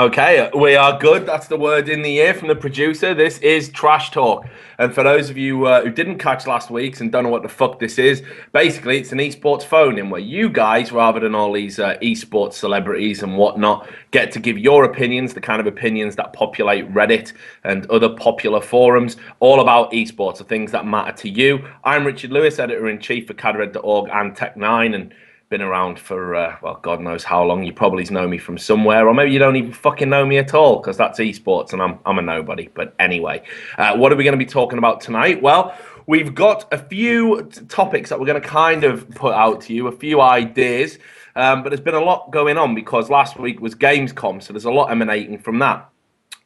Okay, we are good. That's the word in the ear from the producer. This is Trash Talk. And for those of you who didn't catch last week's and don't know what the fuck this is, basically it's an esports phone-in where you guys, rather than all these esports celebrities and whatnot, get to give your opinions, the kind of opinions that populate Reddit and other popular forums, all about esports, the things that matter to you. I'm Richard Lewis, editor-in-chief for cadred.org and Tech9, and been around for, well, God knows how long. You probably know me from somewhere, or maybe you don't even fucking know me at all, because that's esports and I'm a nobody. But anyway, what are we going to be talking about tonight? Well, we've got a few topics that we're going to kind of put out to you, a few ideas, but there's been a lot going on because last week was Gamescom, so there's a lot emanating from that.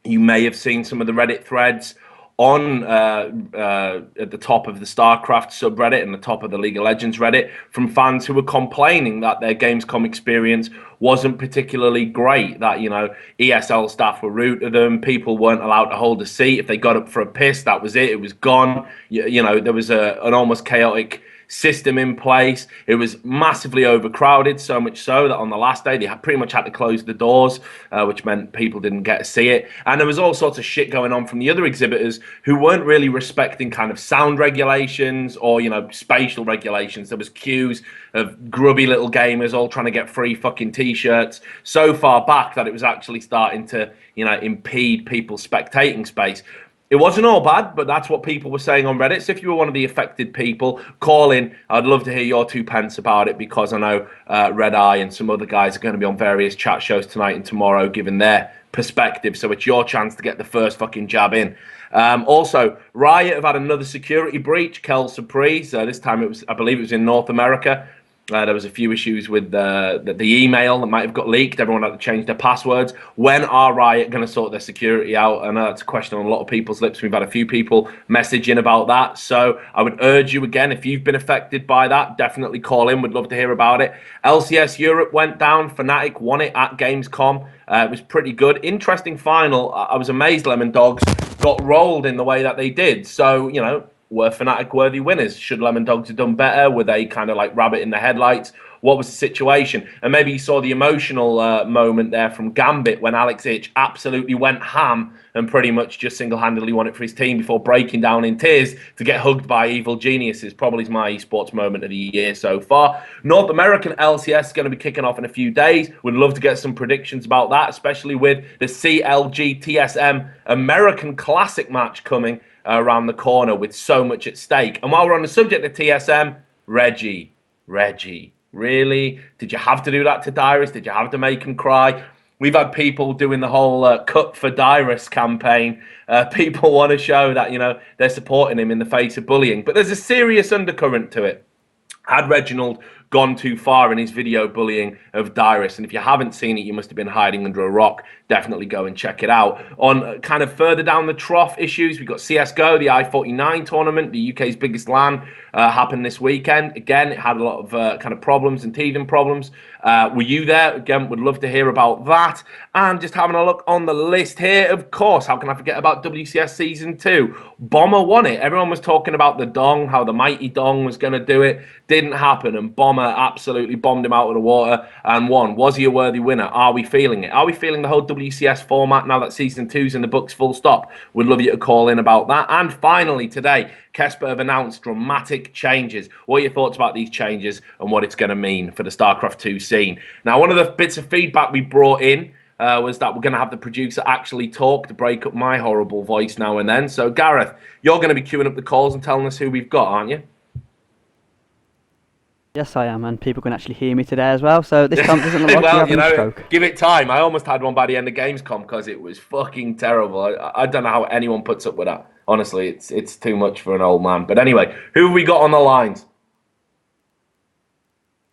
You may have seen some of the Reddit threads on at the top of the StarCraft subreddit and the top of the League of Legends Reddit from fans who were complaining that their Gamescom experience wasn't particularly great, that, you know, ESL staff were rude to them, people weren't allowed to hold a seat. If they got up for a piss, that was it was gone. You know, there was an almost chaotic system in place. It was massively overcrowded, so much so that on the last day they pretty much had to close the doors, which meant people didn't get to see it. And there was all sorts of shit going on from the other exhibitors who weren't really respecting kind of sound regulations or, you know, spatial regulations. There was queues of grubby little gamers all trying to get free fucking t-shirts so far back that it was actually starting to, you know, impede people's spectating space. It wasn't all bad, but that's what people were saying on Reddit. So if you were one of the affected people, call in. I'd love to hear your 2 pence about it, because I know Red Eye and some other guys are going to be on various chat shows tonight and tomorrow giving their perspective. So it's your chance to get the first fucking jab in. Also, Riot have had another security breach, Kel Surprise. This time it was, I believe it was in North America. There was a few issues with the email that might have got leaked. Everyone had to change their passwords. When are Riot going to sort their security out? I know that's a question on a lot of people's lips. We've had a few people messaging about that. So I would urge you again, if you've been affected by that, definitely call in. We'd love to hear about it. LCS Europe went down. Fnatic won it at Gamescom. It was pretty good. Interesting final. I was amazed Lemon Dogs got rolled in the way that they did. So, you know, were Fnatic worthy winners? Should Lemon Dogs have done better? Were they kind of like rabbit in the headlights? What was the situation? And maybe you saw the emotional moment there from Gambit when Alex Ich absolutely went ham and pretty much just single-handedly won it for his team before breaking down in tears to get hugged by evil geniuses. Probably my esports moment of the year so far. North American LCS is going to be kicking off in a few days. We'd love to get some predictions about that, especially with the CLG TSM American Classic match coming around the corner with so much at stake. And while we're on the subject of TSM, Reggie, really? Did you have to do that to Dyrus? Did you have to make him cry? We've had people doing the whole Cut for Dyrus campaign. People want to show that, you know, they're supporting him in the face of bullying. But there's a serious undercurrent to it. Had Reginald gone too far in his video bullying of Dyrus? And if you haven't seen it, you must have been hiding under a rock. Definitely go and check it out. On kind of further down the trough issues, we've got CSGO, the I-49 tournament, the UK's biggest LAN, happened this weekend. Again, it had a lot of kind of problems and teething problems. Were you there? Again, would love to hear about that. And just having a look on the list here, of course, how can I forget about WCS Season 2? Bomber won it. Everyone was talking about the Dong, how the mighty Dong was going to do it. Didn't happen, and Bomber absolutely bombed him out of the water and won. Was he a worthy winner? Are we feeling it? Are we feeling the whole WCS format now that Season 2's in the books full stop? Would love you to call in about that. And finally today, Kesper have announced dramatic changes. What are your thoughts about these changes and what it's going to mean for the StarCraft 2 scene? Now, one of the bits of feedback we brought in was that we're going to have the producer actually talk to break up my horrible voice now and then. So, Gareth, you're going to be queuing up the calls and telling us who we've got, aren't you? Yes, I am, and people can actually hear me today as well. So this time doesn't look like well, you're having a stroke. Give it time. I almost had one by the end of Gamescom because it was fucking terrible. I don't know how anyone puts up with that. Honestly, it's too much for an old man. But anyway, who have we got on the lines?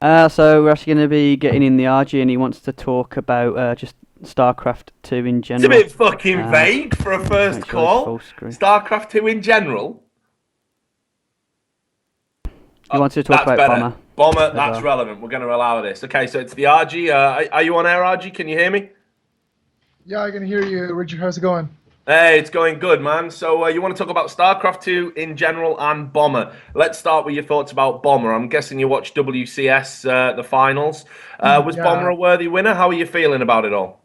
So we're actually going to be getting in the RG, and he wants to talk about just StarCraft 2 in general. It's a bit fucking vague for a first call. StarCraft 2 in general? You want to talk about better. Bomber? Bomber, that's relevant. We're going to allow this. Okay, so it's the RG. Are you on air, RG? Can you hear me? Yeah, I can hear you, Richard. How's it going? Hey, it's going good, man. So you want to talk about StarCraft 2 in general and Bomber. Let's start with your thoughts about Bomber. I'm guessing you watched WCS, the finals. Was Bomber a worthy winner? How are you feeling about it all?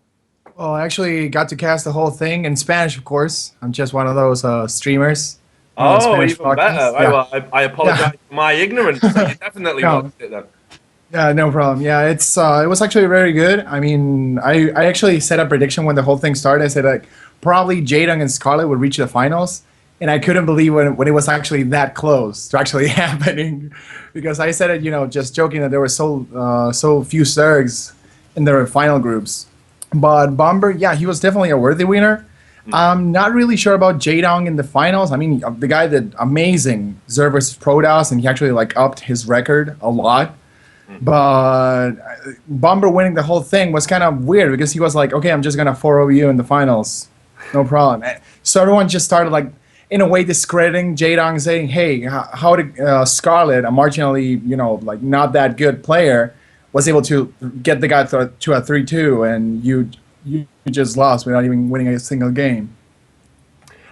Well, I actually got to cast the whole thing in Spanish, of course. I'm just one of those streamers. Oh, Spanish even better. podcasts. Right, Yeah. well, I apologize for my ignorance. So you definitely No. watched it then. Yeah, no problem. Yeah, it was actually very good. I mean, I actually set a prediction when the whole thing started. I said like probably Jaden and Scarlett would reach the finals, and I couldn't believe when it was actually that close to actually happening, because I said it, just joking that there were so few Zergs in the final groups. But Bomber, yeah, he was definitely a worthy winner. I'm not really sure about Jaedong in the finals. I mean, the guy did amazing Zerg versus Protoss, and he actually like upped his record a lot. But Bomber winning the whole thing was kind of weird because he was like, okay, I'm just going to 4-0 you in the finals. No problem. So everyone just started like, in a way, discrediting Jaedong, saying, hey, how did Scarlett, a marginally, like not that good player, was able to get the guy to a 3-2, and you just lost without even winning a single game.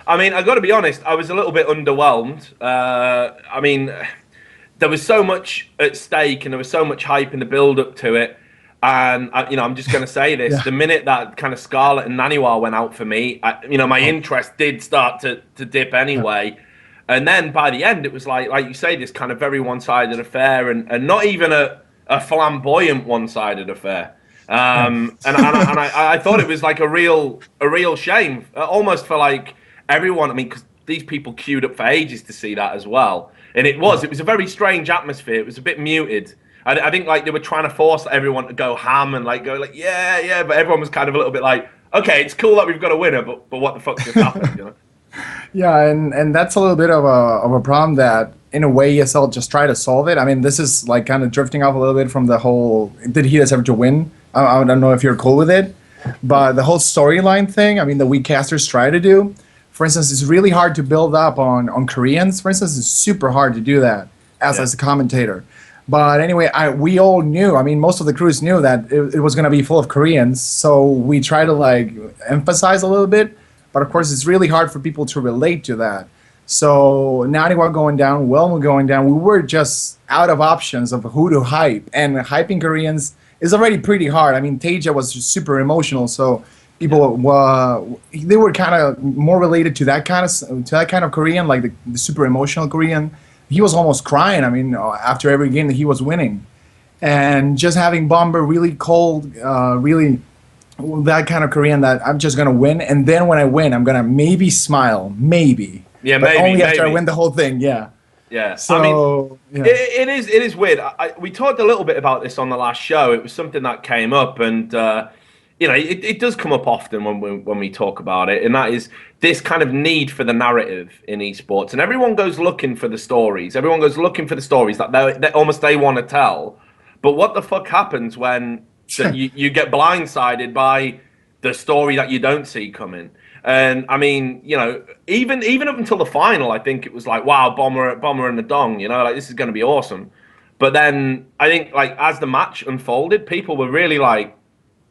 I mean, I got to be honest, I was a little bit underwhelmed. I mean, there was so much at stake and there was so much hype in the build-up to it. And, I'm just going to say this. Yeah. The minute that kind of Scarlett and Naniwa went out for me, my interest did start to dip anyway. And then by the end, it was like you say, this kind of very one-sided affair and not even a flamboyant one-sided affair. And I thought it was like a real shame, almost for like everyone. I mean, because these people queued up for ages to see that as well, and it was a very strange atmosphere. It was a bit muted. I think like they were trying to force everyone to go ham and go yeah, but everyone was kind of a little bit like, okay, it's cool that we've got a winner, but what the fuck just happened, Yeah, and that's a little bit of a problem that, in a way, ESL just try to solve it. I mean, this is like kind of drifting off a little bit from the whole, did he deserve to win? I don't know if you're cool with it, but the whole storyline thing, I mean, the weak casters try to do. For instance, it's really hard to build up on Koreans. For instance, it's super hard to do that as a commentator. But anyway, we all knew, I mean, most of the crews knew that it was going to be full of Koreans, so we try to like emphasize a little bit. But of course, it's really hard for people to relate to that. So Naniwa going down, Welmu going down, we were just out of options of who to hype. And hyping Koreans is already pretty hard. I mean, Taeja was just super emotional, so people they were kind of more related to that kind of Korean, like the super emotional Korean. He was almost crying. I mean, after every game that he was winning, and just having Bomber really cold, really. That kind of Korean that I'm just gonna win, and then when I win, I'm gonna maybe smile, maybe. Yeah, but maybe. only after maybe. I win the whole thing. Yeah. Yeah. So I mean, yeah. it is weird. We talked a little bit about this on the last show. It was something that came up, and it does come up often when we talk about it, and that is this kind of need for the narrative in esports. And everyone goes looking for the stories. Everyone goes looking for the stories that they want to tell. But what the fuck happens when you get blindsided by the story that you don't see coming? And I mean, even up until the final, I think it was like, wow, Bomber and the Dong, like this is going to be awesome. But then I think like as the match unfolded, people were really like,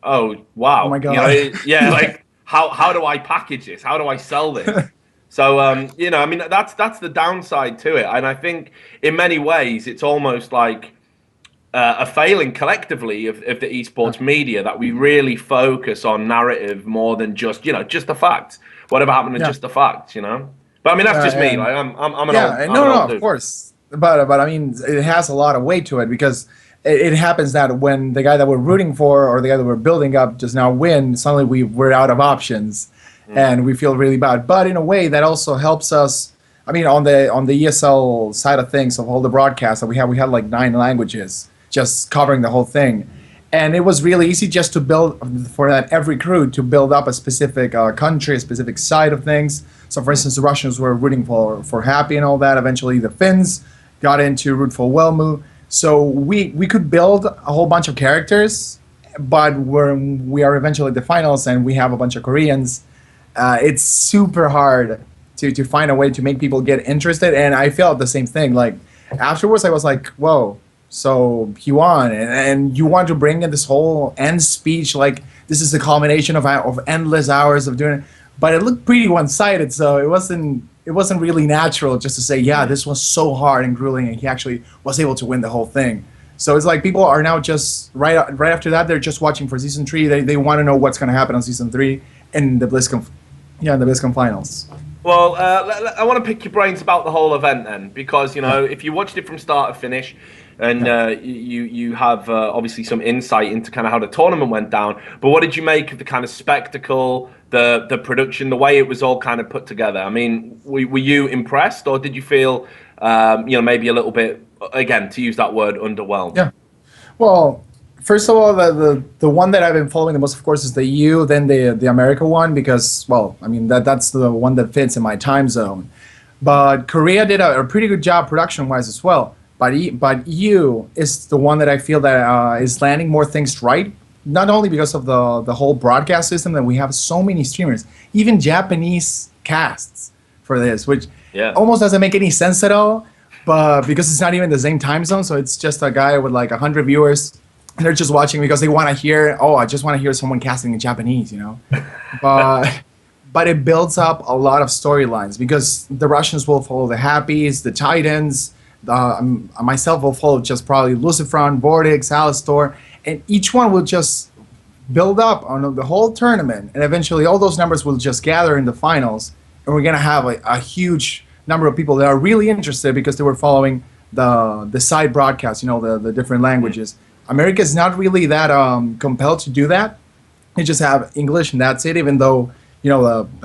oh wow, oh my god, like how do I package this? How do I sell this? So I mean that's the downside to it, and I think in many ways it's almost like a failing collectively of the esports media that we really focus on narrative more than just the facts. Whatever happened to just the facts, But I mean that's just me. Like I'm an old dude. Of course. But I mean, it has a lot of weight to it because it happens that when the guy that we're rooting for or the guy that we're building up does now win, suddenly we're out of options, and we feel really bad. But in a way, that also helps us. I mean, on the ESL side of things, of all the broadcasts that we had like 9 languages just covering the whole thing, and it was really easy just to build for that every crew to build up a specific country, a specific side of things. So, for instance, the Russians were rooting for Happy and all that. Eventually, the Finns got into root for Welmu. So we could build a whole bunch of characters, but when we are eventually at the finals and we have a bunch of Koreans, it's super hard to find a way to make people get interested. And I felt the same thing. Like afterwards, I was like, whoa. So he won, and you want to bring in this whole end speech, like this is the culmination of endless hours of doing it, but it looked pretty one-sided, so it wasn't really natural just to say, yeah, this was so hard and grueling, and he actually was able to win the whole thing. So it's like people are now just right after that they're just watching for season 3. They want to know what's going to happen on season 3 in the BlizzCon, the BlizzCon finals. Well, I want to pick your brains about the whole event then, because if you watched it from start to finish, and you have obviously some insight into kind of how the tournament went down. But what did you make of the kind of spectacle, the production, the way it was all kind of put together? I mean, were you impressed, or did you feel maybe a little bit, again, to use that word, underwhelmed? Yeah. Well, first of all, the one that I've been following the most, of course, is the EU, then the America one, because, well, I mean, that's the one that fits in my time zone. But Korea did a pretty good job production-wise as well. But EU is the one that I feel that is landing more things right, not only because of the whole broadcast system that we have so many streamers, even Japanese casts for this, which almost doesn't make any sense at all, but because it's not even the same time zone, so it's just a guy with like 100 viewers, and they're just watching because they want to hear, I just want to hear someone casting in Japanese, But it builds up a lot of storylines because the Russians will follow the Happies, the Titans. Myself will follow just probably Lucifron, Vortex, Alistor, and each one will just build up on the whole tournament, and eventually all those numbers will just gather in the finals, and we're gonna have a huge number of people that are really interested because they were following the side broadcasts, the different languages. America is not really that compelled to do that. They just have English and that's it, even though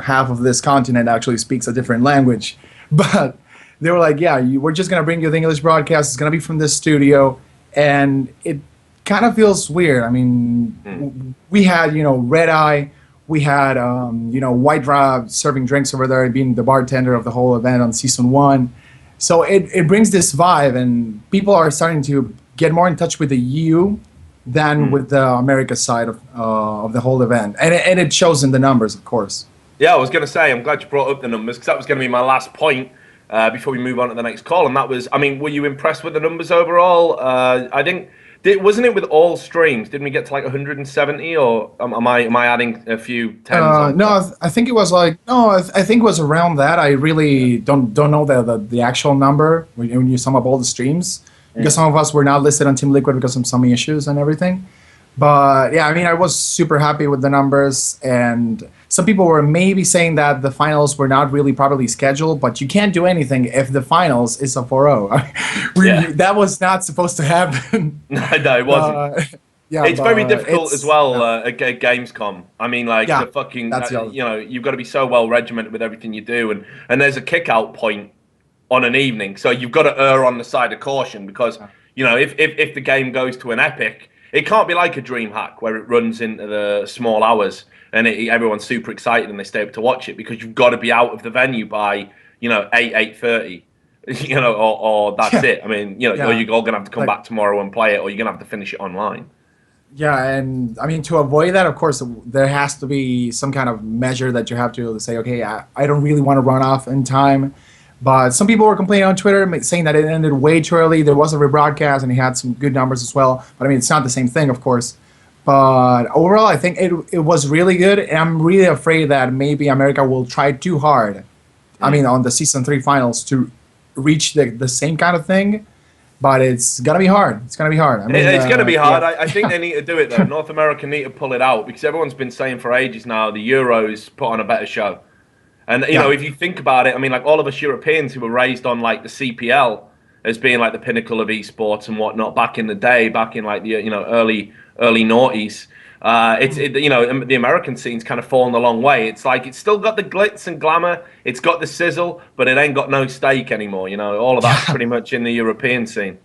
half of this continent actually speaks a different language, but they were like, we're just going to bring you the English broadcast. It's going to be from this studio. And it kind of feels weird. I mean, we had, Red Eye. We had, White Rob serving drinks over there, being the bartender of the whole event on season 1. So it brings this vibe. And people are starting to get more in touch with the EU than with the America side of the whole event. And it shows in the numbers, of course. Yeah, I was going to say, I'm glad you brought up the numbers because that was going to be my last point. Before we move on to the next call, and that was, I mean, were you impressed with the numbers overall? I think, wasn't it with all streams? Didn't we get to like 170, or am I adding a few tens? No, I think it was like I think it was around that. I really don't know the actual number when you sum up all the streams, because some of us were not listed on Team Liquid because of some issues and everything. But yeah, I mean, I was super happy with the numbers, and some people were maybe saying that the finals were not really properly scheduled, but you can't do anything if the finals is a 4-0. That was not supposed to happen. No, it wasn't. It's very difficult as well at Gamescom. I mean, the fucking, you've got to be so well regimented with everything you do, and there's a kick-out point on an evening, so you've got to err on the side of caution because, if the game goes to an epic, it can't be like a DreamHack where it runs into the small hours and everyone's super excited and they stay up to watch it, because you've got to be out of the venue by 8:30, or that's it. I mean, or you're all gonna have to come back tomorrow and play it, or you're gonna have to finish it online. Yeah, and I mean, to avoid that, of course, there has to be some kind of measure that you have to say, okay, I don't really want to run off in time. But some people were complaining on Twitter, saying that it ended way too early. There was a rebroadcast, and it had some good numbers as well. But I mean, it's not the same thing, of course. But overall, I think it was really good. And I'm really afraid that maybe America will try too hard, I mean, on the Season 3 finals to reach the same kind of thing. But it's going to be hard. It's going to be hard. I mean, it's going to be hard. Yeah. I think they need to do it, though. North America need to pull it out, because everyone's been saying for ages now the Euros put on a better show. And, if you think about it, I mean, like all of us Europeans who were raised on like the CPL as being like the pinnacle of esports and whatnot back in the day, back in like the, early noughties, the American scene's kind of fallen a long way. It's like it's still got the glitz and glamour, it's got the sizzle, but it ain't got no steak anymore. All of that's pretty much in the European scene.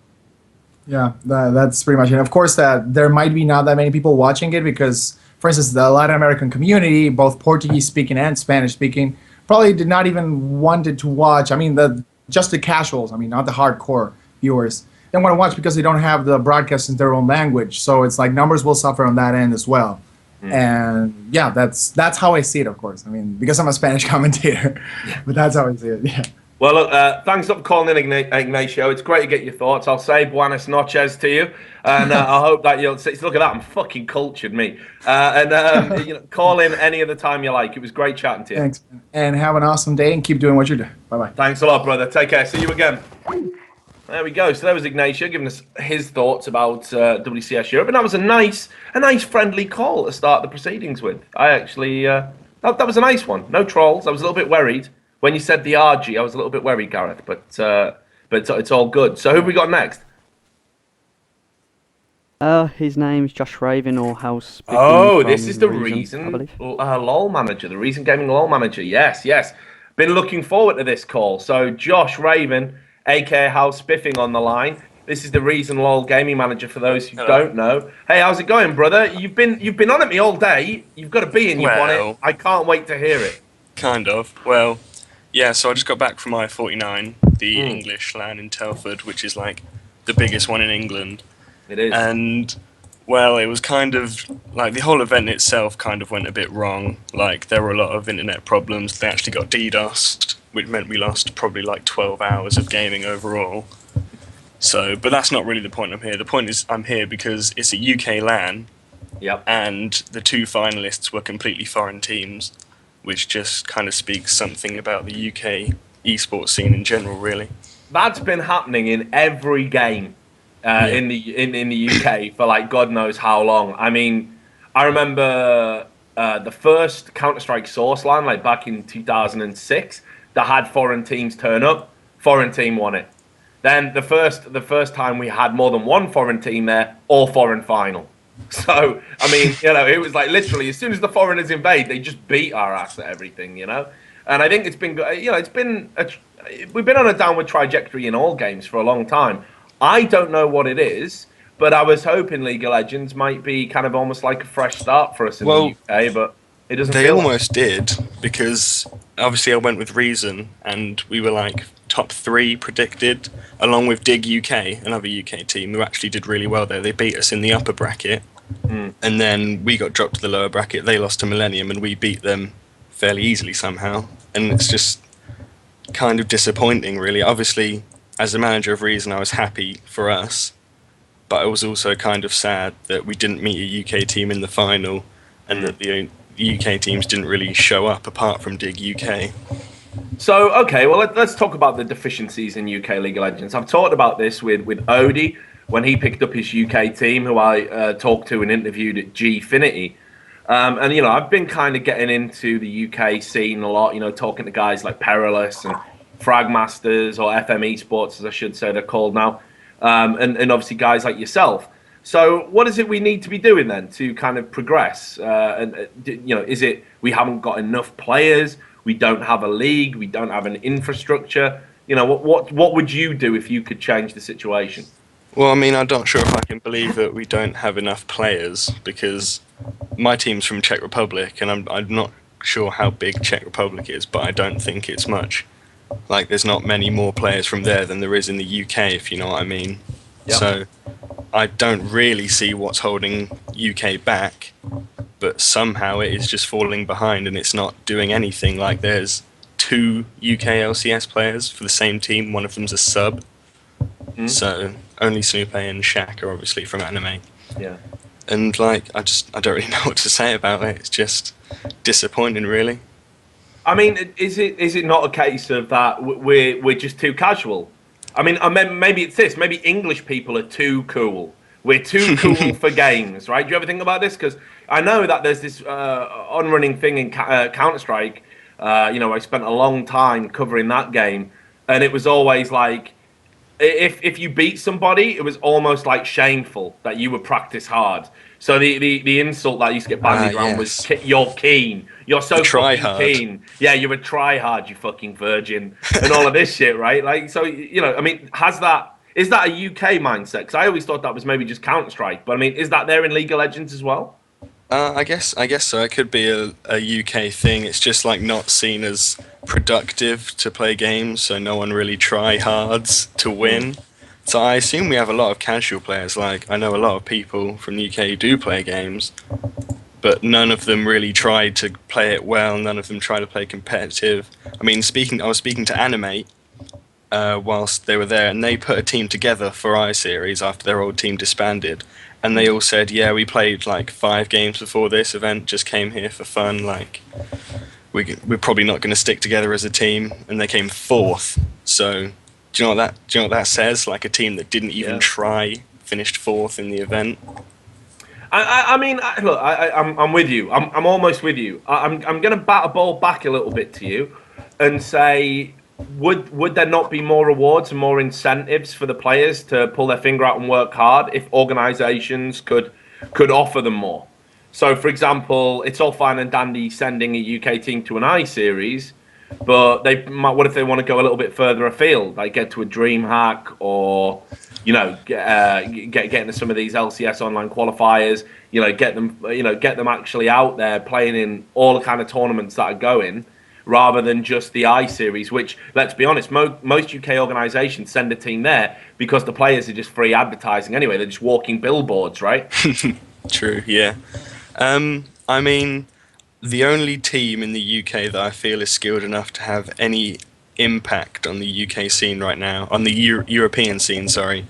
Yeah, that's pretty much it. Of course, that there might be not that many people watching it because, for instance, the Latin American community, both Portuguese speaking and Spanish speaking, probably did not even wanted to watch. I mean, just the casuals. I mean, not the hardcore viewers. They want to watch because they don't have the broadcast in their own language. So it's like numbers will suffer on that end as well. And yeah, that's how I see it, of course. I mean, because I'm a Spanish commentator, but that's how I see it. Yeah. Well, look, thanks for calling in, Ignacio. It's great to get your thoughts. I'll say buenas noches to you, and I hope that you'll see. Look at that, I'm fucking cultured, me. Call in any other time you like. It was great chatting to you. Thanks, and have an awesome day, and keep doing what you're doing. Bye-bye. Thanks a lot, brother. Take care. See you again. There we go. So there was Ignacio giving us his thoughts about WCS Europe, and that was a nice friendly call to start the proceedings with. I actually that was a nice one. No trolls. I was a little bit worried when you said the RG. I was a little bit worried, Gareth, but it's all good. So who have we got next? His name's Josh Raven or House. Speaking Oh, from this is the I Reason believe. LOL manager, the Reason Gaming LOL manager. Yes. Been looking forward to this call. So Josh Raven, aka House Spiffing, on the line. This is the Reason LOL gaming manager for those who don't know. Hey, how's it going, brother? You've been on at me all day. You've got to be in. You've won it. I can't wait to hear it. Kind of. Well, yeah. So I just got back from I-49, the English LAN in Telford, which is like the biggest one in England. It is. And, well, it was kind of, like, the whole event itself kind of went a bit wrong. Like, there were a lot of internet problems. They actually got DDoSed, which meant we lost probably, like, 12 hours of gaming overall. So, but that's not really the point I'm here. The point is I'm here because it's a UK LAN. Yep. And the two finalists were completely foreign teams, which just kind of speaks something about the UK esports scene in general, really. That's been happening in every game. In the UK for like God knows how long. I mean, I remember the first Counter-Strike Source line, like back in 2006, that had foreign teams turn up. Foreign team won it. Then the first time we had more than one foreign team there, all foreign final. So I mean, it was like literally as soon as the foreigners invade, they just beat our ass at everything, And I think it's been, we've been on a downward trajectory in all games for a long time. I don't know what it is, but I was hoping League of Legends might be kind of almost like a fresh start for us in the UK, but it doesn't They feel almost did, because obviously I went with Reason, and we were like top 3 predicted, along with Dig UK, another UK team who actually did really well there. They beat us in the upper bracket, and then we got dropped to the lower bracket. They lost to Millennium, and we beat them fairly easily somehow. And it's just kind of disappointing, really. Obviously, as the manager of Reason, I was happy for us, but I was also kind of sad that we didn't meet a UK team in the final, and that the UK teams didn't really show up apart from Dig UK. So, okay, well, let's talk about the deficiencies in UK League of Legends. I've talked about this with Odie when he picked up his UK team, who I talked to and interviewed at Gfinity. And, I've been kind of getting into the UK scene a lot, talking to guys like Perilous and Fragmasters, or FM Esports, as I should say they're called now, and obviously guys like yourself. So what is it we need to be doing then to kind of progress? Is it we haven't got enough players, we don't have a league, we don't have an infrastructure? What would you do if you could change the situation? Well, I mean, I'm not sure if I can believe that we don't have enough players, because my team's from Czech Republic, and I'm not sure how big Czech Republic is, but I don't think it's much. Like, there's not many more players from there than there is in the UK, if you know what I mean. Yep. So I don't really see what's holding UK back, but somehow it is just falling behind and it's not doing anything. Like, there's 2 UK LCS players for the same team. One of them's a sub. So only Snoopy and Shaq are obviously from Anime. Yeah. And like, I don't really know what to say about it. It's just disappointing, really. I mean, is it not a case of that we're just too casual? I mean, maybe it's this. Maybe English people are too cool. We're too cool for games, right? Do you ever think about this? Because I know that there's this on-running thing in Counter-Strike. I spent a long time covering that game, and it was always like, if you beat somebody, it was almost like shameful that you would practice hard. So the insult that used to get bandied around was, you're keen. You're so fucking keen. Yeah, you're a try-hard, you fucking virgin. And all of this shit, right? Like, so, I mean, is that a UK mindset? Because I always thought that was maybe just Counter-Strike. But, I mean, is that there in League of Legends as well? I guess so. It could be a UK thing. It's just, like, not seen as productive to play games, so no one really try-hards to win. So I assume we have a lot of casual players. Like, I know a lot of people from the UK who do play games, but none of them really try to play it well. None of them try to play competitive. I mean, I was speaking to Animate whilst they were there, and they put a team together for iSeries after their old team disbanded. And they all said, yeah, we played like 5 games before this event, just came here for fun. Like, we're probably not going to stick together as a team. And they came 4th. So Do you know what that? Do you know what that says? Like a team that didn't even Yeah. try finished fourth in the event. I mean, look, I'm with you. I'm almost with you. I'm going to bat a ball back a little bit to you, and say, would there not be more rewards and more incentives for the players to pull their finger out and work hard if organisations could offer them more? So, for example, it's all fine and dandy sending a UK team to an I Series, but they might. What if they want to go a little bit further afield, like get to a DreamHack or get into some of these LCS online qualifiers, get them actually out there playing in all the kind of tournaments that are going, rather than just the I Series, which, let's be honest, most UK organisations send a team there because the players are just free advertising anyway. They're just walking billboards, right? True, yeah. I mean, the only team in the UK that I feel is skilled enough to have any impact on the UK scene right now, on the European scene, sorry,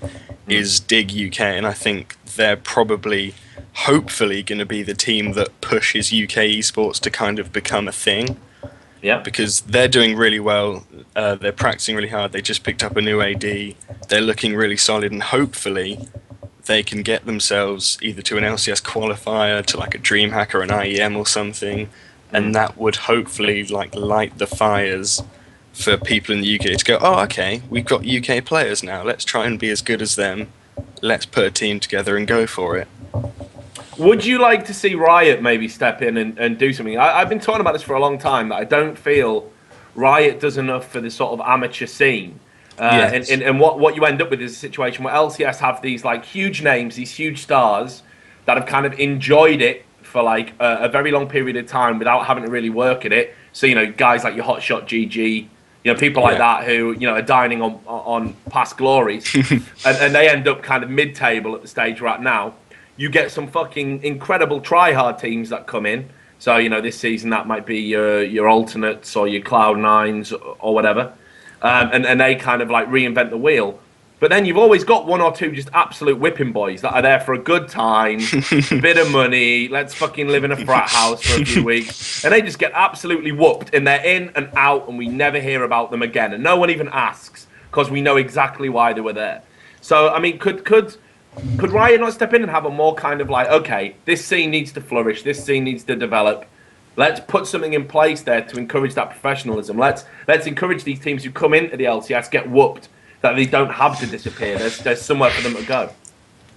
is Dig UK, and I think they're probably, hopefully, going to be the team that pushes UK esports to kind of become a thing. Yeah. Because they're doing really well, they're practicing really hard, they just picked up a new AD, they're looking really solid, and hopefully they can get themselves either to an LCS qualifier, to like a DreamHack or an IEM or something, and that would hopefully like light the fires for people in the UK to go, oh, okay, we've got UK players now, let's try and be as good as them, let's put a team together and go for it. Would you like to see Riot maybe step in and do something? I've been talking about this for a long time, that I don't feel Riot does enough for the sort of amateur scene. Yes. And what you end up with is a situation where LCS have these like huge names, these huge stars that have kind of enjoyed it for like a very long period of time without having to really work at it. So, guys like your Hotshot GG, people like that who, are dining on past glories, and they end up kind of mid-table at the stage right now. You get some fucking incredible try-hard teams that come in. So, this season that might be your Alternates or your Cloud9s or whatever. And they kind of like reinvent the wheel. But then you've always got one or two just absolute whipping boys that are there for a good time, a bit of money, let's fucking live in a frat house for a few weeks. And they just get absolutely whooped, and they're in and out, and we never hear about them again. And no one even asks, because we know exactly why they were there. So, I mean, could Riot not step in and have a more kind of like, okay, this scene needs to flourish, this scene needs to develop. Let's put something in place there to encourage that professionalism. Let's encourage these teams who come into the LCS, get whooped, that they don't have to disappear. There's somewhere for them to go.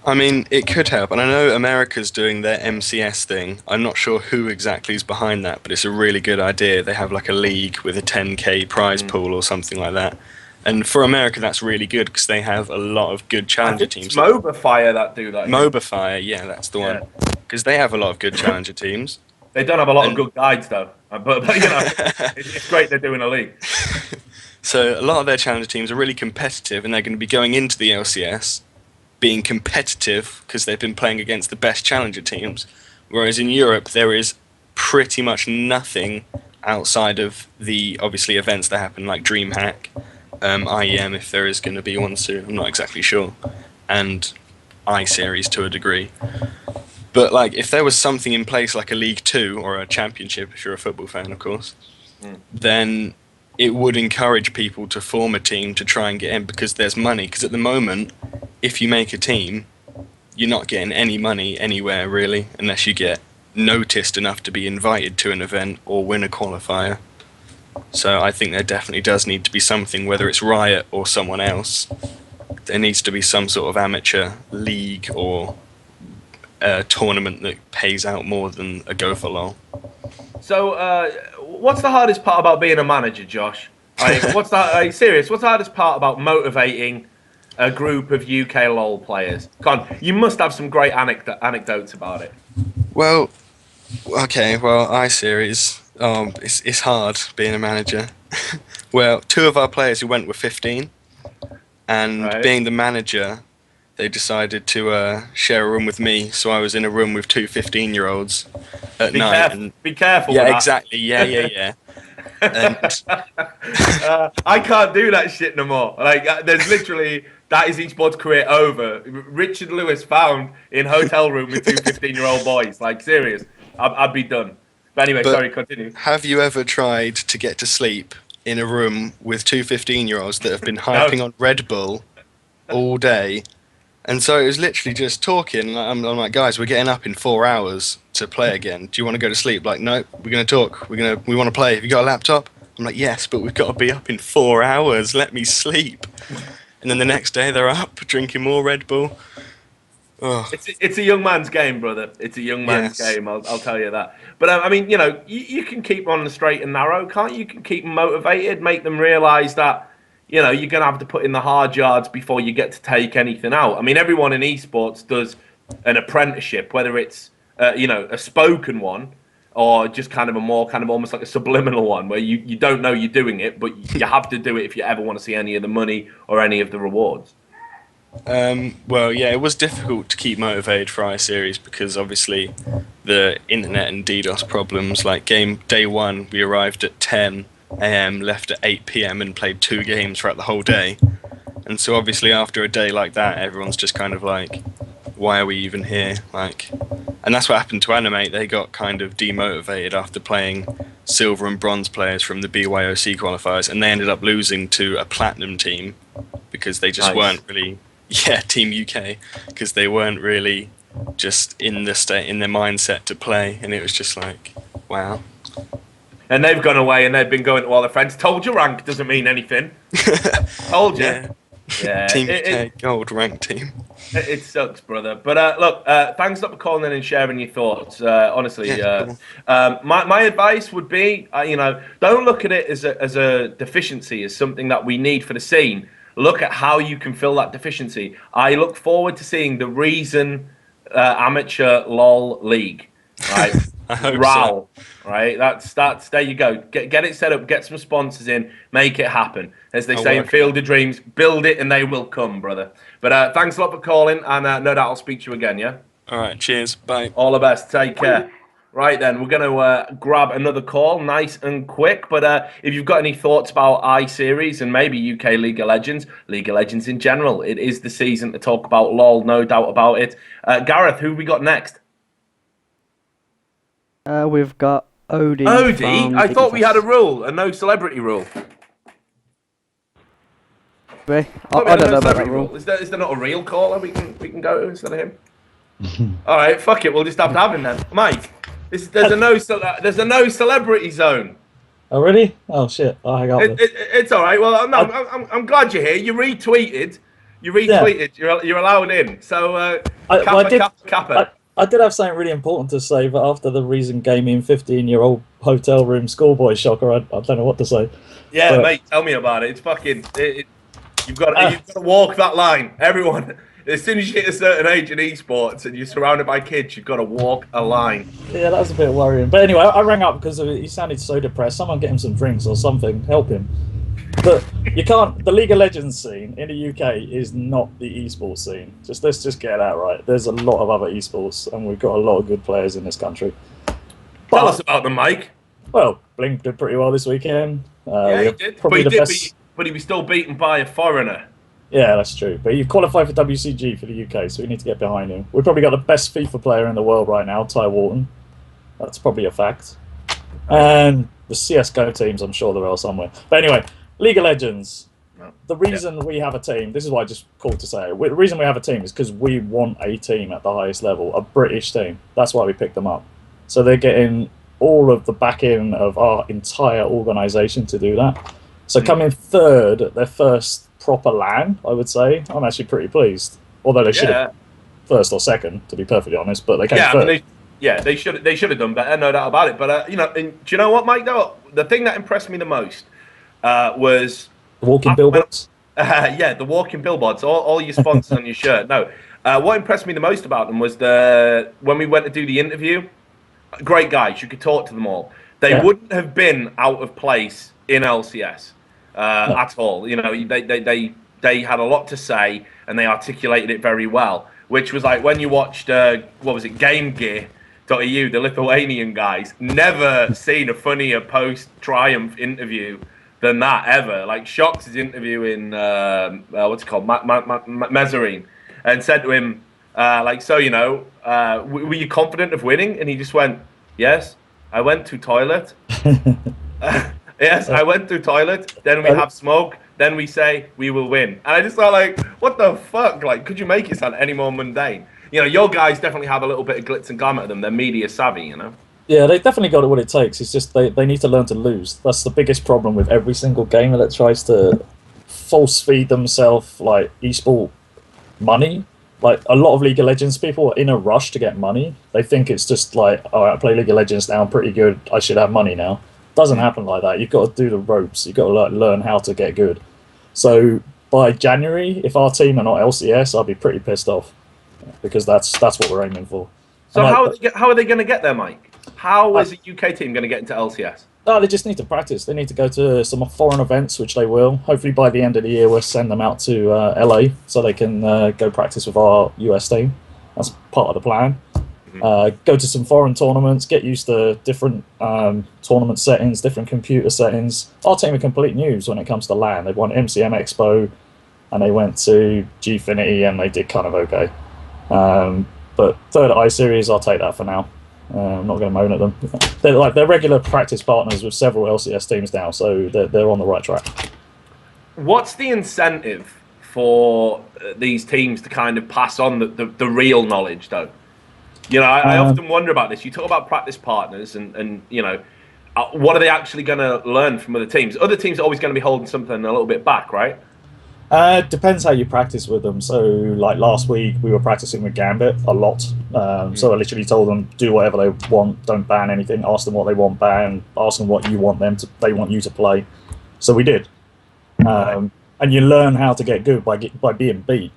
I mean, it could help, and I know America's doing their MCS thing. I'm not sure who exactly is behind that, but it's a really good idea. They have like a league with a 10k prize pool or something like that. And for America, that's really good because they have a lot of good challenger teams. It's MobaFire that do that. MobaFire, yeah, that's the one. Because they have a lot of good challenger teams. They don't have a lot of good guides though, but it's great they're doing a league. So a lot of their challenger teams are really competitive, and they're going to be going into the LCS being competitive because they've been playing against the best challenger teams. Whereas in Europe, there is pretty much nothing outside of the, obviously, events that happen like DreamHack, IEM, if there is going to be one soon, I'm not exactly sure, and I-Series to a degree. But like, if there was something in place like a League 2 or a Championship, if you're a football fan, of course, then it would encourage people to form a team to try and get in because there's money. Because at the moment, if you make a team, you're not getting any money anywhere really, unless you get noticed enough to be invited to an event or win a qualifier. So I think there definitely does need to be something, whether it's Riot or someone else. There needs to be some sort of amateur league or a tournament that pays out more than a go for LOL. So, what's the hardest part about being a manager, Josh? What's the hardest part about motivating a group of UK LOL players? Come on, you must have some great anecdotes about it. Well, okay, I-Series, it's hard being a manager. Well, 2 of our players who went were 15, and being the manager, they decided to share a room with me, so I was in a room with 2 15-year-olds at night. Be careful. Yeah, with that. exactly. Yeah. And I can't do that shit no more. Like, there's literally, that is esports career over. Richard Lewis found in hotel room with 2 15-year-old boys. Like, serious. I'd be done. But anyway, sorry, continue. Have you ever tried to get to sleep in a room with two 15-year-olds that have been hyping on Red Bull all day. And so it was literally just talking. I'm like, guys, we're getting up in 4 hours to play again. Do you want to go to sleep? Like, no, we're going to talk. We want to play. Have you got a laptop? I'm like, yes, but we've got to be up in 4 hours. Let me sleep. And then the next day they're up drinking more Red Bull. Oh. It's a young man's game, brother. It's a young man's game. I'll tell you that. But I mean, you can keep on the straight and narrow, can't you? You can keep them motivated, make them realise that you're going to have to put in the hard yards before you get to take anything out. I mean, everyone in esports does an apprenticeship, whether it's a spoken one or just kind of a more kind of almost like a subliminal one where you don't know you're doing it, but you have to do it if you ever want to see any of the money or any of the rewards. Well, yeah, it was difficult to keep motivated for iSeries because obviously the internet and DDoS problems. Like day one, we arrived at 10 a.m., left at 8 p.m. and played 2 games throughout the whole day. And so obviously after a day like that, everyone's just kind of like, why are we even here? And that's what happened to Animate. They got kind of demotivated after playing silver and bronze players from the BYOC qualifiers, and they ended up losing to a platinum team because they just weren't really, Team UK, because they weren't really just in their mindset to play, and it was just like, wow. And they've gone away and they've been going to all their friends. Told you rank doesn't mean anything. Told you. Yeah. Team UK gold rank team. It sucks, brother. But look, thanks a lot for calling in and sharing your thoughts. Honestly, cool. My advice would be, don't look at it as a deficiency, as something that we need for the scene. Look at how you can fill that deficiency. I look forward to seeing the Reason Amateur LOL League. Right. I hope RAL, so. right? That's there you go. Get it set up, get some sponsors in, make it happen. As they say in Field of Dreams, build it and they will come, brother. But thanks a lot for calling, and no doubt I'll speak to you again, yeah? All right, cheers, bye. All the best, take care. Right then, we're going to grab another call, nice and quick. But if you've got any thoughts about iSeries and maybe UK League of Legends in general, it is the season to talk about LOL, no doubt about it. Gareth, who we got next? We've got Odie. Odie? I thought we had a rule, a no celebrity rule. I don't know about that rule. Is there not a real caller we can go to instead of him? All right, fuck it. We'll just have to have him then. Mike, there's a no celebrity zone. Oh really? Oh shit! Oh, hang on. It's all right. Well, no, I'm glad you're here. You retweeted. Yeah. You're allowed in. So I did have something really important to say, but after the Reason Gaming 15-year-old hotel room schoolboy shocker, I don't know what to say. Yeah, but, mate, tell me about it. It's fucking. You've got to walk that line. Everyone, as soon as you hit a certain age in esports and you're surrounded by kids, you've got to walk a line. Yeah, that was a bit worrying. But anyway, I rang up because he sounded so depressed. Someone get him some drinks or something. Help him. But you can't. The League of Legends scene in the UK is not the esports scene. Let's just get that right. There's a lot of other esports, and we've got a lot of good players in this country. Tell us about them, Mike. Well, Blink did pretty well this weekend. Yeah, he did. But he was still beaten by a foreigner. Yeah, that's true. But he qualified for WCG for the UK, so we need to get behind him. We've probably got the best FIFA player in the world right now, Ty Walton. That's probably a fact. And the CSGO teams, I'm sure they're all somewhere. But anyway, League of Legends. The reason we have a team, this is what I just called to say, the reason we have a team is because we want a team at the highest level, a British team. That's why we picked them up. So they're getting all of the backing of our entire organisation to do that. So coming third at their first proper LAN, I would say, I'm actually pretty pleased. Although they should have first or second, to be perfectly honest, but they came third. They should have done better, no doubt about it. But do you know what, Mike? Though the thing that impressed me the most was the walking billboards. The walking billboards. All your sponsors on your shirt. No, what impressed me the most about them was when we went to do the interview. Great guys, you could talk to them all. They wouldn't have been out of place in LCS at all. They had a lot to say and they articulated it very well. Which was like when you watched Game Gear.eu, the Lithuanian guys. Never seen a funnier post-triumph interview than that ever. Like Shox is interviewing Mezzarine, and said to him, were you confident of winning? And he just went, yes, I went to toilet. Yes, I went through toilet, then we have smoke, then we say we will win. And I just thought, like, what the fuck? Like, could you make it sound any more mundane? You know, your guys definitely have a little bit of glitz and glamour to them. They're media savvy, you know? Yeah, they definitely got what it takes. It's just they need to learn to lose. That's the biggest problem with every single gamer that tries to false feed themselves, like, esport money. Like, a lot of League of Legends people are in a rush to get money. They think it's just like, oh, I play League of Legends now, I'm pretty good, I should have money now. Doesn't happen like that. You've got to do the ropes. You've got to learn how to get good. So by January, if our team are not LCS, I'll be pretty pissed off because that's what we're aiming for. So how are they going to get there, Mike? How is a UK team going to get into LCS? No, they just need to practice. They need to go to some foreign events, which they will. Hopefully by the end of the year, we'll send them out to LA so they can go practice with our US team. That's part of the plan. Go to some foreign tournaments, get used to different tournament settings, different computer settings. Our team are complete news when it comes to LAN. They won MCM Expo, and they went to Gfinity, and they did kind of okay. But third I-Series, I'll take that for now. I'm not going to moan at them. They're regular practice partners with several LCS teams now, so they're on the right track. What's the incentive for these teams to kind of pass on the real knowledge, though? You know, I often wonder about this. You talk about practice partners and you know, what are they actually going to learn from other teams? Other teams are always going to be holding something a little bit back, right? Depends how you practice with them. So, like last week, we were practicing with Gambit a lot. So I literally told them, do whatever they want, don't ban anything, ask them what they want banned, ask them what you want them to, they want you to play. So we did. And you learn how to get good by being beat,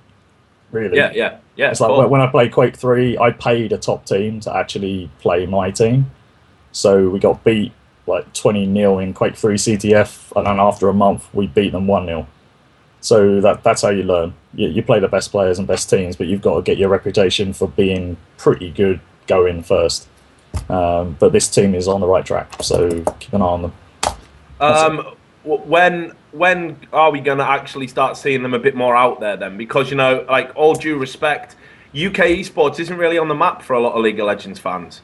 really. Yeah. It's like when I played Quake 3, I paid a top team to actually play my team. So we got beat like 20-0 in Quake 3 CTF, and then after a month, we beat them 1-0. So that's how you learn. You play the best players and best teams, but you've got to get your reputation for being pretty good going first. But this team is on the right track, so keep an eye on them. When are we going to actually start seeing them a bit more out there then? Because, you know, like, all due respect, UK esports isn't really on the map for a lot of League of Legends fans.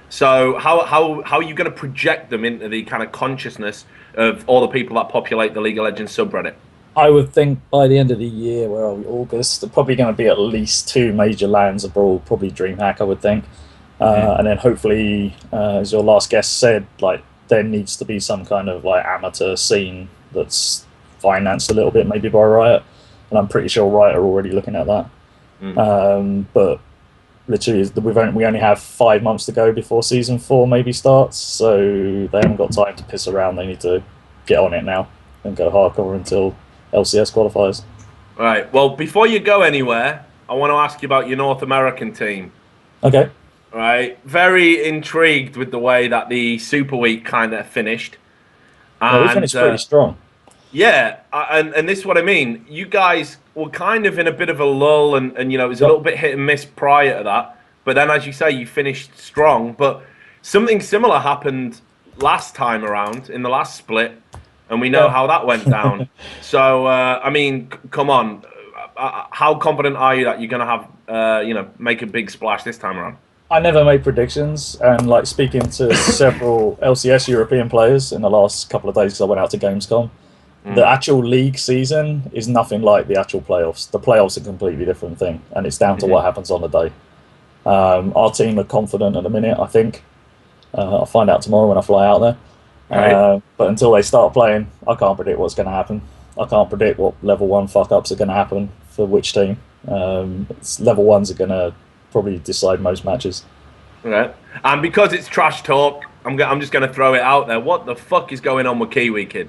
So how are you going to project them into the kind of consciousness of all the people that populate the League of Legends subreddit? I would think by the end of the year, where are we, August, there's probably going to be at least 2 major LANs abroad, probably DreamHack, I would think. And then hopefully, as your last guest said, like, there needs to be some kind of like amateur scene that's financed a little bit, maybe by Riot. And I'm pretty sure Riot are already looking at that. But literally, we only have 5 months to go before Season 4 maybe starts, so they haven't got time to piss around. They need to get on it now and go hardcore until LCS qualifiers. All right. Well, before you go anywhere, I want to ask you about your North American team. Okay. All right. Very intrigued with the way that the Super Week kind of finished. We finished pretty strong. Yeah, and this is what I mean. You guys were kind of in a bit of a lull, and you know, it was a little bit hit and miss prior to that. But then, as you say, you finished strong. But something similar happened last time around in the last split, and we know how that went down. So, I mean, come on. How confident are you that you're going to have, you know, make a big splash this time around? I never made predictions, and like speaking to several LCS European players in the last couple of days, because I went out to Gamescom, the actual league season is nothing like the actual playoffs. The playoffs are a completely different thing, and it's down to what happens on the day. Our team are confident at the minute, I think. I'll find out tomorrow when I fly out there. Right. But until they start playing, I can't predict what's going to happen. I can't predict what level 1 fuck-ups are going to happen for which team. Level 1s are going to probably decide most matches. Right. And because it's trash talk, I'm just going to throw it out there. What the fuck is going on with Kiwi Kid?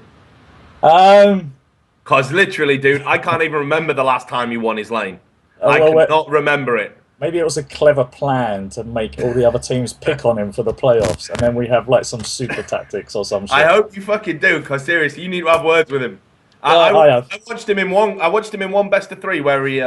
Because literally, dude, I can't even remember the last time he won his lane. I cannot remember it. Maybe it was a clever plan to make all the other teams pick on him for the playoffs, and then we have like some super tactics or some shit. I hope you fucking do, because seriously, you need to have words with him. I watched him in one best of 3 where he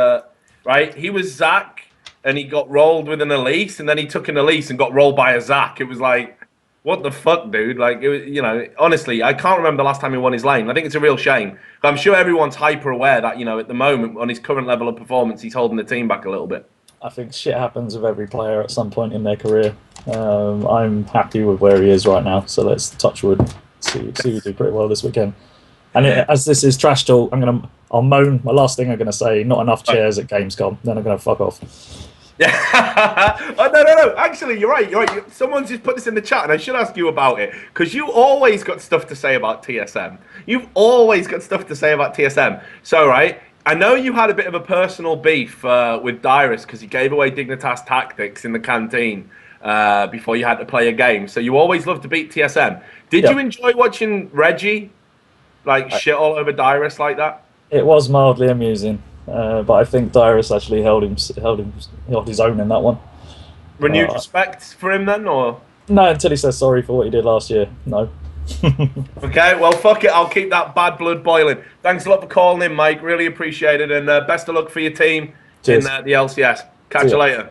he was Zach and he got rolled with an Elise, and then he took an Elise and got rolled by a Zach. It was like, what the fuck, dude? Like, it was, you know, honestly, I can't remember the last time he won his lane. I think it's a real shame. I'm sure everyone's hyper aware that, you know, at the moment, on his current level of performance, he's holding the team back a little bit. I think shit happens with every player at some point in their career. I'm happy with where he is right now, so let's touch wood, see you do pretty well this weekend. And as this is trash talk, I'll moan. My last thing I'm gonna say: not enough chairs at Gamescom. Then I'm gonna fuck off. Yeah. Oh, no. Actually, you're right. Someone's just put this in the chat, and I should ask you about it because you always got stuff to say about TSM. You've always got stuff to say about TSM. So, right, I know you had a bit of a personal beef with Dyrus because he gave away Dignitas Tactics in the canteen before you had to play a game. So you always loved to beat TSM. Did you enjoy watching Reggie shit all over Dyrus like that? It was mildly amusing. But I think Dyrus actually held his own in that one. Renewed respect for him then, or no? Until he says sorry for what he did last year. No. Okay, well, fuck it. I'll keep that bad blood boiling. Thanks a lot for calling in, Mike. Really appreciate it, and best of luck for your team Cheers. in the LCS. Catch you later.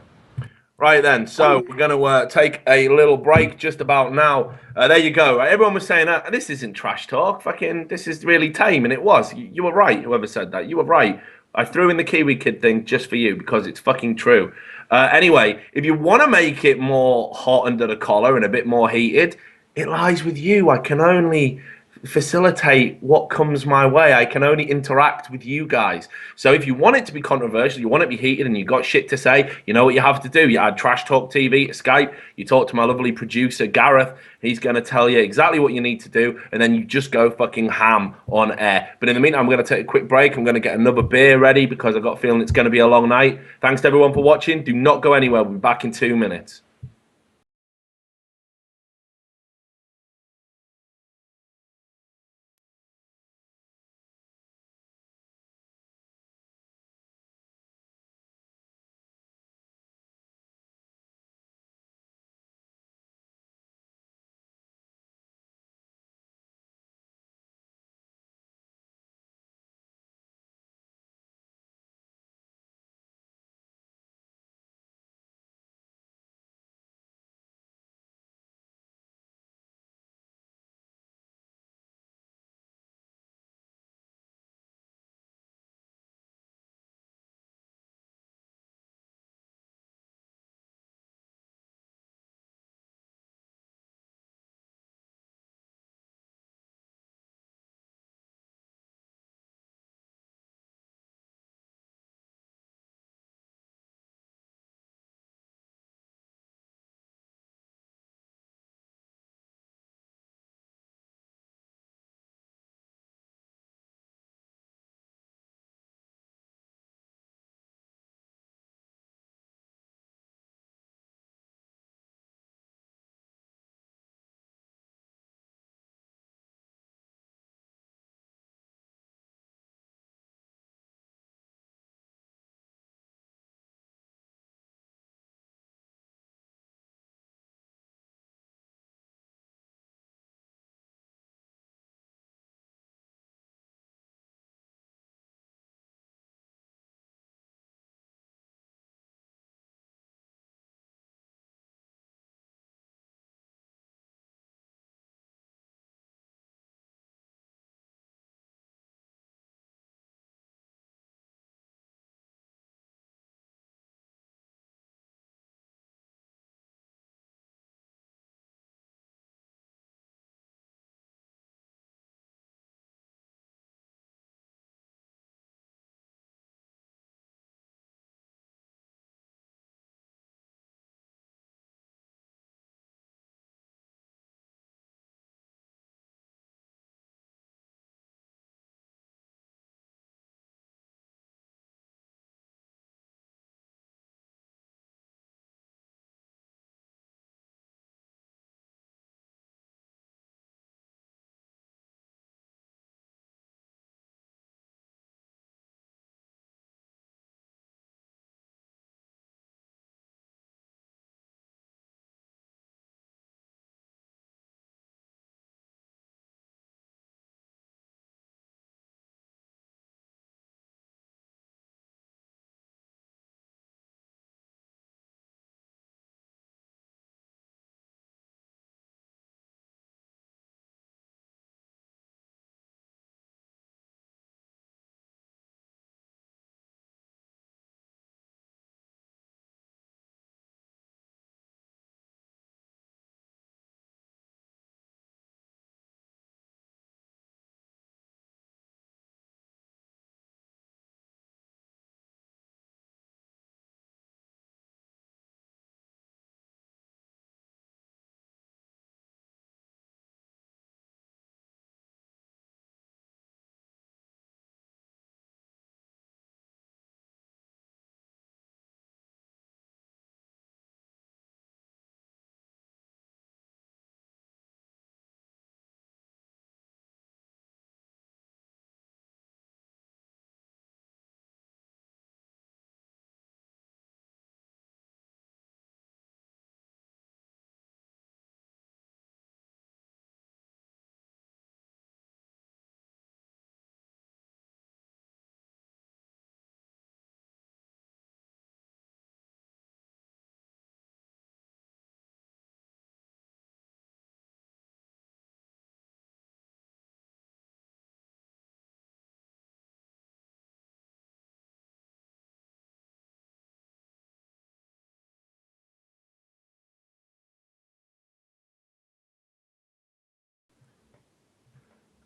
Right then, so we're going to take a little break just about now. There you go. Everyone was saying that this isn't trash talk. Fucking, this is really tame, and it was. You were right. Whoever said that, you were right. I threw in the Kiwi Kid thing just for you because it's fucking true. Anyway, if you want to make it more hot under the collar and a bit more heated, it lies with you. I can only facilitate what comes my way. I can only interact with you guys. So if you want it to be controversial, you want it to be heated, and you got shit to say, you know what you have to do. You add Trash Talk TV to Skype. You talk to my lovely producer, Gareth. He's going to tell you exactly what you need to do, and then you just go fucking ham on air. But in the meantime, I'm going to take a quick break. I'm going to get another beer ready because I've got a feeling it's going to be a long night. Thanks to everyone for watching. Do not go anywhere. We'll be back in 2 minutes.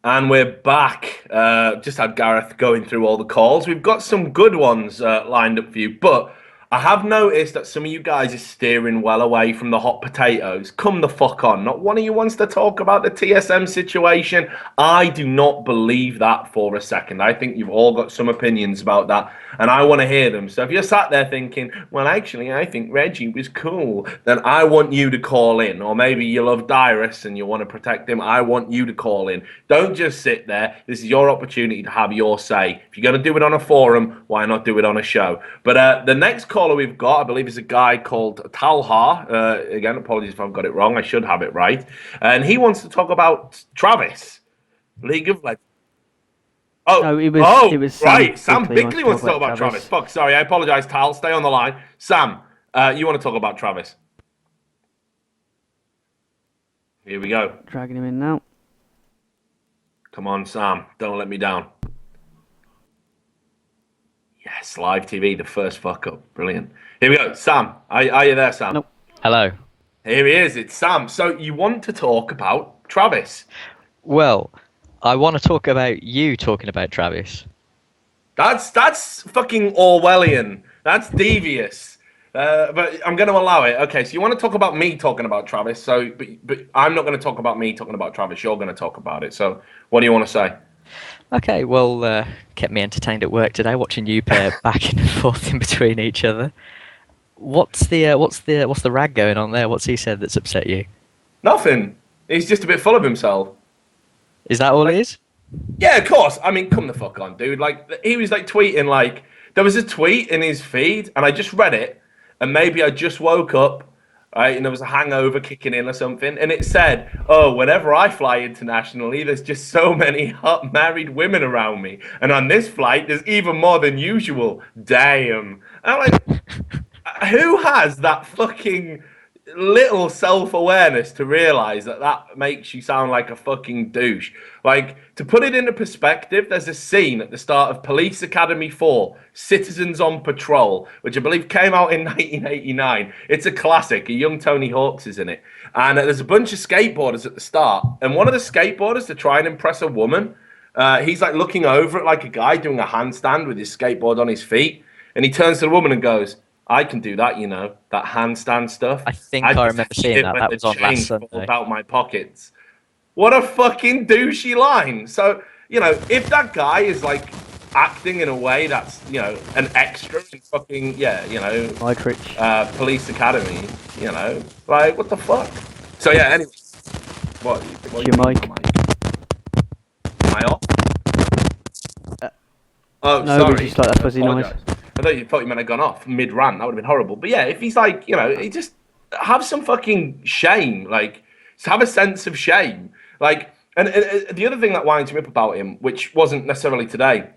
And we're back. Just had Gareth going through all the calls. We've got some good ones lined up for you, but I have noticed that some of you guys are steering well away from the hot potatoes. Come the fuck on. Not one of you wants to talk about the TSM situation. I do not believe that for a second. I think you've all got some opinions about that, and I want to hear them. So if you're sat there thinking, well, actually, I think Reggie was cool, then I want you to call in. Or maybe you love Dyrus and you want to protect him. I want you to call in. Don't just sit there. This is your opportunity to have your say. If you're going to do it on a forum, why not do it on a show? But the next caller we've got, I believe, is a guy called Talha. Again, apologies if I've got it wrong. I should have it right. And he wants to talk about Travis, League of Legends. Oh, No, it was Sam right. Sam Bickley Bickley wants to talk about Travis. Fuck, sorry, I apologize, Tal. Stay on the line. Sam, you want to talk about Travis? Here we go. Dragging him in now. Come on, Sam. Don't let me down. Yes, live TV, the first fuck up. Brilliant. Here we go. Sam, are you there, Sam? Nope. Hello. Here he is. It's Sam. So you want to talk about Travis? Well, I want to talk about you talking about Travis. That's fucking Orwellian. That's devious. But I'm going to allow it. Okay, so you want to talk about me talking about Travis. So, but I'm not going to talk about me talking about Travis. You're going to talk about it. So, what do you want to say? Okay, well, kept me entertained at work today, watching you pair back and forth in between each other. What's the rag going on there? What's he said that's upset you? Nothing. He's just a bit full of himself. Is that all it is? Yeah, of course. I mean, come the fuck on, dude. Like, he was like tweeting, like, there was a tweet in his feed, and I just read it, and maybe I just woke up, right, and there was a hangover kicking in or something, and it said, oh, whenever I fly internationally, there's just so many hot married women around me, and on this flight, there's even more than usual. Damn. And I'm like, who has that fucking little self-awareness to realize that that makes you sound like a fucking douche? Like, to put it into perspective, there's a scene at the start of Police Academy 4, Citizens on Patrol, which I believe came out in 1989. It's a classic. A young Tony Hawk's is in it. And there's a bunch of skateboarders at the start. And one of the skateboarders, to try and impress a woman, he's like looking over at like a guy doing a handstand with his skateboard on his feet. And he turns to the woman and goes, I can do that, you know, that handstand stuff. I think I remember seeing that. That was on last Sunday. About my pockets. What a fucking douchey line. So, you know, if that guy is like acting in a way that's, you know, an extra in fucking, yeah, you know, Police Academy, you know, like, what the fuck? So, yeah, anyway. What your mic. Am I off? Oh, no, sorry. just like that fuzzy noise. I thought you meant I'd gone off mid-rant. That would have been horrible. But yeah, if he's like, you know, he just have some fucking shame. Like, just have a sense of shame. Like, and the other thing that winds me up about him, which wasn't necessarily today,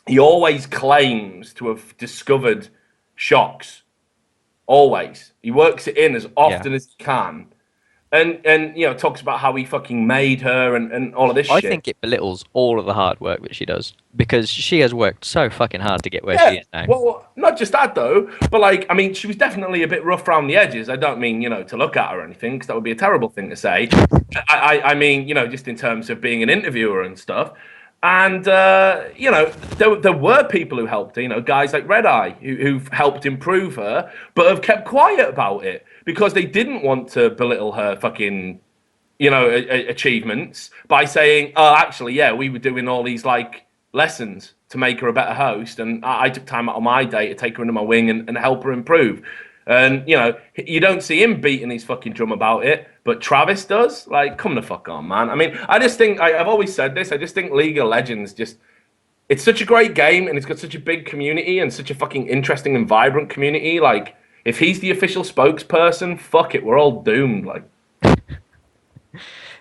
he always claims to have discovered shocks. Always. He works it in as often as he can. And you know, talks about how he fucking made her and all of this shit. I think it belittles all of the hard work that she does, because she has worked so fucking hard to get where she is now. Well, not just that though, but like, I mean, she was definitely a bit rough around the edges. I don't mean, you know, to look at her or anything, because that would be a terrible thing to say. I mean, you know, just in terms of being an interviewer and stuff. And, you know, there were people who helped her, you know, guys like Red Eye who've helped improve her, but have kept quiet about it because they didn't want to belittle her fucking, you know, achievements by saying, oh, actually, yeah, we were doing all these, like, lessons to make her a better host, and I took time out of my day to take her under my wing and help her improve. And, you know, you don't see him beating his fucking drum about it, but Travis does. Like, come the fuck on, man. I mean, I just think, I've always said this, I just think League of Legends just, it's such a great game, and it's got such a big community and such a fucking interesting and vibrant community. Like, if he's the official spokesperson, fuck it, we're all doomed. Like,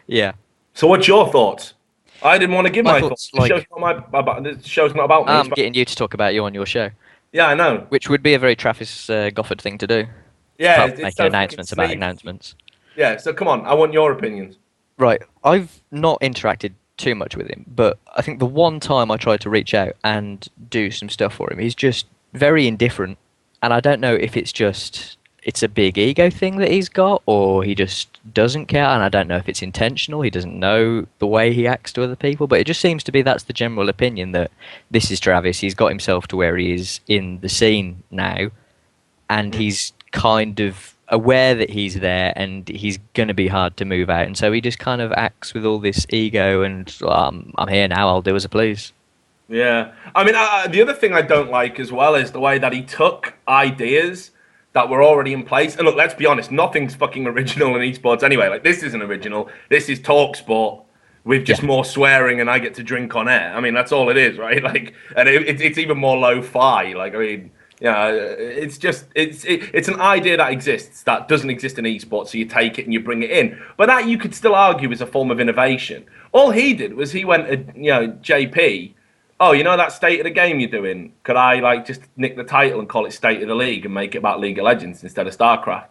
yeah. So what's your thoughts? I didn't want to give my thoughts. Like, The show's not about me. I'm getting you to talk about you on your show. Yeah, I know. Which would be a very Travis Gofford thing to do. Yeah, making announcements about announcements. Yeah, so come on, I want your opinions. Right, I've not interacted too much with him, but I think the one time I tried to reach out and do some stuff for him, he's just very indifferent, and I don't know if it's just it's a big ego thing that he's got, or he just doesn't care. And I don't know if it's intentional. He doesn't know the way he acts to other people, but it just seems to be that's the general opinion that this is Travis. He's got himself to where he is in the scene now, and he's kind of aware that he's there, and he's going to be hard to move out. And so he just kind of acts with all this ego, and I'm here now. I'll do as I please. Yeah. I mean, the other thing I don't like as well is the way that he took ideas that were already in place. And look, let's be honest, nothing's fucking original in esports anyway. Like, this isn't original. This is talk sport with just more swearing, and I get to drink on air. I mean, that's all it is, right? Like, and it's even more lo-fi. Like, I mean, yeah, it's just it's an idea that exists that doesn't exist in esports, so you take it and you bring it in. But that you could still argue is a form of innovation. All he did was he went, JP, oh, you know that state of the game you're doing? Could I like just nick the title and call it State of the League and make it about League of Legends instead of StarCraft?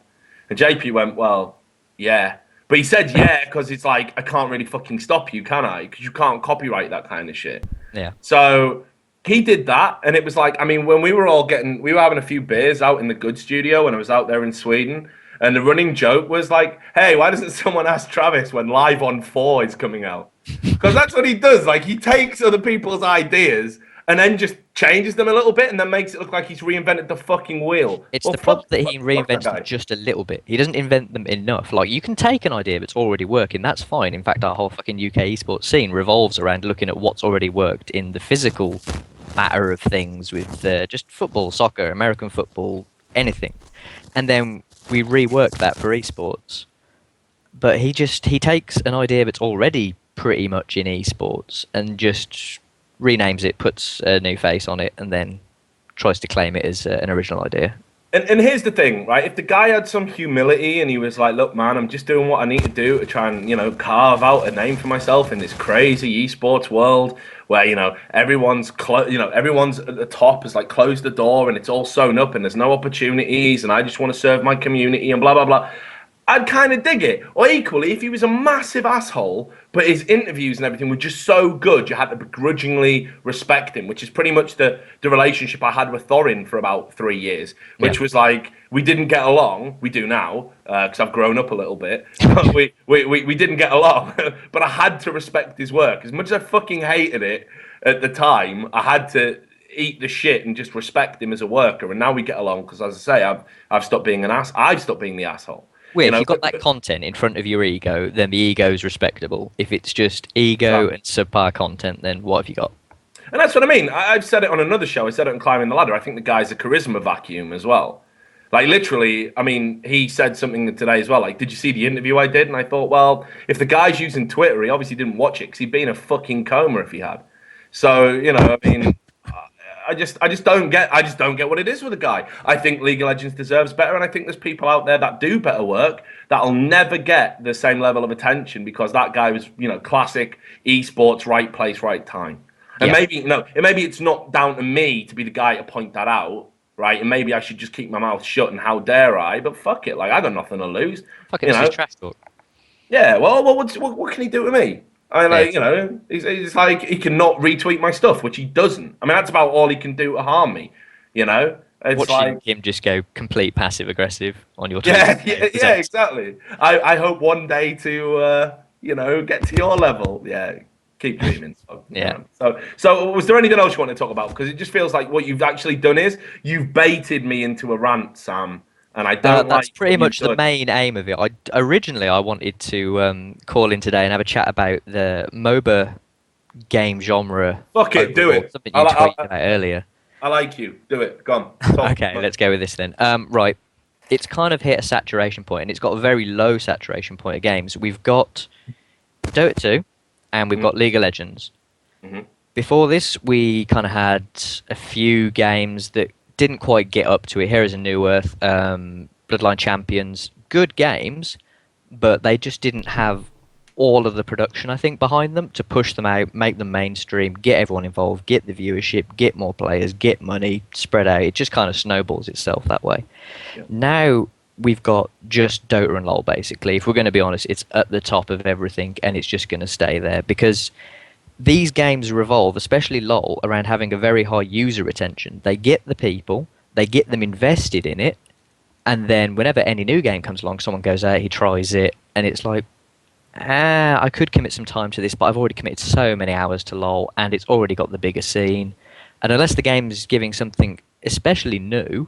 And JP went, well, yeah. But he said yeah because it's like, I can't really fucking stop you, can I? Because you can't copyright that kind of shit. Yeah. So he did that, and it was like, I mean, when we were having a few beers out in the Good Studio when I was out there in Sweden, and the running joke was like, hey, why doesn't someone ask Travis when Live on 4 is coming out? Because that's what he does. Like, he takes other people's ideas and then just changes them a little bit and then makes it look like he's reinvented the fucking wheel. It's the problem that he reinvents them just a little bit. He doesn't invent them enough. Like, you can take an idea that's already working, that's fine. In fact, our whole fucking UK esports scene revolves around looking at what's already worked in the physical matter of things with just football, soccer, American football, anything. And then we rework that for esports. But he takes an idea that's already pretty much in esports and just renames it, puts a new face on it, and then tries to claim it as an original idea. And here's the thing, right? If the guy had some humility and he was like, look, man, I'm just doing what I need to do to try and, carve out a name for myself in this crazy esports world where, everyone's everyone's at the top has like closed the door and it's all sewn up and there's no opportunities and I just want to serve my community and blah, blah, blah. I'd kind of dig it. Or equally, if he was a massive asshole, but his interviews and everything were just so good, you had to begrudgingly respect him, which is pretty much the relationship I had with Thorin for about 3 years, which was like, we didn't get along. We do now, because I've grown up a little bit. But we didn't get along, but I had to respect his work. As much as I fucking hated it at the time, I had to eat the shit and just respect him as a worker. And now we get along, because as I say, I've stopped being I've stopped being the asshole. Well, if you've got that content in front of your ego, then the ego is respectable. If it's just ego and subpar content, then what have you got? And that's what I mean. I've said it on another show. I said it on Climbing the Ladder. I think the guy's a charisma vacuum as well. Like, literally, I mean, he said something today as well. Like, did you see the interview I did? And I thought, well, if the guy's using Twitter, he obviously didn't watch it because he'd be in a fucking coma if he had. So, I mean... I just don't get what it is with the guy. I think League of Legends deserves better, and I think there's people out there that do better work that'll never get the same level of attention because that guy was, classic esports, right place, right time. And maybe it's not down to me to be the guy to point that out, right? And maybe I should just keep my mouth shut and how dare I? But fuck it, like I got nothing to lose. Fuck it, this is trash talk. Yeah, well, what can he do to me? I mean, he's like, he cannot retweet my stuff, which he doesn't. I mean, that's about all he can do to harm me, It's watching like him just go complete passive-aggressive on your Twitter. Yeah, exactly. I hope one day to, get to your level. Yeah, keep dreaming. So was there anything else you want to talk about? Because it just feels like what you've actually done is you've baited me into a rant, Sam. And I don't that's pretty much the main aim of it. Originally I wanted to call in today and have a chat about the MOBA game genre. Fuck it, do it. Something you tweeted about earlier. I like you. Do it. Go on. Okay, let's go with this then. Right. It's kind of hit a saturation point, and it's got a very low saturation point of games. We've got Dota 2, and we've got League of Legends. Mm-hmm. Before this, we kind of had a few games that didn't quite get up to it. Heroes of New Earth, Bloodline Champions, good games, but they just didn't have all of the production, I think, behind them to push them out, make them mainstream, get everyone involved, get the viewership, get more players, get money, spread out. It just kind of snowballs itself that way. Yeah. Now we've got just Dota and LoL, basically. If we're going to be honest, it's at the top of everything, and it's just going to stay there because these games revolve, especially LoL, around having a very high user retention. They get the people, they get them invested in it, And then whenever any new game comes along, someone goes out, he tries it, and it's like, I could commit some time to this, but I've already committed so many hours to LoL, and it's already got the bigger scene. And unless the game is giving something especially new,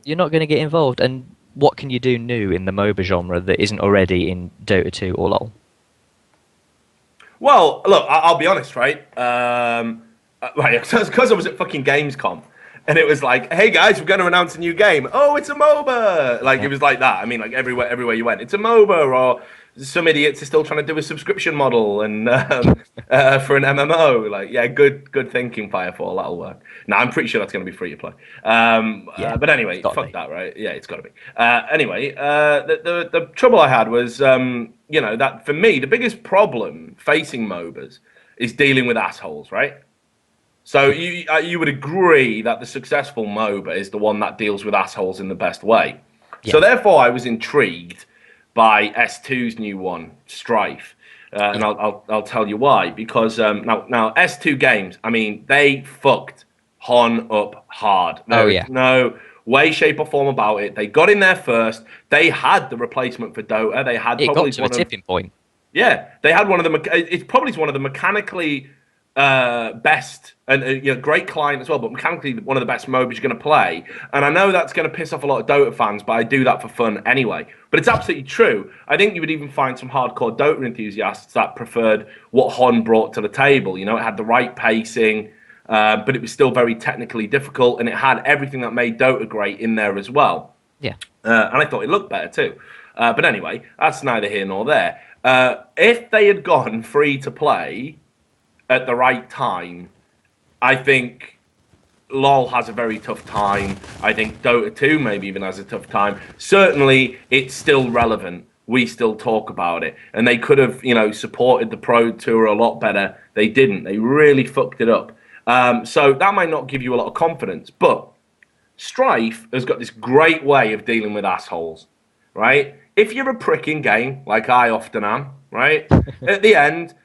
you're not going to get involved. And what can you do new in the MOBA genre that isn't already in Dota 2 or LoL? Well, look, I'll be honest, right? Right, because I was at fucking Gamescom, and it was like, hey guys, we're going to announce a new game. Oh, it's a MOBA. Like, it was like that. I mean, like everywhere you went, it's a MOBA, or some idiots are still trying to do a subscription model and for an MMO. Like, yeah, good thinking, Firefall. That'll work. No, I'm pretty sure that's going to be free to play. But anyway, fuck that, right? Yeah, it's got to be. Anyway, the trouble I had was, that for me, the biggest problem facing MOBAs is dealing with assholes, right? So you would agree that the successful MOBA is the one that deals with assholes in the best way. Yeah. So therefore, I was intrigued by S2's new one, Strife, and I'll tell you why. Because now S2 Games, I mean, they fucked Hon up hard. There's no way, shape, or form about it. They got in there first. They had the replacement for Dota. They had probably got to a tipping point. Yeah, they had one of the. It's probably one of the mechanically best and great client as well, but mechanically one of the best MOBAs you're going to play. And I know that's going to piss off a lot of Dota fans, but I do that for fun anyway. But it's absolutely true. I think you would even find some hardcore Dota enthusiasts that preferred what Hon brought to the table. You know, it had the right pacing, but it was still very technically difficult, and it had everything that made Dota great in there as well. Yeah. And I thought it looked better too. But anyway, that's neither here nor there. If they had gone free to play at the right time, I think LoL has a very tough time. I think Dota 2 maybe even has a tough time. Certainly, it's still relevant. We still talk about it. And they could have, supported the Pro Tour a lot better. They didn't. They really fucked it up. So that might not give you a lot of confidence. But Strife has got this great way of dealing with assholes, right? If you're a prick in game, like I often am, right? At the end,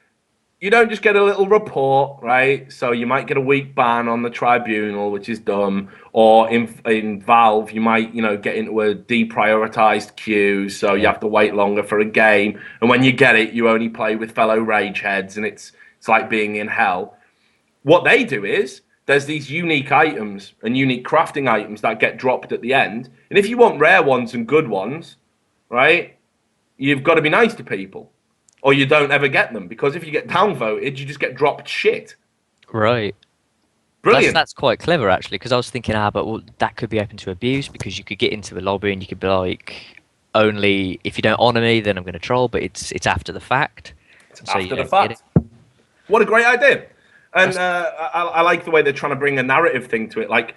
you don't just get a little report, right? So you might get a week ban on the tribunal, which is dumb. Or in Valve, you might, get into a deprioritized queue, so you have to wait longer for a game. And when you get it, you only play with fellow rage heads, and it's like being in hell. What they do is there's these unique items and unique crafting items that get dropped at the end. And if you want rare ones and good ones, right, you've got to be nice to people, or you don't ever get them, because if you get downvoted, you just get dropped shit. Right. Brilliant. That's quite clever, actually, because I was thinking, but that could be open to abuse, because you could get into the lobby and you could be like, only if you don't honor me, then I'm going to troll, but it's after the fact. It's after the fact. What a great idea. And I like the way they're trying to bring a narrative thing to it. Like,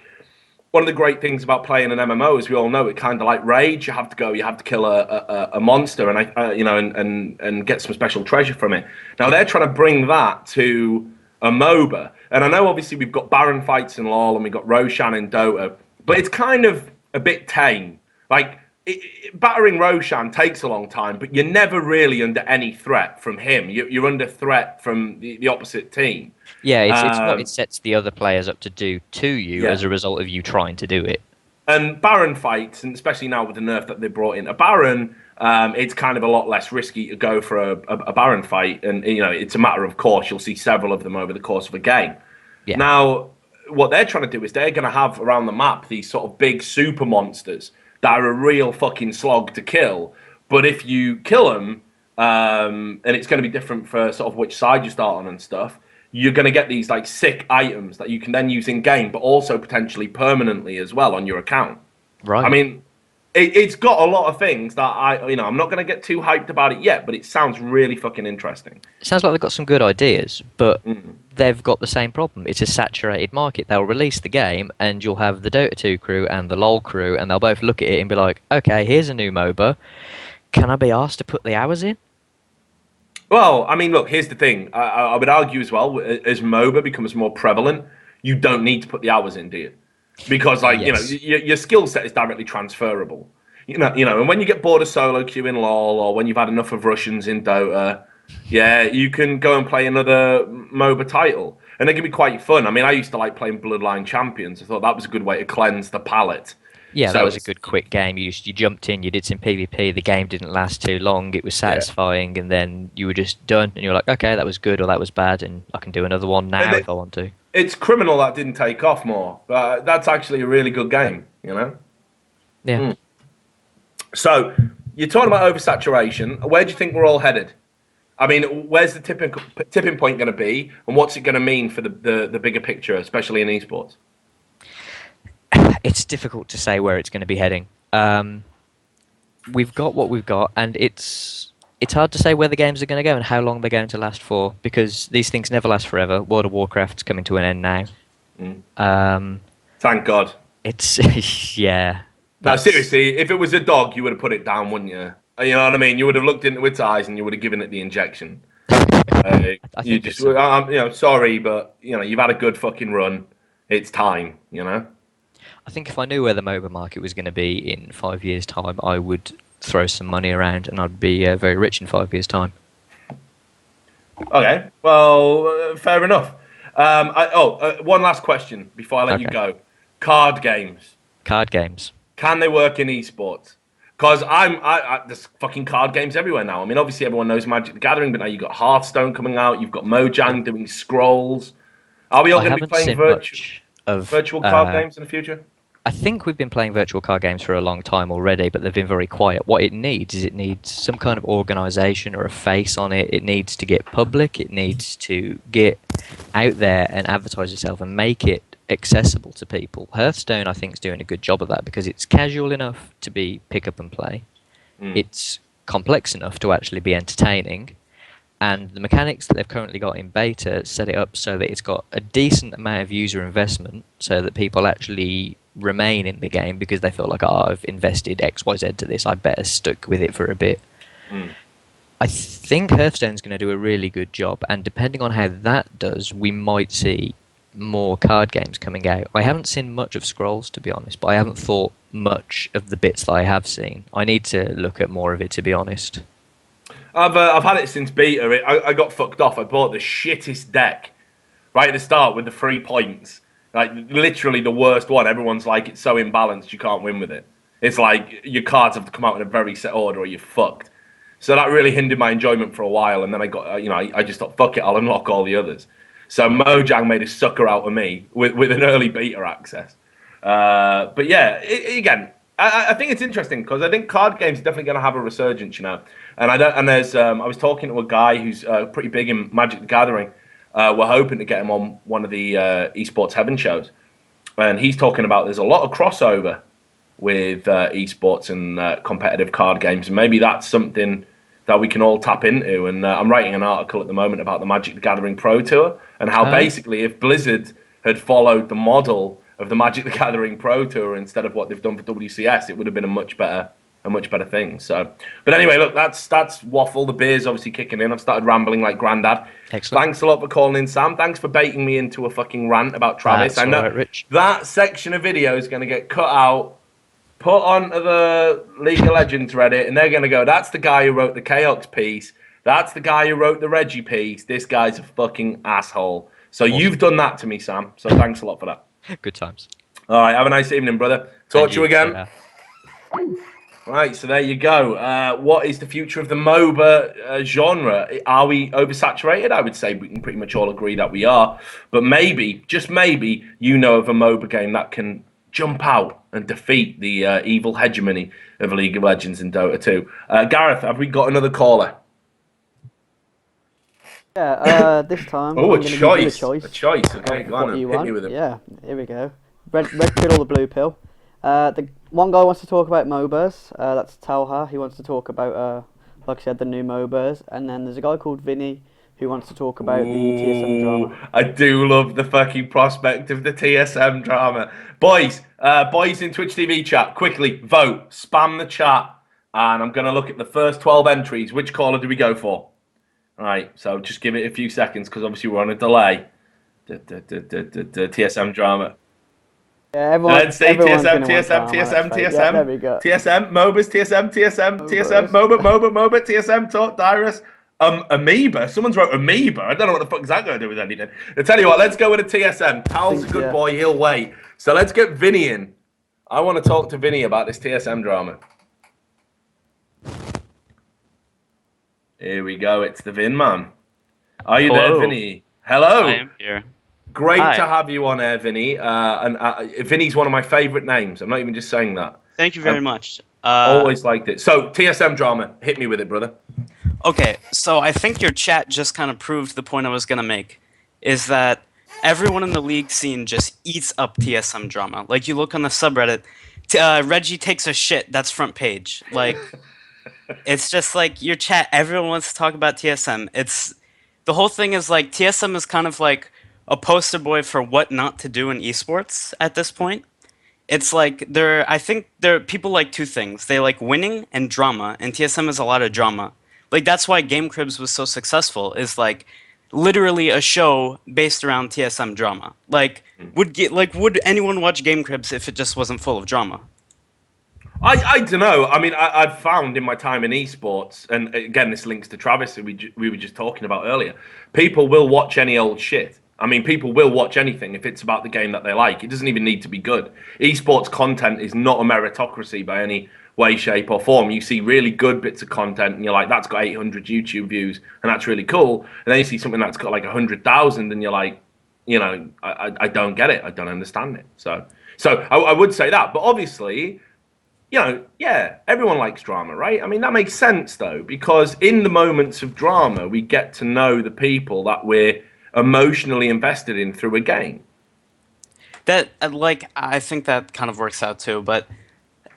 one of the great things about playing an MMO, as we all know, it kind of like Rage. You have to kill a monster and get some special treasure from it. Now they're trying to bring that to a MOBA, and I know obviously we've got Baron fights in LoL and we've got Roshan in Dota, but it's kind of a bit tame. Like battering Roshan takes a long time, but you're never really under any threat from him. You're under threat from the opposite team. Yeah, it's what it sets the other players up to do to you as a result of you trying to do it. And Baron fights, and especially now with the nerf that they brought in, a Baron, it's kind of a lot less risky to go for a Baron fight. And, it's a matter of course. You'll see several of them over the course of a game. Yeah. Now, what they're trying to do is they're going to have around the map these sort of big super monsters that are a real fucking slog to kill. But if you kill them, and it's going to be different for sort of which side you start on and stuff, you're going to get these like sick items that you can then use in game, but also potentially permanently as well on your account. Right. I mean, it's got a lot of things that I'm not going to get too hyped about it yet, but it sounds really fucking interesting. It sounds like they've got some good ideas, but they've got the same problem. It's a saturated market. They'll release the game, and you'll have the Dota 2 crew and the LoL crew, and they'll both look at it and be like, okay, here's a new MOBA. Can I be asked to put the hours in? Well, I mean, look, here's the thing. I would argue as well, as MOBA becomes more prevalent, you don't need to put the hours in, do you? Because, your skill set is directly transferable. And when you get bored of solo queue in LoL, or when you've had enough of Russians in Dota, you can go and play another MOBA title. And they can be quite fun. I mean, I used to like playing Bloodline Champions. I thought that was a good way to cleanse the palate. Yeah, So that was a it's- good quick game. You jumped in, you did some PvP. The game didn't last too long. It was satisfying, and then you were just done. And you were like, okay, that was good or that was bad, and I can do another one now And if I want to. It's criminal that didn't take off more. That's actually a really good game, you know? Yeah. So, you're talking about oversaturation. Where do you think we're all headed? I mean, where's the tipping point going to be, and what's it going to mean for the bigger picture, especially in esports? It's difficult to say where it's going to be heading. We've got what we've got, and it's hard to say where the games are going to go and how long they're going to last for, because these things never last forever. World of Warcraft's coming to an end now. Thank God. It's yeah. No, seriously, if it was a dog, you would have put it down, wouldn't you? You know what I mean? You would have looked into its eyes and you would have given it the injection. You think just, it's- sorry, but you've had a good fucking run. It's time, I think if I knew where the MOBA market was going to be in 5 years' time, I would throw some money around and I'd be very rich in 5 years' time. Okay, well, fair enough. One last question before I let you Okay. go. Card games. Card games. Can they work in esports? Because there's fucking card games everywhere now. I mean, obviously everyone knows Magic the Gathering, but now you've got Hearthstone coming out. You've got Mojang doing Scrolls. Are we all I going to be haven't playing seen much of virtual card games in the future? I think we've been playing virtual card games for a long time already, but they've been very quiet. What it needs some kind of organisation or a face on it. It needs to get public. It needs to get out there and advertise itself and make it accessible to people. Hearthstone, I think, is doing a good job of that because it's casual enough to be pick up and play. It's complex enough to actually be entertaining. And the mechanics that they've currently got in beta set it up so that it's got a decent amount of user investment so that people actually remain in the game because they feel like, oh, I've invested XYZ to this, I better stick with it for a bit. I think Hearthstone's going to do a really good job, and depending on how that does, we might see more card games coming out. I haven't seen much of Scrolls, to be honest, but I haven't thought much of the bits that I have seen. I need to look at more of it, to be honest. I've had it since beta. I got fucked off. I bought the shittest deck right at the start with the 3 points. Like, literally the worst one. Everyone's like, it's so imbalanced, you can't win with it. It's like, your cards have to come out in a very set order or you're fucked. So that really hindered my enjoyment for a while. And then I got, I just thought, fuck it, I'll unlock all the others. So Mojang made a sucker out of me with an early beta access. But yeah, again, I think it's interesting because I think card games are definitely going to have a resurgence, And I was talking to a guy who's pretty big in Magic the Gathering. We're hoping to get him on one of the Esports Heaven shows, and he's talking about there's a lot of crossover with esports and competitive card games, and maybe that's something that we can all tap into. And I'm writing an article at the moment about the Magic the Gathering Pro Tour and how basically if Blizzard had followed the model of the Magic the Gathering Pro Tour instead of what they've done for WCS, it would have been a much better thing. So, but anyway, look, that's waffle. The beer's obviously kicking in. I've started rambling like granddad. Excellent. Thanks a lot for calling in, Sam. Thanks for baiting me into a fucking rant about Travis. That's I know all right, Rich. that section of video is going to get cut out, put onto the League of Legends Reddit, and they're going to go, that's the guy who wrote the Chaos piece. That's the guy who wrote the Reggie piece. This guy's a fucking asshole. So you've done that to me, Sam. So thanks a lot for that. Good times. All right, have a nice evening, brother. Talk And to you again. yeah. Right, so there you go. What is the future of the MOBA genre? Are we oversaturated? I would say we can pretty much all agree that we are. But maybe, just maybe, you know of a MOBA game that can jump out and defeat the evil hegemony of League of Legends and Dota 2. Gareth, have we got another caller? Yeah, this time Oh, I'm a going to give you choice. a choice. A choice. Okay, of go on what then. you Hit want. me with it. Yeah, here we go. Red pill or the blue pill. The one guy wants to talk about MOBAs. That's Talha. He wants to talk about, like I said, the new MOBAs. And then there's a guy called Vinny who wants to talk about the TSM drama. I do love the fucking prospect of the TSM drama. Boys in Twitch TV chat, quickly vote, spam the chat, and I'm going to look at the first 12 entries. Which caller do we go for? All right, so just give it a few seconds because obviously we're on a delay. TSM drama. Yeah, everyone, Let's see, everyone's TSM, gonna want drama, let's face it. Yeah, there we go. TSM, MOBAs, TSM, MOBA, TSM, talk, Dyrus. Amoeba? Someone's wrote Amoeba. I don't know what the fuck is that going to do with anything. I tell you what, let's go with a TSM. Tal's a good boy, he'll wait. So let's get Vinny in. I want to talk to Vinny about this TSM drama. Here we go. It's the Vin man. Are you there, Hello. Vinny? Hello. I am here. Great Hi. to have you on air, Vinny. Vinny's one of my favorite names. I'm not even just saying that. Thank you very much. Always liked it. So, TSM drama. Hit me with it, brother. Okay, so I think your chat just kind of proved the point I was going to make, is that everyone in the league scene just eats up TSM drama. Like, you look on the subreddit, Reggie takes a shit, that's front page. Like, it's just like your chat, everyone wants to talk about TSM. The whole thing is like, TSM is kind of like a poster boy for what not to do in esports at this point. It's like I think people like two things. They like winning and drama, and TSM has a lot of drama. Like that's why Game Cribs was so successful. Is like literally a show based around TSM drama. Like would anyone watch Game Cribs if it just wasn't full of drama? I don't know. I mean, I've found in my time in esports, and again, this links to Travis, who we were just talking about earlier. People will watch any old shit. I mean, people will watch anything if it's about the game that they like. It doesn't even need to be good. Esports content is not a meritocracy by any way, shape, or form. You see really good bits of content, and you're like, that's got 800 YouTube views, and that's really cool. And then you see something that's got like 100,000, and you're like, you know, I don't get it. I don't understand it. So I would say that. But obviously, you know, yeah, everyone likes drama, right? I mean, that makes sense, though, because in the moments of drama, we get to know the people that we're emotionally invested in through a game. That I think that kind of works out too, but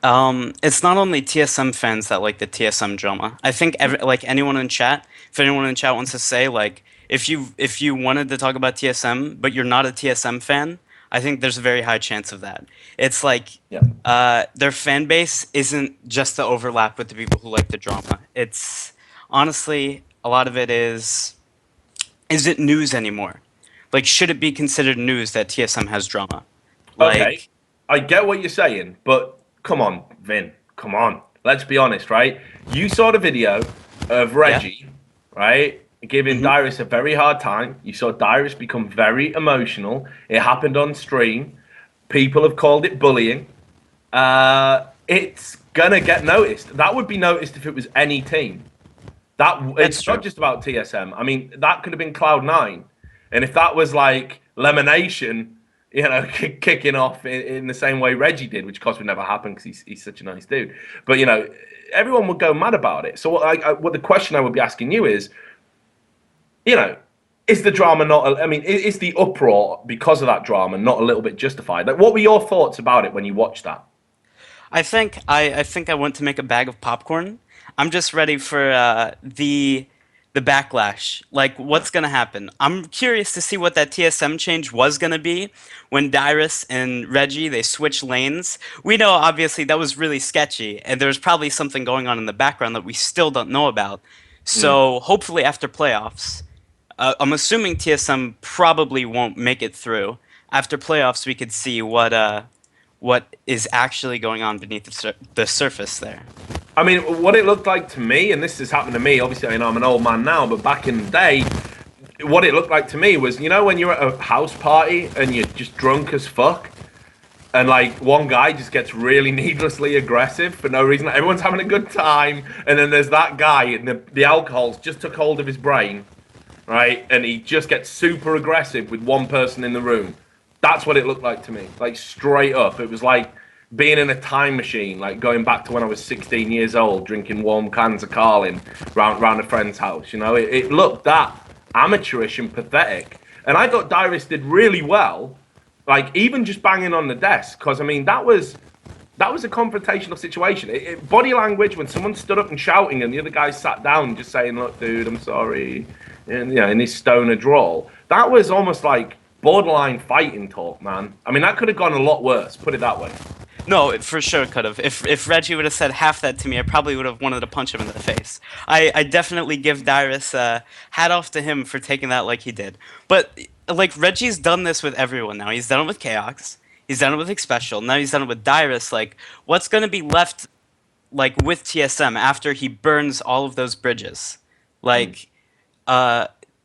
it's not only TSM fans that like the TSM drama. I think anyone in chat, if anyone in chat wants to say like if you wanted to talk about TSM but you're not a TSM fan, I think there's a very high chance of that. It's like their fan base isn't just the overlap with the people who like the drama. It's honestly a lot of it is it news anymore? Like, should it be considered news that TSM has drama? Okay, I get what you're saying, but come on, Vin, come on. Let's be honest, right? You saw the video of Reggie, right, giving Dyrus a very hard time. You saw Dyrus become very emotional. It happened on stream. People have called it bullying. It's gonna get noticed. That would be noticed if it was any team. It's not just about TSM. I mean, that could have been Cloud9. And if that was like Lemonation, you know, kicking off in the same way Reggie did, which of course would never happen because he's such a nice dude. But, you know, everyone would go mad about it. So what the question I would be asking you is, you know, is the drama not, I mean, is the uproar because of that drama not a little bit justified? Like, what were your thoughts about it when you watched that? I think I went to make a bag of popcorn. I'm just ready for the backlash. Like, what's gonna happen? I'm curious to see what that TSM change was gonna be when Dyrus and Reggie they switch lanes. We know obviously that was really sketchy, and there's probably something going on in the background that we still don't know about. So hopefully after playoffs, I'm assuming TSM probably won't make it through. After playoffs, we could see what is actually going on beneath the surface there. I mean, what it looked like to me, and this has happened to me, obviously, I know I'm an old man now, but back in the day, what it looked like to me was, you know, when you're at a house party and you're just drunk as fuck, and like one guy just gets really needlessly aggressive for no reason. Like, everyone's having a good time, and then there's that guy, and the alcohol's just took hold of his brain, right? And he just gets super aggressive with one person in the room. That's what it looked like to me, like straight up. It was like being in a time machine, like going back to when I was 16 years old, drinking warm cans of Carlin round a friend's house. You know, it looked that amateurish and pathetic. And I thought Dyrus did really well, like even just banging on the desk, because I mean that was a confrontational situation. Body language when someone stood up and shouting, and the other guy sat down, just saying, "Look, dude, I'm sorry," and you know, in his stoner drawl. That was almost like borderline fighting talk, man. I mean, that could have gone a lot worse. Put it that way. No, it for sure could have. If Reggie would have said half that to me, I probably would have wanted to punch him in the face. I definitely give Dyrus hat off to him for taking that like he did. But like Reggie's done this with everyone now. He's done it with Chaos. He's done it with Xpecial. Now he's done it with Dyrus. Like, what's gonna be left like with TSM after he burns all of those bridges? Like,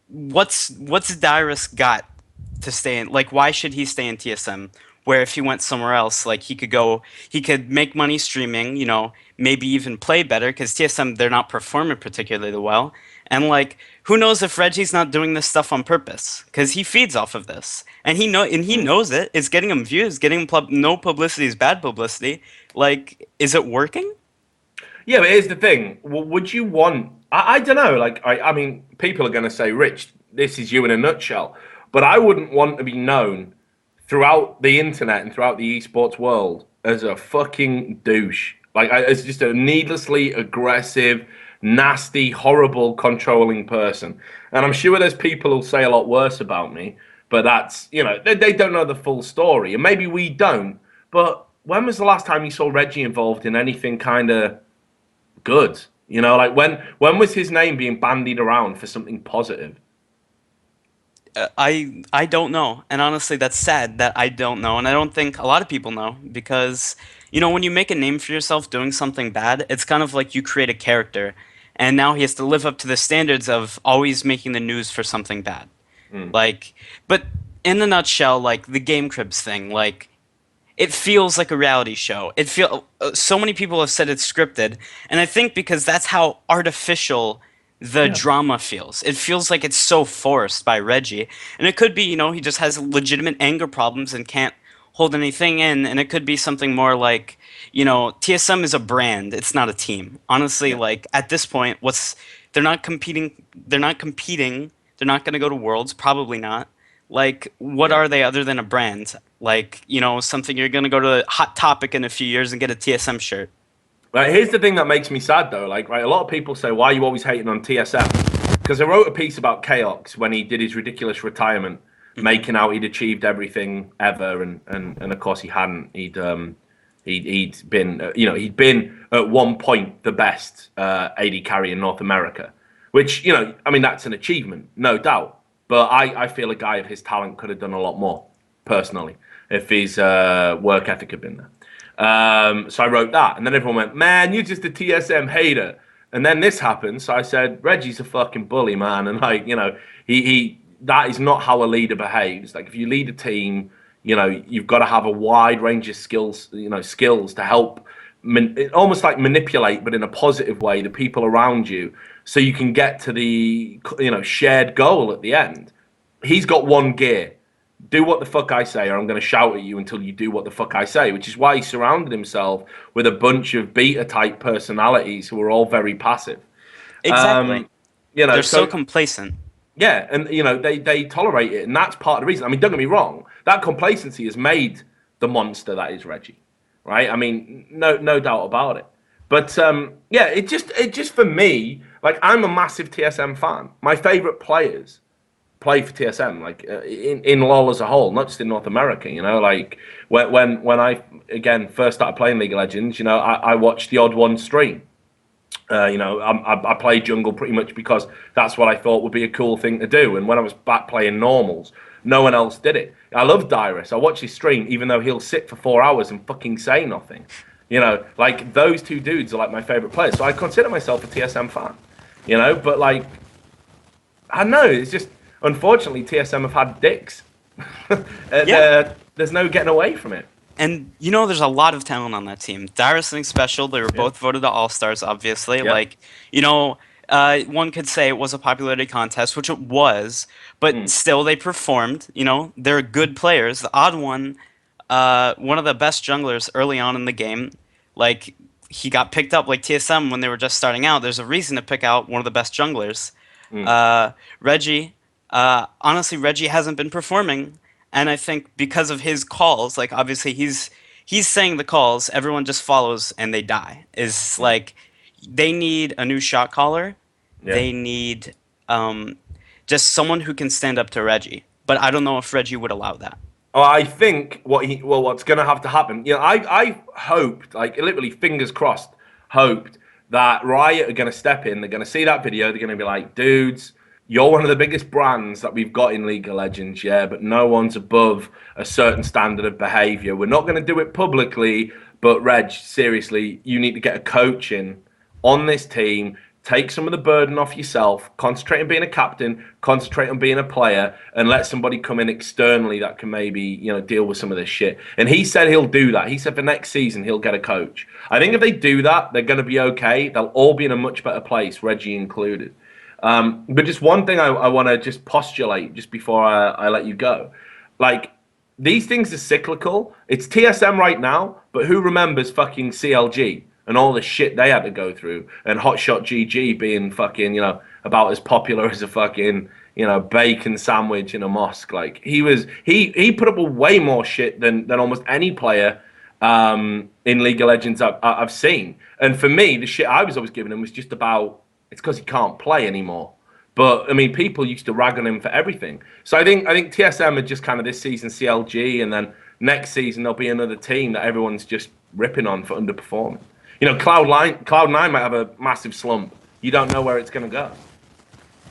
what's Dyrus got to stay in? Like, why should he stay in TSM where if he went somewhere else, like he could make money streaming, maybe even play better because TSM, they're not performing particularly well. And like, who knows if Reggie's not doing this stuff on purpose because he feeds off of this, and he knows it. It's getting him views, getting him no publicity is bad publicity. Like, is it working? Yeah, but here's the thing. Would you want... I don't know. Like, I mean, people are going to say, Rich, this is you in a nutshell. But I wouldn't want to be known throughout the internet and throughout the esports world as a fucking douche. Like, as just a needlessly aggressive, nasty, horrible, controlling person. And I'm sure there's people who'll say a lot worse about me. But that's, they don't know the full story. And maybe we don't. But when was the last time you saw Reggie involved in anything kind of good? Like when was his name being bandied around for something positive? I don't know, and honestly, that's sad that I don't know, and I don't think a lot of people know because when you make a name for yourself doing something bad, it's kind of like you create a character, and now he has to live up to the standards of always making the news for something bad. Like, but in a nutshell, like the Game Cribs thing, like. It feels like a reality show. So many people have said it's scripted, and I think because that's how artificial the drama feels. It feels like it's so forced by Reggie, and it could be, he just has legitimate anger problems and can't hold anything in, and it could be something more like, TSM is a brand. It's not a team. Honestly, like at this point, they're not competing. They're not competing. They're not going to go to Worlds. Probably not. Like, what are they other than a brand? Like, something you're going to go to Hot Topic in a few years and get a TSM shirt. Right, here's the thing that makes me sad, though. Like, right, a lot of people say, why are you always hating on TSM? Because I wrote a piece about Chaos when he did his ridiculous retirement, making out he'd achieved everything ever, and of course he hadn't. He'd been, he'd been at one point the best AD carry in North America, which, I mean, that's an achievement, no doubt. But I feel a guy of his talent could have done a lot more, personally, if his work ethic had been there. So I wrote that. And then everyone went, man, you're just a TSM hater. And then this happened. So I said, Reggie's a fucking bully, man. And, like, that is not how a leader behaves. Like, if you lead a team, you've got to have a wide range of skills to help almost like manipulate, but in a positive way, the people around you, so you can get to the shared goal at the end. He's got one gear: do what the fuck I say, or I'm going to shout at you until you do what the fuck I say. Which is why he surrounded himself with a bunch of beta type personalities who are all very passive. Exactly. They're so complacent. Yeah, and they tolerate it, and that's part of the reason. I mean, don't get me wrong, that complacency has made the monster that is Reggie. Right? I mean, no doubt about it. But it just for me, like, I'm a massive TSM fan. My favorite players play for TSM, like in LoL as a whole, not just in North America. Like when I again first started playing League of Legends, I watched the Odd One stream. I played jungle pretty much because that's what I thought would be a cool thing to do. And when I was back playing normals, no one else did it. I love Dyrus. I watch his stream, even though he'll sit for 4 hours and fucking say nothing. Like, those two dudes are like my favorite players. So I consider myself a TSM fan. But like, I don't know. It's just, unfortunately, TSM have had dicks. There's no getting away from it. And there's a lot of talent on that team. Dyrus and Special, they were both voted to All-Stars, obviously. Yeah. Like, one could say it was a popularity contest, which it was, but still they performed. They're good players. The Odd One, one of the best junglers early on in the game, like, he got picked up like TSM when they were just starting out. There's a reason to pick out one of the best junglers. Reggie, honestly, Reggie hasn't been performing. And I think because of his calls, like, obviously he's saying the calls, everyone just follows and they die. Is like, they need a new shot caller. Yeah. They need just someone who can stand up to Reggie. But I don't know if Reggie would allow that. Oh, I think what's going to have to happen, I hoped, like, literally fingers crossed, hoped that Riot are going to step in. They're going to see that video. They're going to be like, dudes, you're one of the biggest brands that we've got in League of Legends, yeah, but no one's above a certain standard of behavior. We're not going to do it publicly, but Reg, seriously, you need to get a coach in on this team take some of the burden off yourself, concentrate on being a captain, concentrate on being a player, and let somebody come in externally that can maybe, deal with some of this shit. And he said he'll do that. He said for next season he'll get a coach. I think if they do that, they're going to be okay. They'll all be in a much better place, Reggie included. But just one thing I want to just postulate just before I let you go. Like, these things are cyclical. It's TSM right now, but who remembers fucking CLG and all the shit they had to go through, and Hotshot GG being fucking, about as popular as a fucking, bacon sandwich in a mosque. Like, he put up with way more shit than almost any player in League of Legends I've seen. And for me, the shit I was always giving him was just about, it's because he can't play anymore. But I mean, people used to rag on him for everything. So I think TSM are just kind of this season CLG, and then next season there'll be another team that everyone's just ripping on for underperforming. Cloud9 might have a massive slump. You don't know where it's going to go.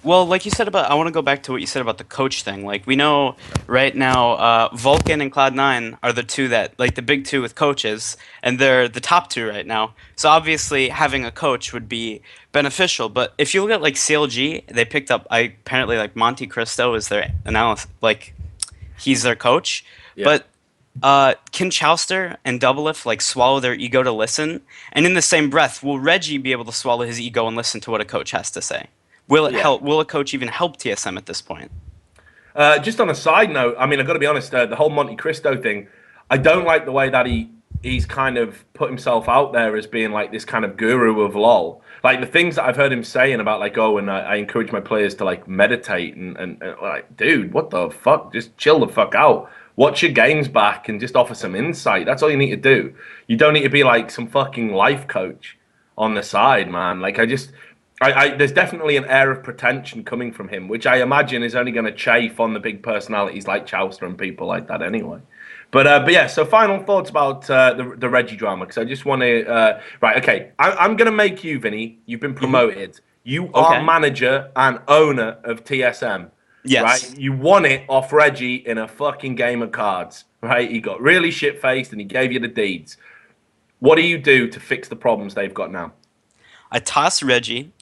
Well, like you said I want to go back to what you said about the coach thing. Like, we know right now, Vulcan and Cloud9 are the two that, like, the big two with coaches, and they're the top two right now. So obviously, having a coach would be beneficial. But if you look at, like, CLG, they picked up, apparently, like, Monte Cristo is their analyst, like, he's their coach. Yeah. But can Chowster and Doublelift, like, swallow their ego to listen? And in the same breath, will Reggie be able to swallow his ego and listen to what a coach has to say? Will it help? Will a coach even help TSM at this point? Just on a side note, I mean, I've got to be honest, the whole Monte Cristo thing, I don't like the way that he's kind of put himself out there as being like this kind of guru of LoL. Like, the things that I've heard him saying about, like, and I encourage my players to, like, meditate and like, dude, what the fuck? Just chill the fuck out. Watch your games back and just offer some insight. That's all you need to do. You don't need to be like some fucking life coach on the side, man. Like, there's definitely an air of pretension coming from him, which I imagine is only going to chafe on the big personalities like Chowster and people like that anyway. But yeah, so final thoughts about the Reggie drama, because I just want to... right, okay, I'm going to make you, Vinny, you've been promoted. You are manager and owner of TSM. Yes. Right? You won it off Reggie in a fucking game of cards. Right? He got really shit-faced and he gave you the deeds. What do you do to fix the problems they've got now? I toss Reggie,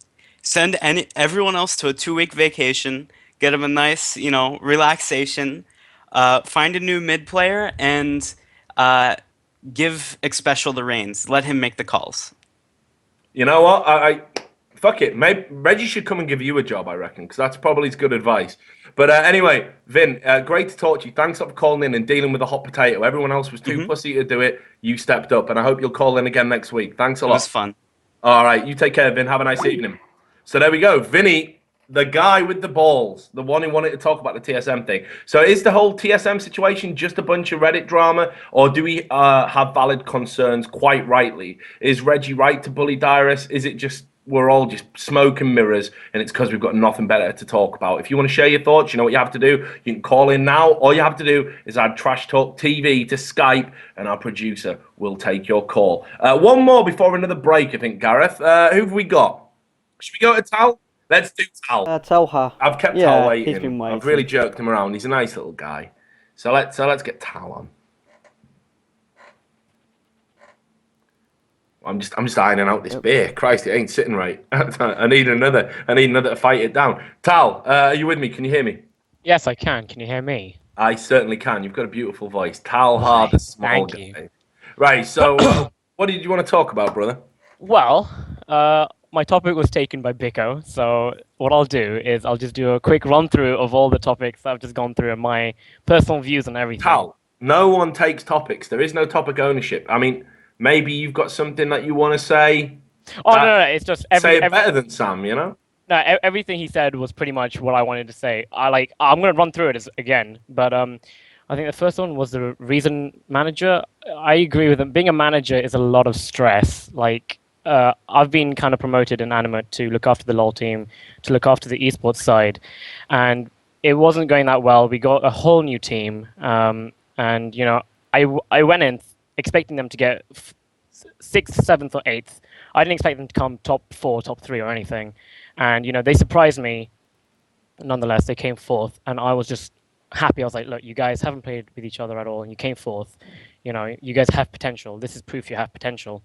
send everyone else to a 2-week vacation, get him a nice, relaxation, find a new mid player, and give Xpecial the reins. Let him make the calls. You know what? Fuck it. Maybe Reggie should come and give you a job, I reckon, because that's probably good advice. But anyway, Vin, great to talk to you. Thanks for calling in and dealing with the hot potato. Everyone else was too pussy to do it. You stepped up, and I hope you'll call in again next week. Thanks a lot. It was fun. All right, you take care, Vin. Have a nice evening. So there we go. Vinny, the guy with the balls, the one who wanted to talk about the TSM thing. So is the whole TSM situation just a bunch of Reddit drama, or do we have valid concerns quite rightly? Is Reggie right to bully Dyrus? Is it just we're all just smoke and mirrors, and it's because we've got nothing better to talk about? If you want to share your thoughts, you know what you have to do. You can call in now. All you have to do is add Trash Talk TV to Skype, and our producer will take your call. One more before another break, I think, Gareth. Who have we got? Should we go to Tal? Let's do Tal. Talha. I've kept Tal waiting. He's been waiting. I've really jerked him around. He's a nice little guy. So let's get Tal on. I'm just ironing out this beer. Christ, it ain't sitting right. I need another to fight it down. Tal, are you with me? Can you hear me? Yes, I can. Can you hear me? I certainly can. You've got a beautiful voice. Talha, the small Thank guy. you. Right, so what did you want to talk about, brother? Well, my topic was taken by Biko, so what I'll do is I'll just do a quick run-through of all the topics I've just gone through and my personal views on everything. Tal, no one takes topics. There is no topic ownership. I mean, maybe you've got something that you want to say. Oh, no, it's just... say it better than Sam, you know? No, everything he said was pretty much what I wanted to say. I'm going to run through it again, but I think the first one was the reason manager. I agree with him. Being a manager is a lot of stress. Like, I've been kind of promoted in Animate to look after the LoL team, to look after the esports side, and it wasn't going that well. We got a whole new team, and I went in expecting them to get 6th, 7th, or 8th. I didn't expect them to come top 4, top 3, or anything, and they surprised me. Nonetheless, they came 4th, and I was just happy. I was like, look, you guys haven't played with each other at all, and you came 4th. You guys have potential. This is proof you have potential.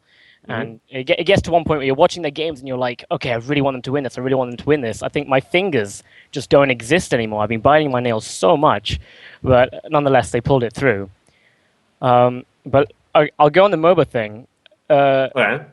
And it gets to one point where you're watching their games and you're like, okay, I really want them to win this. I really want them to win this. I think my fingers just don't exist anymore. I've been biting my nails so much, but nonetheless, they pulled it through. But I'll go on the MOBA thing. Okay.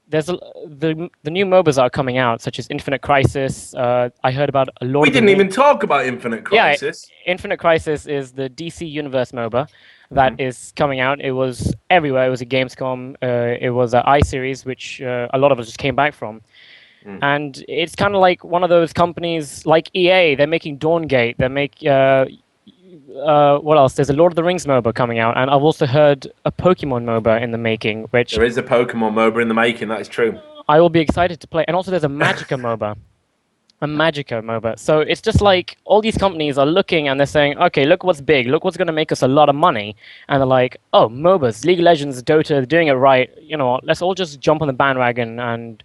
There's the new MOBAs are coming out, such as Infinite Crisis. I heard about a Lord We of the didn't even Rings- talk about Infinite Crisis. Yeah, Infinite Crisis is the DC Universe MOBA that is coming out. It was everywhere. It was at Gamescom. It was at iSeries, which a lot of us just came back from. And it's kind of like one of those companies like EA. They're making Dawngate. They make what else? There's a Lord of the Rings MOBA coming out, and I've also heard a Pokemon MOBA in the making, which There is a Pokemon MOBA in the making, that is true. I will be excited to play. And also there's a Magicka MOBA. A Magicka MOBA. So it's just like all these companies are looking and they're saying, okay, look what's big. Look what's going to make us a lot of money. And they're like, oh, MOBAs, League of Legends, Dota, they're doing it right. You know what, let's all just jump on the bandwagon and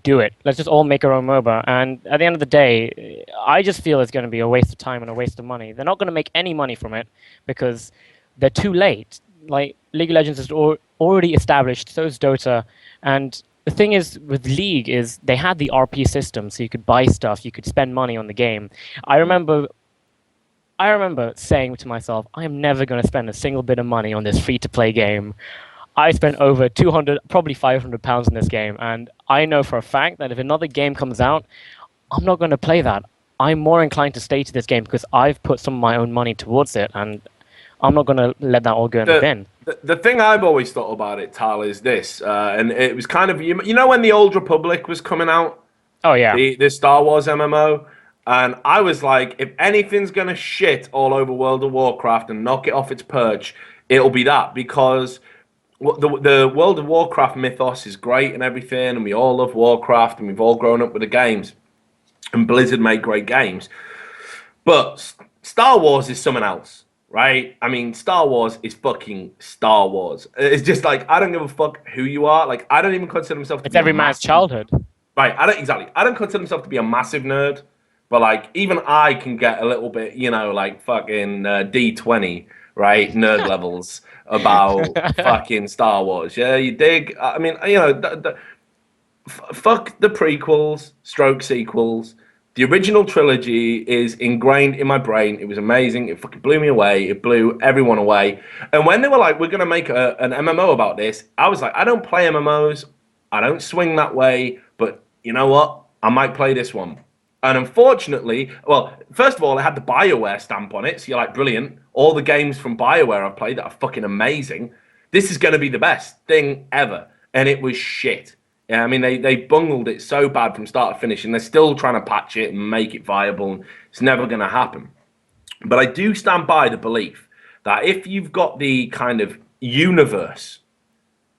do it. Let's just all make our own MOBA. And at the end of the day, I just feel it's going to be a waste of time and a waste of money. They're not going to make any money from it because they're too late. Like, League of Legends is already established, so is Dota. And the thing is with League is they had the RP system, so you could buy stuff, you could spend money on the game. I remember saying to myself, I am never going to spend a single bit of money on this free-to-play game. I spent over 200, probably 500 pounds in this game, and I know for a fact that if another game comes out, I'm not going to play that. I'm more inclined to stay to this game because I've put some of my own money towards it, and I'm not going to let that all go in the bin. The thing I've always thought about it, Tal, is this, and it was kind of, you know when the Old Republic was coming out? Oh, yeah. The Star Wars MMO? And I was like, if anything's going to shit all over World of Warcraft and knock it off its perch, it'll be that, because the World of Warcraft mythos is great and everything, and we all love Warcraft, and we've all grown up with the games, and Blizzard made great games. But Star Wars is something else, right? I mean, Star Wars is fucking Star Wars. It's just like, I don't give a fuck who you are. Like, I don't even consider myself to It's be every man's childhood. Right, I don't consider myself to be a massive nerd, but like, even I can get a little bit, you know, like fucking D20, right? Nerd levels about fucking Star Wars. Yeah, you dig? I mean, you know, fuck the prequels, stroke sequels. The original trilogy is ingrained in my brain. It was amazing. It fucking blew me away. It blew everyone away. And when they were like, we're going to make an MMO about this, I was like, I don't play MMOs. I don't swing that way. But you know what? I might play this one. And unfortunately, well, first of all, it had the BioWare stamp on it. So you're like, brilliant. All the games from BioWare I've played that are fucking amazing. This is going to be the best thing ever. And it was shit. Yeah, I mean, they bungled it so bad from start to finish, and they're still trying to patch it and make it viable, and it's never going to happen. But I do stand by the belief that if you've got the kind of universe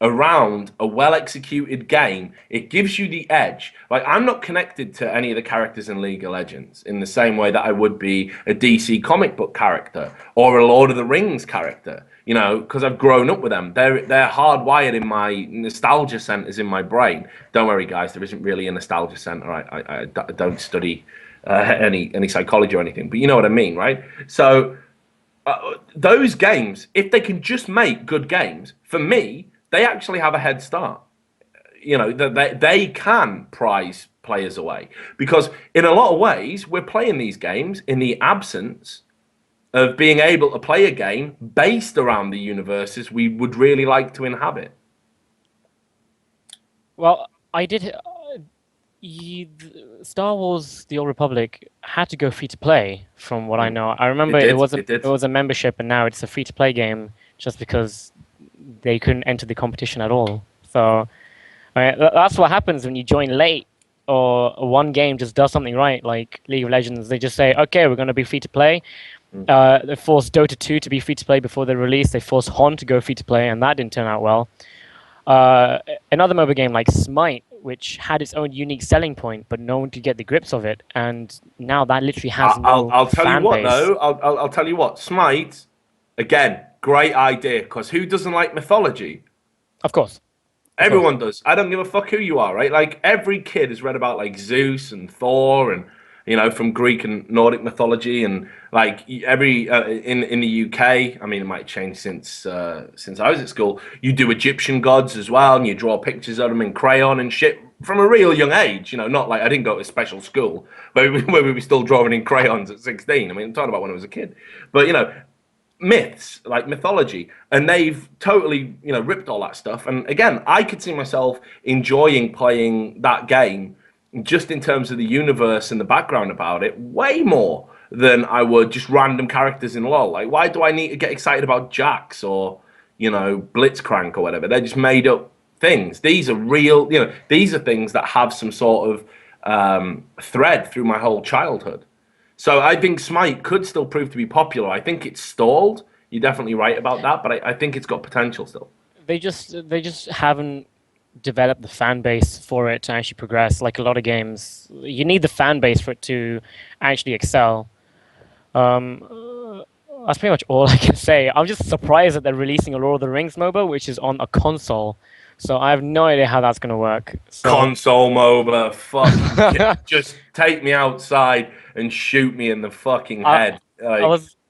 around a well-executed game, it gives you the edge. Like, I'm not connected to any of the characters in League of Legends in the same way that I would be a DC comic book character or a Lord of the Rings character. You know, because I've grown up with them. They're hardwired in my nostalgia centers in my brain. Don't worry, guys. There isn't really a nostalgia center. I don't study any psychology or anything, but you know what I mean, right? So those games, if they can just make good games, for me, they actually have a head start. You know, they can prize players away, because in a lot of ways, we're playing these games in the absence of being able to play a game based around the universes we would really like to inhabit. Well, I did. Star Wars: The Old Republic had to go free to play, from what I know. I remember it was a membership, and now it's a free to play game, just because they couldn't enter the competition at all. So that's what happens when you join late, or one game just does something right, like League of Legends. They just say, okay, we're going to be free to play. They forced Dota 2 to be free to play before they released. They forced HON to go free to play, and that didn't turn out well. Another MOBA game like Smite, which had its own unique selling point, but no one could get the grips of it, and now that literally has no I'll tell fan you what, base. though. I'll tell you what. Smite, again, great idea, because who doesn't like mythology? Of course. Everyone does. I don't give a fuck who you are, right? Like, every kid has read about like Zeus and Thor and you know, from Greek and Nordic mythology, and like every in the UK. I mean, it might change since I was at school. You do Egyptian gods as well, and you draw pictures of them in crayon and shit from a real young age. You know, not like I didn't go to a special school where we were still drawing in crayons at 16. I mean, I'm talking about when I was a kid, but you know, myths like mythology, and they've totally, you know, ripped all that stuff. And again, I could see myself enjoying playing that game just in terms of the universe and the background about it way more than I would just random characters in LoL. Like, why do I need to get excited about Jax or, you know, Blitzcrank or whatever? They're just made up things. These are real, you know, these are things that have some sort of thread through my whole childhood. So I think Smite could still prove to be popular. I think it's stalled. You're definitely right about that, but I think it's got potential still. They just haven't developed the fan base for it to actually progress. Like a lot of games, you need the fan base for it to actually excel. That's pretty much all I can say. I'm just surprised that they're releasing a Lord of the Rings MOBA, which is on a console. So I have no idea how that's going to work. So... Console MOBA, fuck. Just take me outside and shoot me in the fucking head.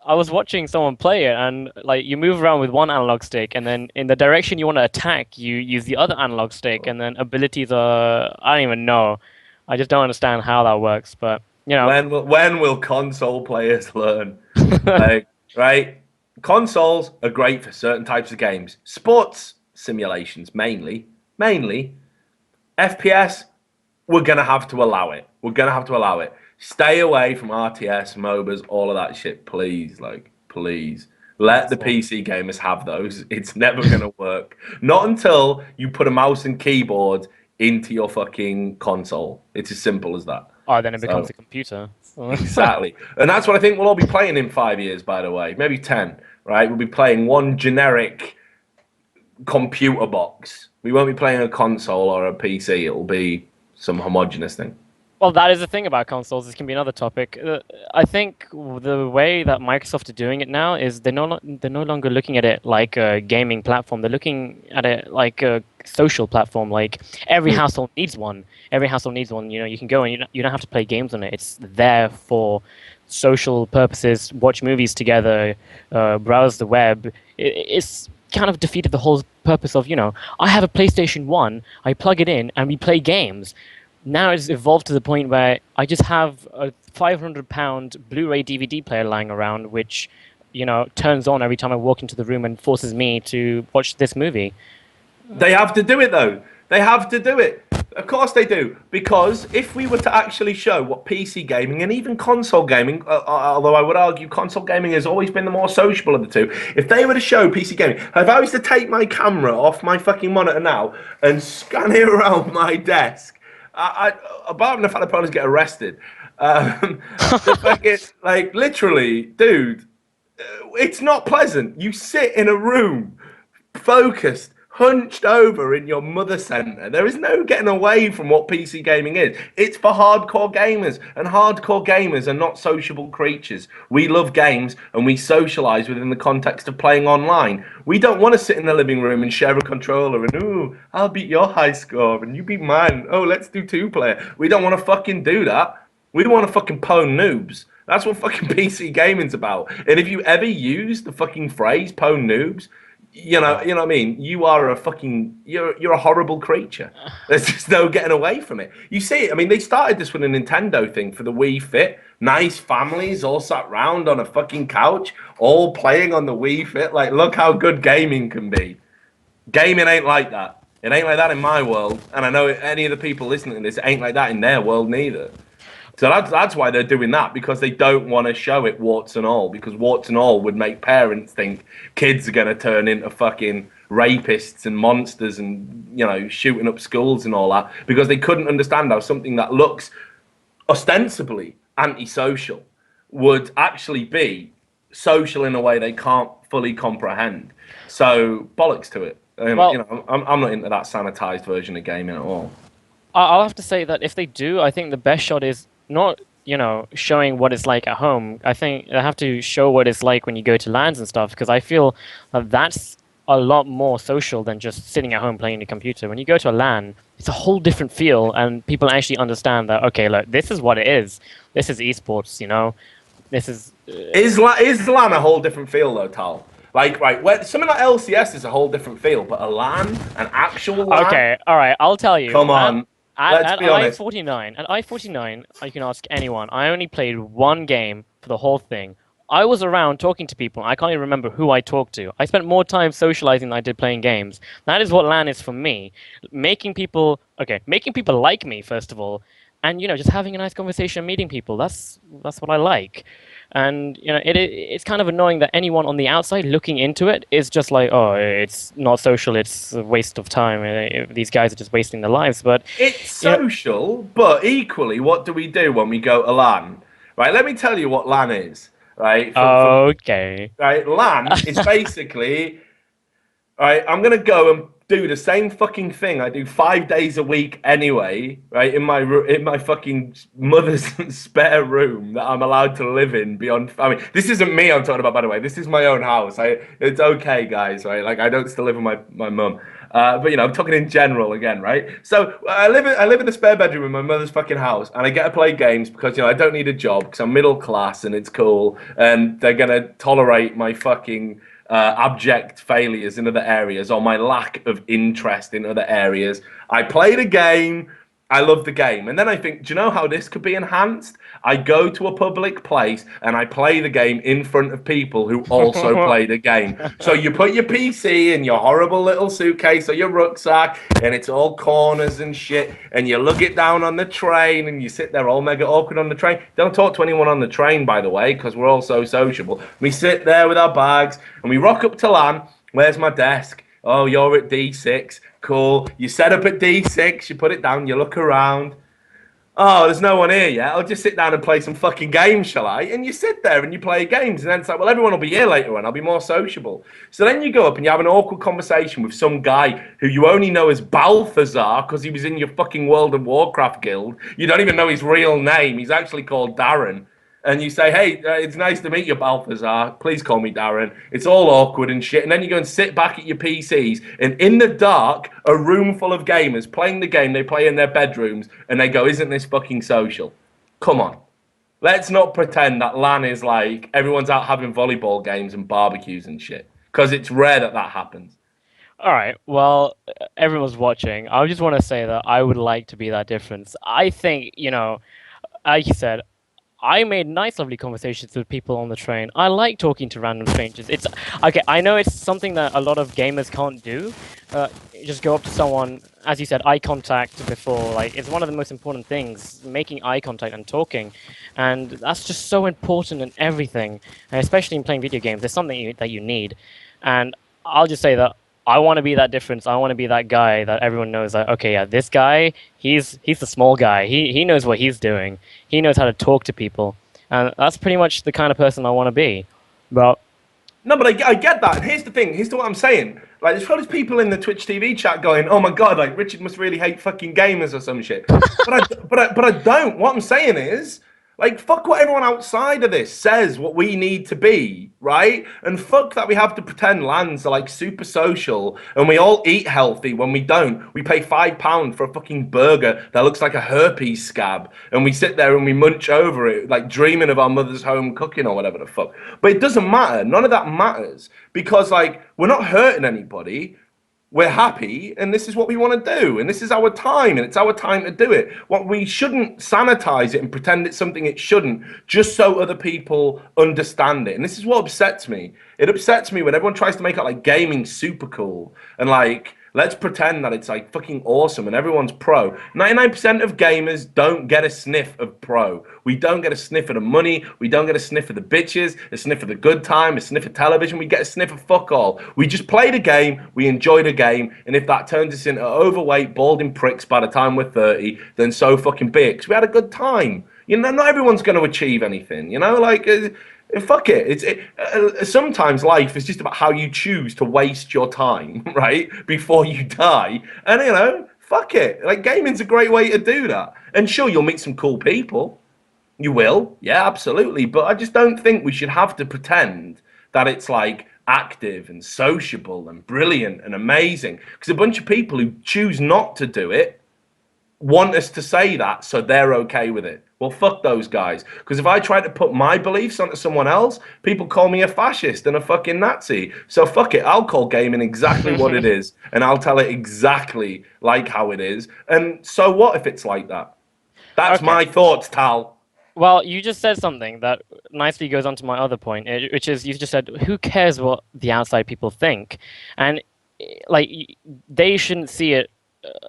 I was watching someone play it, and like you move around with one analog stick, and then in the direction you want to attack, you use the other analog stick, and then abilities are I don't even know. I just don't understand how that works. But you know, when will console players learn? Like, right? Consoles are great for certain types of games. Sports simulations mainly. FPS, we're gonna have to allow it. Stay away from RTS, MOBAs, all of that shit, please. Like, please. Let the PC gamers have those. It's never gonna work. Not until you put a mouse and keyboard into your fucking console. It's as simple as that. Oh, then it becomes a computer. Exactly. And that's what I think we'll all be playing in 5 years, by the way. Maybe 10, right? We'll be playing one generic computer box. We won't be playing a console or a PC. It'll be some homogenous thing. Well, that is the thing about consoles. This can be another topic. I think the way that Microsoft are doing it now is they're no longer looking at it like a gaming platform. They're looking at it like a social platform. Like every household needs one. Every household needs one. You know, you can go and you don't have to play games on it. It's there for social purposes. Watch movies together, browse the web. It's kind of defeated the whole purpose of, you know, I have a PlayStation 1, I plug it in, and we play games. Now it's evolved to the point where I just have a £500 Blu-ray DVD player lying around, which, you know, turns on every time I walk into the room and forces me to watch this movie. They have to do it, though. They have to do it. Of course they do. Because if we were to actually show what PC gaming and even console gaming, although I would argue console gaming has always been the more sociable of the two, if they were to show PC gaming, if I was to take my camera off my fucking monitor now and scan it around my desk, apart from the fact that opponents get arrested, the fucking, like, literally, dude, it's not pleasant. You sit in a room, focused, hunched over in your mother center. There is no getting away from what PC gaming is. It's for hardcore gamers, and hardcore gamers are not sociable creatures. We love games, and we socialize within the context of playing online. We don't want to sit in the living room and share a controller and, ooh, I'll beat your high score and you beat mine. Oh, let's do 2-player. We don't want to fucking do that. We don't want to fucking pwn noobs. That's what fucking PC gaming's about. And if you ever use the fucking phrase pwn noobs, you know what I mean? You are a fucking, you're a horrible creature. There's just no getting away from it. You see it. I mean, they started this with a Nintendo thing for the Wii Fit. Nice families all sat round on a fucking couch, all playing on the Wii Fit. Like, look how good gaming can be. Gaming ain't like that. It ain't like that in my world. And I know any of the people listening to this ain't like that in their world neither. So that's why they're doing that, because they don't want to show it warts and all, because warts and all would make parents think kids are going to turn into fucking rapists and monsters and, you know, shooting up schools and all that, because they couldn't understand how something that looks ostensibly antisocial would actually be social in a way they can't fully comprehend. So bollocks to it. Well, you know, I'm not into that sanitized version of gaming at all. I'll have to say that if they do, I think the best shot is not, you know, showing what it's like at home. I think they have to show what it's like when you go to LANs and stuff, because I feel that that's a lot more social than just sitting at home playing the computer. When you go to a LAN, it's a whole different feel, and people actually understand that, okay, look, this is what it is. This is esports, you know. This is Is LAN a whole different feel though, Tal? Like, right, something like LCS is a whole different feel, but a LAN, an actual LAN. okay. All right, I'll tell you. Come on. Let's be honest. At I-49, you can ask anyone. I only played one game for the whole thing. I was around talking to people. I can't even remember who I talked to. I spent more time socializing than I did playing games. That is what LAN is for me. Making people like me first of all, and just having a nice conversation, meeting people. That's what I like. And it's kind of annoying that anyone on the outside looking into it is just like, oh, it's not social, it's a waste of time. These guys are just wasting their lives. But it's social, but equally, what do we do when we go to LAN? Right, let me tell you what LAN is. Right. Okay. Right, LAN is basically. Right, I'm gonna go and do the same fucking thing I do 5 days a week anyway, right? In my fucking mother's spare room that I'm allowed to live in beyond. I mean, this isn't me I'm talking about, by the way. This is my own house. It's okay, guys, right? Like I don't still live with my mum, but I'm talking in general again, right? So I live in a spare bedroom in my mother's fucking house, and I get to play games because I don't need a job because I'm middle class and it's cool, and they're gonna tolerate my fucking. Abject failures in other areas or my lack of interest in other areas. I play the game. I love the game. And then I think, do you know how this could be enhanced? I go to a public place and I play the game in front of people who also play the game. So you put your PC in your horrible little suitcase or your rucksack and it's all corners and shit, and you lug it down on the train and you sit there all mega awkward on the train. Don't talk to anyone on the train, by the way, because we're all so sociable. We sit there with our bags and we rock up to LAN. Where's my desk? Oh, you're at D6. Cool. You set up at D6, you put it down, you look around. Oh, there's no one here yet. I'll just sit down and play some fucking games, shall I? And you sit there and you play games. And then it's like, well, everyone will be here later on. I'll be more sociable. So then you go up and you have an awkward conversation with some guy who you only know as Balthazar because he was in your fucking World of Warcraft guild. You don't even know his real name. He's actually called Darren. And you say, hey, it's nice to meet you, Balthazar. Please call me Darren. It's all awkward and shit. And then you go and sit back at your PCs. And in the dark, a room full of gamers playing the game they play in their bedrooms. And they go, isn't this fucking social? Come on. Let's not pretend that LAN is like everyone's out having volleyball games and barbecues and shit. Because it's rare that happens. All right. Well, everyone's watching. I just want to say that I would like to be that difference. I think, like you said, I made nice, lovely conversations with people on the train. I like talking to random strangers. It's okay. I know it's something that a lot of gamers can't do. Just go up to someone, as you said, eye contact before. Like, it's one of the most important things, making eye contact and talking, and that's just so important in everything, and especially in playing video games. There's something that you need, and I'll just say that I want to be that difference. I want to be that guy that everyone knows that, okay, yeah, this guy, he's the small guy. He knows what he's doing. He knows how to talk to people. And that's pretty much the kind of person I want to be. But no, but I get that. And here's the thing. Here's what I'm saying. Like, there's probably people in the Twitch TV chat going, oh my God, like, Richard must really hate fucking gamers or some shit. but I don't. What I'm saying is, like, fuck what everyone outside of this says what we need to be, right? And fuck that we have to pretend LANs are, like, super social and we all eat healthy when we don't. We pay £5 for a fucking burger that looks like a herpes scab and we sit there and we munch over it, like, dreaming of our mother's home cooking or whatever the fuck. But it doesn't matter. None of that matters because, like, we're not hurting anybody. We're happy, and this is what we want to do, and this is our time, and it's our time to do it. What we shouldn't sanitize it and pretend it's something it shouldn't, just so other people understand it. And this is what upsets me. It upsets me when everyone tries to make out like gaming's super cool, and like, let's pretend that it's like fucking awesome and everyone's pro. 99% of gamers don't get a sniff of pro. We don't get a sniff of the money. We don't get a sniff of the bitches, a sniff of the good time, a sniff of television. We get a sniff of fuck all. We just play the game. We enjoy the game. And if that turns us into overweight, balding pricks by the time we're 30, then so fucking be it. Because we had a good time. Not everyone's going to achieve anything. Fuck it. Sometimes life is just about how you choose to waste your time, right? Before you die. And, fuck it. Like, gaming's a great way to do that. And sure, you'll meet some cool people. You will. Yeah, absolutely. But I just don't think we should have to pretend that it's, like, active and sociable and brilliant and amazing. Because a bunch of people who choose not to do it, want us to say that so they're okay with it. Well, fuck those guys. Because if I try to put my beliefs onto someone else, people call me a fascist and a fucking Nazi. So fuck it. I'll call gaming exactly what it is, and I'll tell it exactly like how it is. And so what if it's like that? That's Okay. my thoughts, Tal. Well, you just said something that nicely goes on to my other point, which is you just said, who cares what the outside people think? And like, they shouldn't see it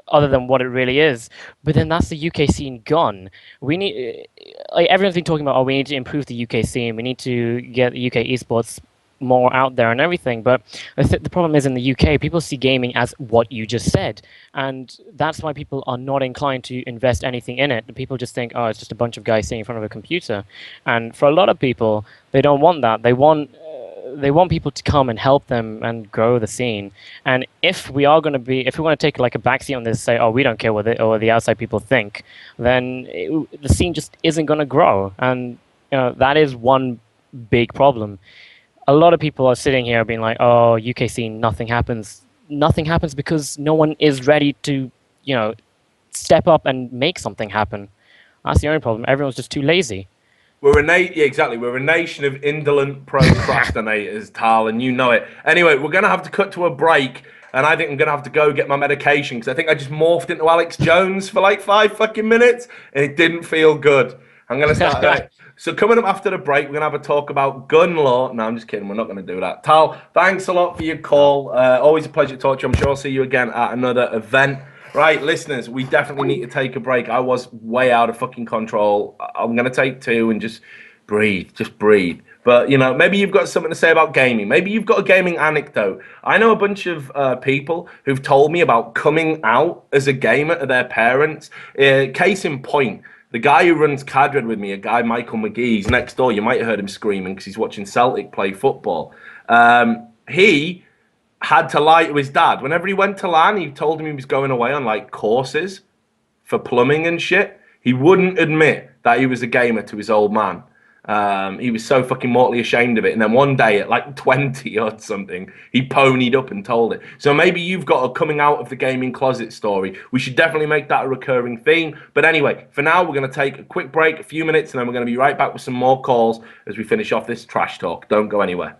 other than what it really is. But then that's the UK scene gone. We need, like, everyone's been talking about, oh, we need to improve the UK scene. We need to get the UK esports more out there and everything. But the problem is in the UK, people see gaming as what you just said. And that's why people are not inclined to invest anything in it. People just think, oh, it's just a bunch of guys sitting in front of a computer. And for a lot of people, they don't want that. They want people to come and help them and grow the scene. And if we want to take like a backseat on this, say, oh, we don't care what the outside people think, then the scene just isn't going to grow. And that is one big problem. A lot of people are sitting here being like, oh, UK scene, nothing happens. Nothing happens because no one is ready to, step up and make something happen. That's the only problem. Everyone's just too lazy. Exactly. We're a nation of indolent procrastinators, Tal, and you know it. Anyway, we're gonna have to cut to a break, and I think I'm gonna have to go get my medication because I think I just morphed into Alex Jones for like 5 fucking minutes, and it didn't feel good. I'm gonna start. Right. So coming up after the break, we're gonna have a talk about gun law. No, I'm just kidding. We're not gonna do that. Tal, thanks a lot for your call. Always a pleasure to talk to you. I'm sure I'll see you again at another event. Right, listeners, we definitely need to take a break. I was way out of fucking control. I'm going to take two and just breathe. But, maybe you've got something to say about gaming. Maybe you've got a gaming anecdote. I know a bunch of people who've told me about coming out as a gamer to their parents. Case in point, the guy who runs Cadred with me, a guy, Michael McGee, he's next door. You might have heard him screaming because he's watching Celtic play football. He had to lie to his dad. Whenever he went to LAN, he told him he was going away on like courses for plumbing and shit. He wouldn't admit that he was a gamer to his old man. He was so fucking mortally ashamed of it. And then one day at like 20 or something, he ponied up and told it. So maybe you've got a coming out of the gaming closet story. We should definitely make that a recurring theme. But anyway, for now, we're going to take a quick break, a few minutes, and then we're going to be right back with some more calls as we finish off this trash talk. Don't go anywhere.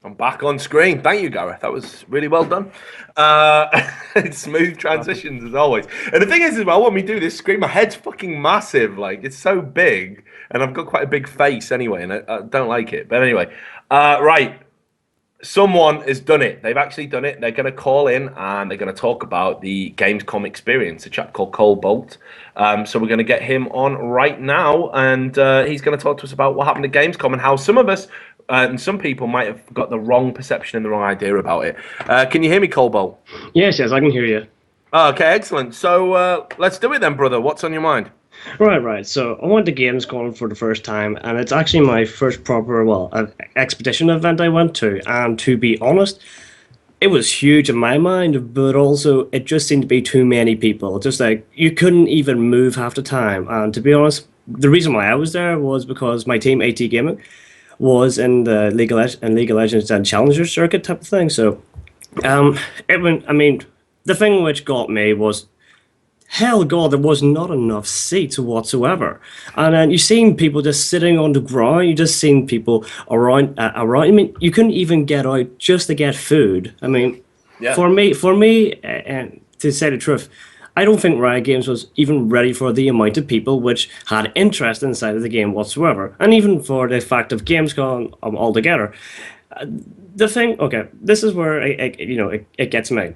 I'm back on screen. Thank you, Gareth. That was really well done. Smooth transitions as always. And the thing is, as well, when we do this screen, my head's fucking massive. Like, it's so big, and I've got quite a big face anyway, and I don't like it. But anyway, right. Someone has done it. They've actually done it. They're going to call in and they're going to talk about the Gamescom experience. A chap called Cole Bolt. So we're going to get him on right now, and he's going to talk to us about what happened at Gamescom and how some of us and some people might have got the wrong perception and the wrong idea about it. Can you hear me, Cole Bolt? Yes, I can hear you. Okay, excellent. So let's do it then, brother. What's on your mind? Right. So I went to Gamescom for the first time, and it's actually my first proper, expedition event I went to. And to be honest, it was huge in my mind, but also it just seemed to be too many people. Just like you couldn't even move half the time. And to be honest, the reason why I was there was because my team, AT Gaming, was in the League of Legends and Challenger circuit type of thing. So, the thing which got me was, hell God, there was not enough seats whatsoever. And then you seen people just sitting on the ground. You just seen people around. I mean, you couldn't even get out just to get food. I mean, yeah. for me, and to say the truth, I don't think Riot Games was even ready for the amount of people which had interest inside of the game whatsoever, and even for the fact of Gamescom altogether. The thing, okay, this is where it gets me.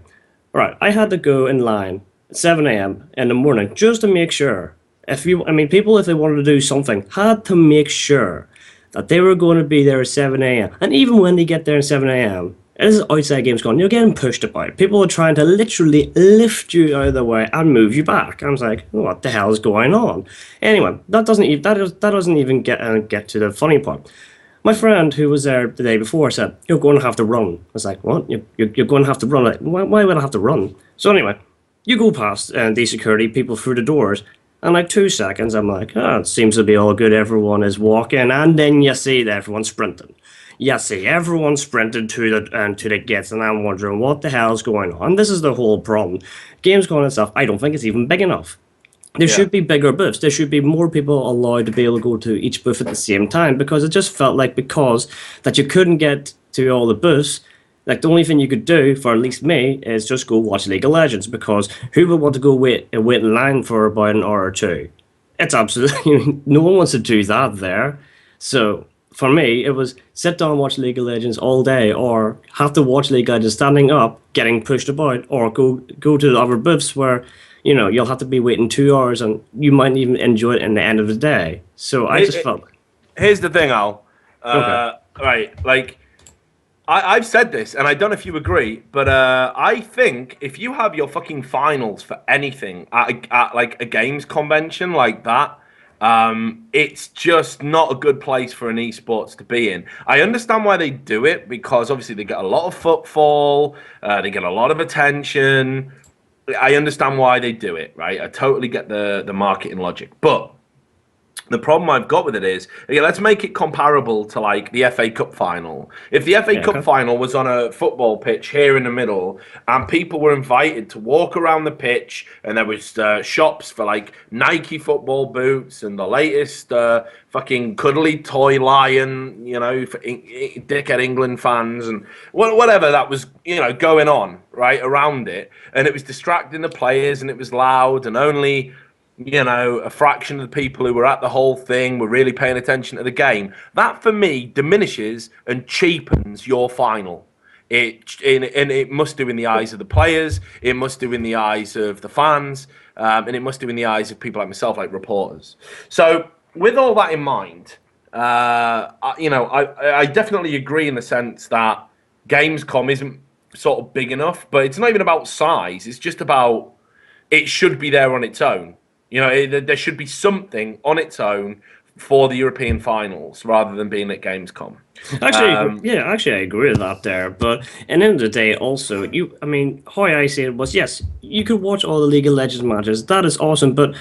Right, I had to go in line at 7 a.m. in the morning just to make sure. People, if they wanted to do something, had to make sure that they were going to be there at 7 a.m. And even when they get there at 7 a.m., this is outside Gamescom, you're getting pushed about. People are trying to literally lift you out of the way and move you back. I was like, what the hell is going on? Anyway, that doesn't even get to the funny part. My friend who was there the day before said, you're going to have to run. I was like, what? You're going to have to run? Like, why would I have to run? So anyway, you go past the security people through the doors, and like 2 seconds, I'm like, it seems to be all good. Everyone is walking, and then you see that everyone's sprinting. You see everyone sprinted to the gates, and I'm wondering what the hell's going on. This is the whole problem. Gamescom and stuff, I don't think it's even big enough. There should be bigger booths. There should be more people allowed to be able to go to each booth at the same time, because it just felt like because that you couldn't get to all the booths, like the only thing you could do, for at least me, is just go watch League of Legends, because who would want to go wait in line for about an hour or two? It's absolutely, no one wants to do that there. So for me, it was sit down and watch League of Legends all day, or have to watch League of Legends standing up, getting pushed about, or go to the other booths where, you'll have to be waiting 2 hours, and you might even enjoy it in the end of the day. So I just felt... Here's the thing, Al. Okay. Right, like, I've said this, and I don't know if you agree, but I think if you have your fucking finals for anything at like a games convention like that, it's just not a good place for an esports to be in. I understand why they do it, because obviously they get a lot of footfall, they get a lot of attention. I understand why they do it, right? I totally get the marketing logic, but the problem I've got with it is, let's make it comparable to like the FA Cup final. If the FA Cup final was on a football pitch here in the middle, and people were invited to walk around the pitch, and there was shops for like Nike football boots and the latest fucking cuddly toy lion, for dickhead England fans and whatever that was, going on right around it, and it was distracting the players, and it was loud, and only a fraction of the people who were at the whole thing were really paying attention to the game. That, for me, diminishes and cheapens your final. It must do in the eyes of the players, it must do in the eyes of the fans, and it must do in the eyes of people like myself, like reporters. So, with all that in mind, I definitely agree in the sense that Gamescom isn't sort of big enough, but it's not even about size, it's just about it should be there on its own. There should be something on its own for the European finals rather than being at Gamescom. Actually, I agree with that there. But at the end of the day, also, how I see it was, yes, you could watch all the League of Legends matches. That is awesome. But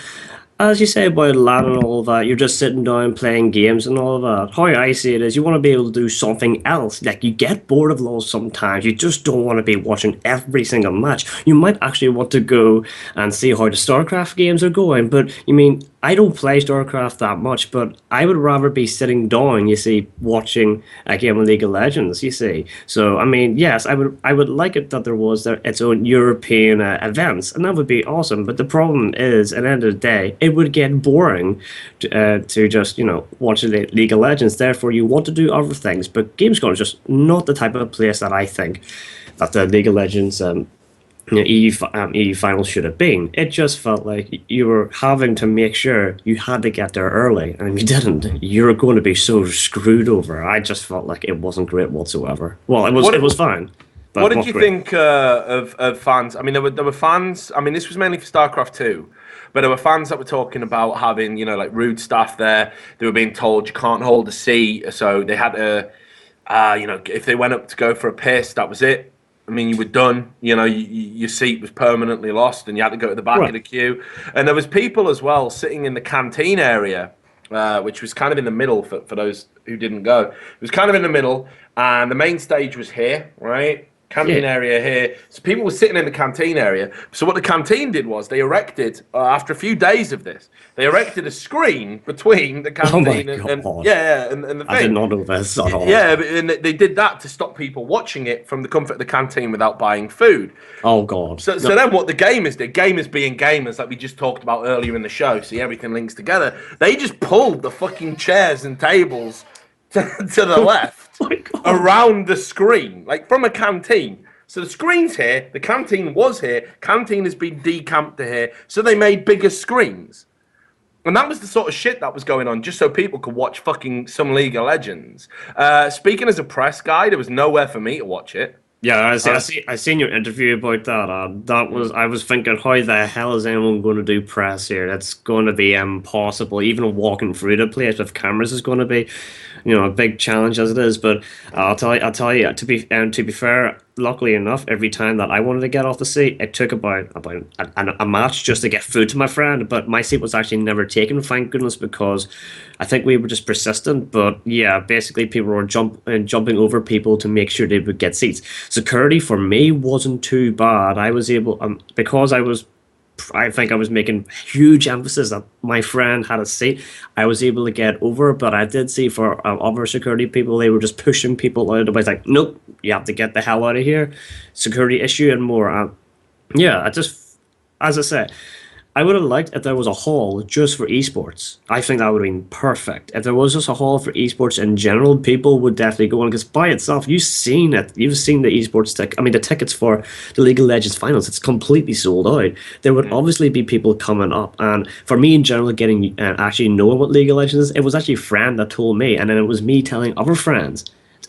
as you say about LAN and all of that, you're just sitting down playing games and all of that. How I see it is you want to be able to do something else. Like, you get bored of LoL sometimes. You just don't want to be watching every single match. You might actually want to go and see how the StarCraft games are going. But, I don't play StarCraft that much, but I would rather be sitting down, you see, watching a game of League of Legends, you see. So, I mean, yes, I would like it that there was its own European events, and that would be awesome. But the problem is, at the end of the day, it would get boring to just, watch League of Legends. Therefore, you want to do other things. But Gamescom is just not the type of place that I think that the League of Legends EU finals should have been. It just felt like you were having to make sure you had to get there early, and you didn't. You were going to be so screwed over. I just felt like it wasn't great whatsoever. Well, it was fine. But what did you think of fans? I mean, there were fans. I mean, this was mainly for StarCraft 2, but there were fans that were talking about having, like rude staff there. They were being told you can't hold a seat, so they had to, if they went up to go for a piss, that was it. I mean, you were done. Your seat was permanently lost, and you had to go to the back of the queue. And there was people as well sitting in the canteen area, which was kind of in the middle for those who didn't go. It was kind of in the middle, and the main stage was here, right? Canteen area here. So people were sitting in the canteen area. So what the canteen did was they erected, after a few days of this, they erected a screen between the canteen and the thing. I did not know this at all. Yeah, and they did that to stop people watching it from the comfort of the canteen without buying food. Oh, God. So then what the gamers did, gamers being gamers, like we just talked about earlier in the show, see, everything links together, they just pulled the fucking chairs and tables to the left around the screen, like from a canteen. So the screen's here, the canteen was here, canteen has been decamped to here, so they made bigger screens. And that was the sort of shit that was going on, just so people could watch fucking some League of Legends. Speaking as a press guy, there was nowhere for me to watch it. Yeah, I seen your interview about that. I was thinking, how the hell is anyone going to do press here? That's going to be impossible. Even walking through the place with cameras is going to be, a big challenge as it is. But I'll tell you, to be fair, luckily enough, every time that I wanted to get off the seat, it took about a match just to get food to my friend. But my seat was actually never taken, thank goodness, because I think we were just persistent. But yeah, basically people were jumping over people to make sure they would get seats. Security for me wasn't too bad. I was able, because I think I was making huge emphasis that my friend had a seat. I was able to get over, but I did see for other security people, they were just pushing people out. It was like, nope, you have to get the hell out of here. Security issue and more. As I said, I would have liked if there was a hall just for esports. I think that would have been perfect. If there was just a hall for esports in general, people would definitely go on, because by itself, you've seen it. You've seen the esports the tickets for the League of Legends finals. It's completely sold out. There would obviously be people coming up, and for me in general, getting actually knowing what League of Legends is, it was actually a friend that told me, and then it was me telling other friends.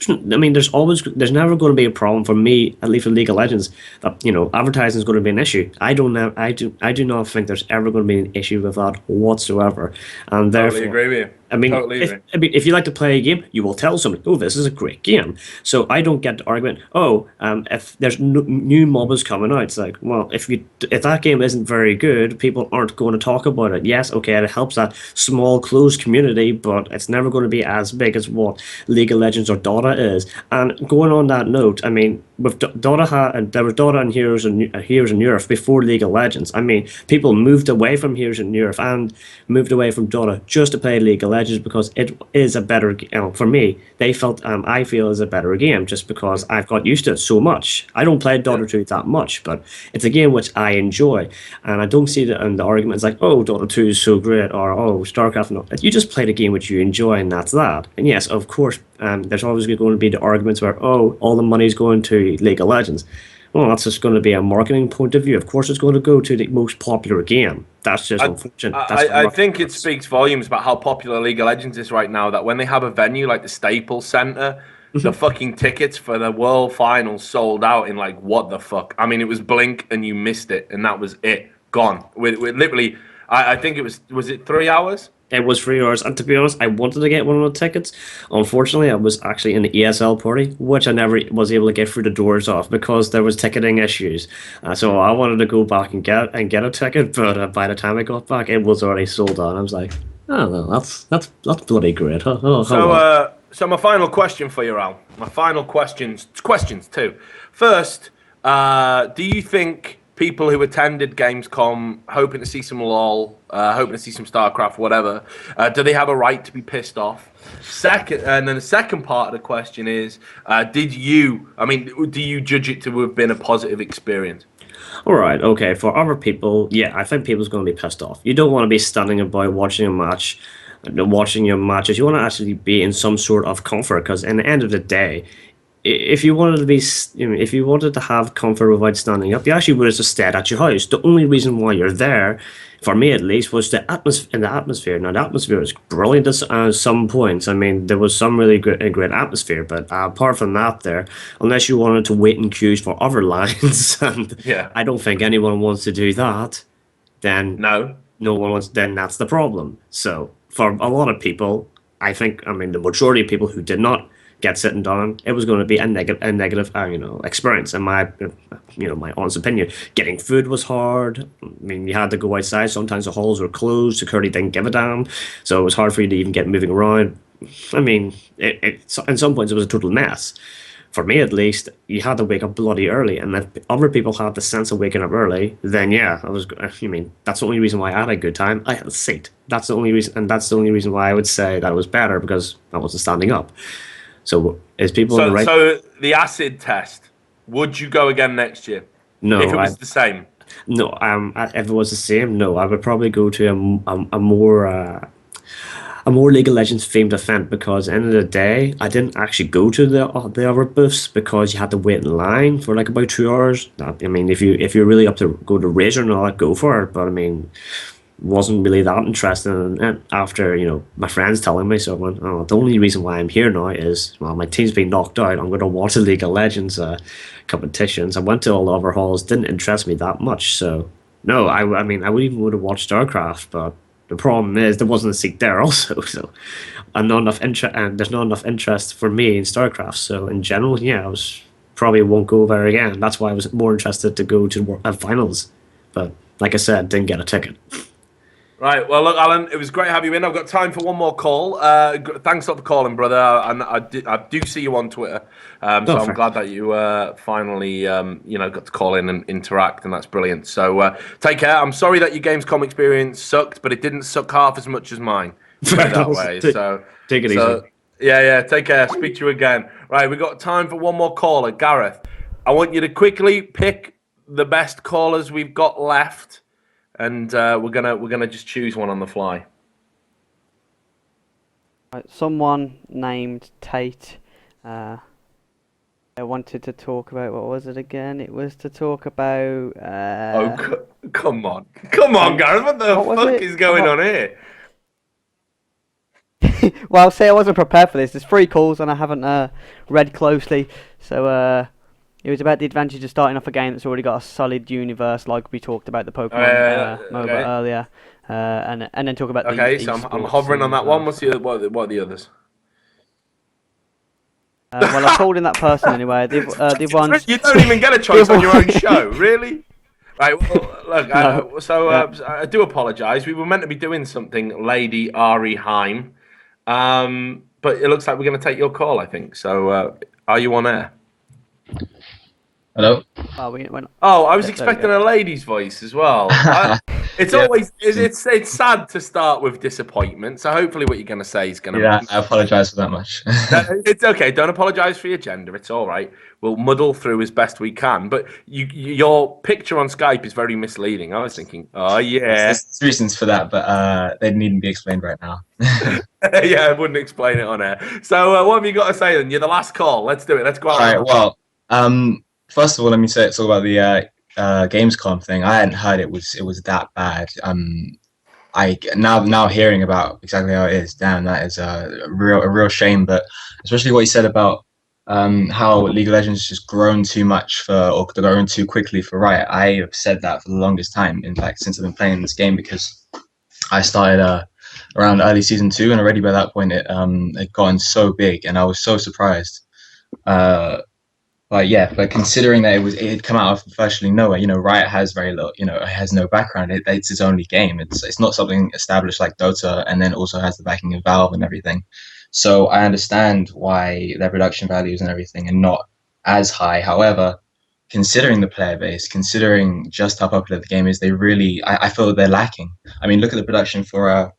There's never going to be a problem for me, at least for League of Legends, that advertising is going to be an issue. I do not think there's ever going to be an issue with that whatsoever, and therefore, Totally agree with you. If you like to play a game, you will tell somebody, "Oh, this is a great game." So I don't get the argument. If there's new MOBAs coming out, it's like, well, if that game isn't very good, people aren't going to talk about it. Yes, okay, it helps that small closed community, but it's never going to be as big as what League of Legends or Dota is. And going on that note, I mean, with Dota, there was Dota and Heroes in Europe before League of Legends. I mean, people moved away from Heroes in Europe and moved away from Dota just to play League of Legends, because it is a better, for me, I feel is a better game, just because I've got used to it so much. I don't play Dota 2 that much, but it's a game which I enjoy, and I don't see the arguments like, oh, Dota 2 is so great, or oh, StarCraft. No, you just play the game which you enjoy, and that's that. And yes, of course, there's always going to be the arguments where, oh, all the money's going to League of Legends. Well, that's just going to be a marketing point of view. Of course, it's going to go to the most popular game. That's just unfortunate. I think it speaks volumes about how popular League of Legends is right now, that when they have a venue like the Staples Center, the fucking tickets for the World Finals sold out in like, what the fuck? I mean, it was blink and you missed it, and that was it. Gone. With literally, I think it was it 3 hours? It was 3 hours, and to be honest, I wanted to get one of the tickets. Unfortunately, I was actually in the ESL party, which I never was able to get through the doors of because there was ticketing issues. So I wanted to go back and get a ticket, but by the time I got back, it was already sold out. I was like, oh no, that's bloody great. So my final question for you, Al. My final questions too. First, do you think people who attended Gamescom hoping to see some LOL, hoping to see some StarCraft, whatever, do they have a right to be pissed off? And then the second part of the question is, do you judge it to have been a positive experience? All right, okay. For other people, yeah, I think people's going to be pissed off. You don't want to be standing about watching a match, watching your matches. You want to actually be in some sort of comfort, because in the end of the day, if you wanted to be, if you wanted to have comfort without standing up, you actually would have just stayed at your house. The only reason why you're there, for me at least, was the atmosphere. Now the atmosphere was brilliant at some points. I mean, there was some really great atmosphere, but apart from that, unless you wanted to wait in queues for other lines, and I don't think anyone wants to do that, then no one wants. Then that's the problem. So for a lot of people, I think, I mean, the majority of people who did not get sitting down, it was going to be a negative experience, in my my honest opinion. Getting food was hard. I mean, you had to go outside. Sometimes the halls were closed. Security didn't give a damn, so it was hard for you to even get moving around. I mean, in some points it was a total mess. For me, at least, you had to wake up bloody early, and if other people had the sense of waking up early, then yeah, that's the only reason why I had a good time. I had a seat. That's the only reason, and that's the only reason why I would say that it was better, because I wasn't standing up. So is people in the right? So the acid test, would you go again next year? No, if it was the same. No, if it was the same, no, I would probably go to a more League of Legends themed event, because at the end of the day, I didn't actually go to the other booths because you had to wait in line for like about 2 hours. I mean, if you're really up to go to Razor and all that, go for it. But I mean, wasn't really that interested in it after my friends telling me. So I went, the only reason why I'm here now is, well, my team's been knocked out, I'm going to watch the League of Legends competitions. I went to all the other halls, didn't interest me that much. So no, I mean, I would have watched StarCraft, but the problem is there wasn't a seat there also. So and there's not enough interest for me in StarCraft. So in general, yeah, I probably won't go there again. That's why I was more interested to go to finals, but like I said, didn't get a ticket. Right, well, look, Alan, it was great to have you in. I've got time for one more call. Thanks a lot for calling, brother. And I do see you on Twitter, so I'm glad that you finally, got to call in and interact, and that's brilliant. So take care. I'm sorry that your Gamescom experience sucked, but it didn't suck half as much as mine. Put it that way. So take it easy. Yeah. Take care. Speak to you again. Right, we've got time for one more caller, Gareth. I want you to quickly pick the best callers we've got left. And we're gonna just choose one on the fly. Right, someone named Tate. I wanted to talk about, what was it again? It was to talk about. Come on, Gareth! What the fuck is going on here? Well, see, I wasn't prepared for this. There's 3 calls and I haven't read closely, so. It was about the advantage of starting off a game that's already got a solid universe, like we talked about the Pokemon MOBA earlier, and then talk about. Okay, so I'm hovering on that one. What are the others? Well, I called in that person anyway. The ones you don't even get a choice on your own show, really? Right. Well, look. I do apologise. We were meant to be doing something, Lady Ari Heim, but it looks like we're going to take your call, I think. So, are you on air? Hello. I was expecting a lady's voice as well. It's always it's sad to start with disappointment. So hopefully, what you're going to say is going to. Yeah, I apologise for that much. It's okay. Don't apologise for your gender. It's all right. We'll muddle through as best we can. But your picture on Skype is very misleading. I was thinking, oh yeah. There's reasons for that, but they needn't be explained right now. Yeah, I wouldn't explain it on air. So what have you got to say then? You're the last call. Let's do it. Let's go out. All right. Well, first of all, let me talk about the Gamescom thing. I hadn't heard it was that bad. I now hearing about exactly how it is. Damn, that is a real shame. But especially what you said about how League of Legends has just grown too much or grown too quickly for Riot. I have said that for the longest time. In fact, since I've been playing this game, because I started around early season 2, and already by that point it had gotten so big, and I was so surprised. But considering that it had come out of virtually nowhere, Riot has very little, it has no background. It's its only game. It's not something established like Dota, and then also has the backing of Valve and everything. So I understand why their production values and everything are not as high. However, considering the player base, considering just how popular the game is, they really, I feel they're lacking. I mean, look at the production for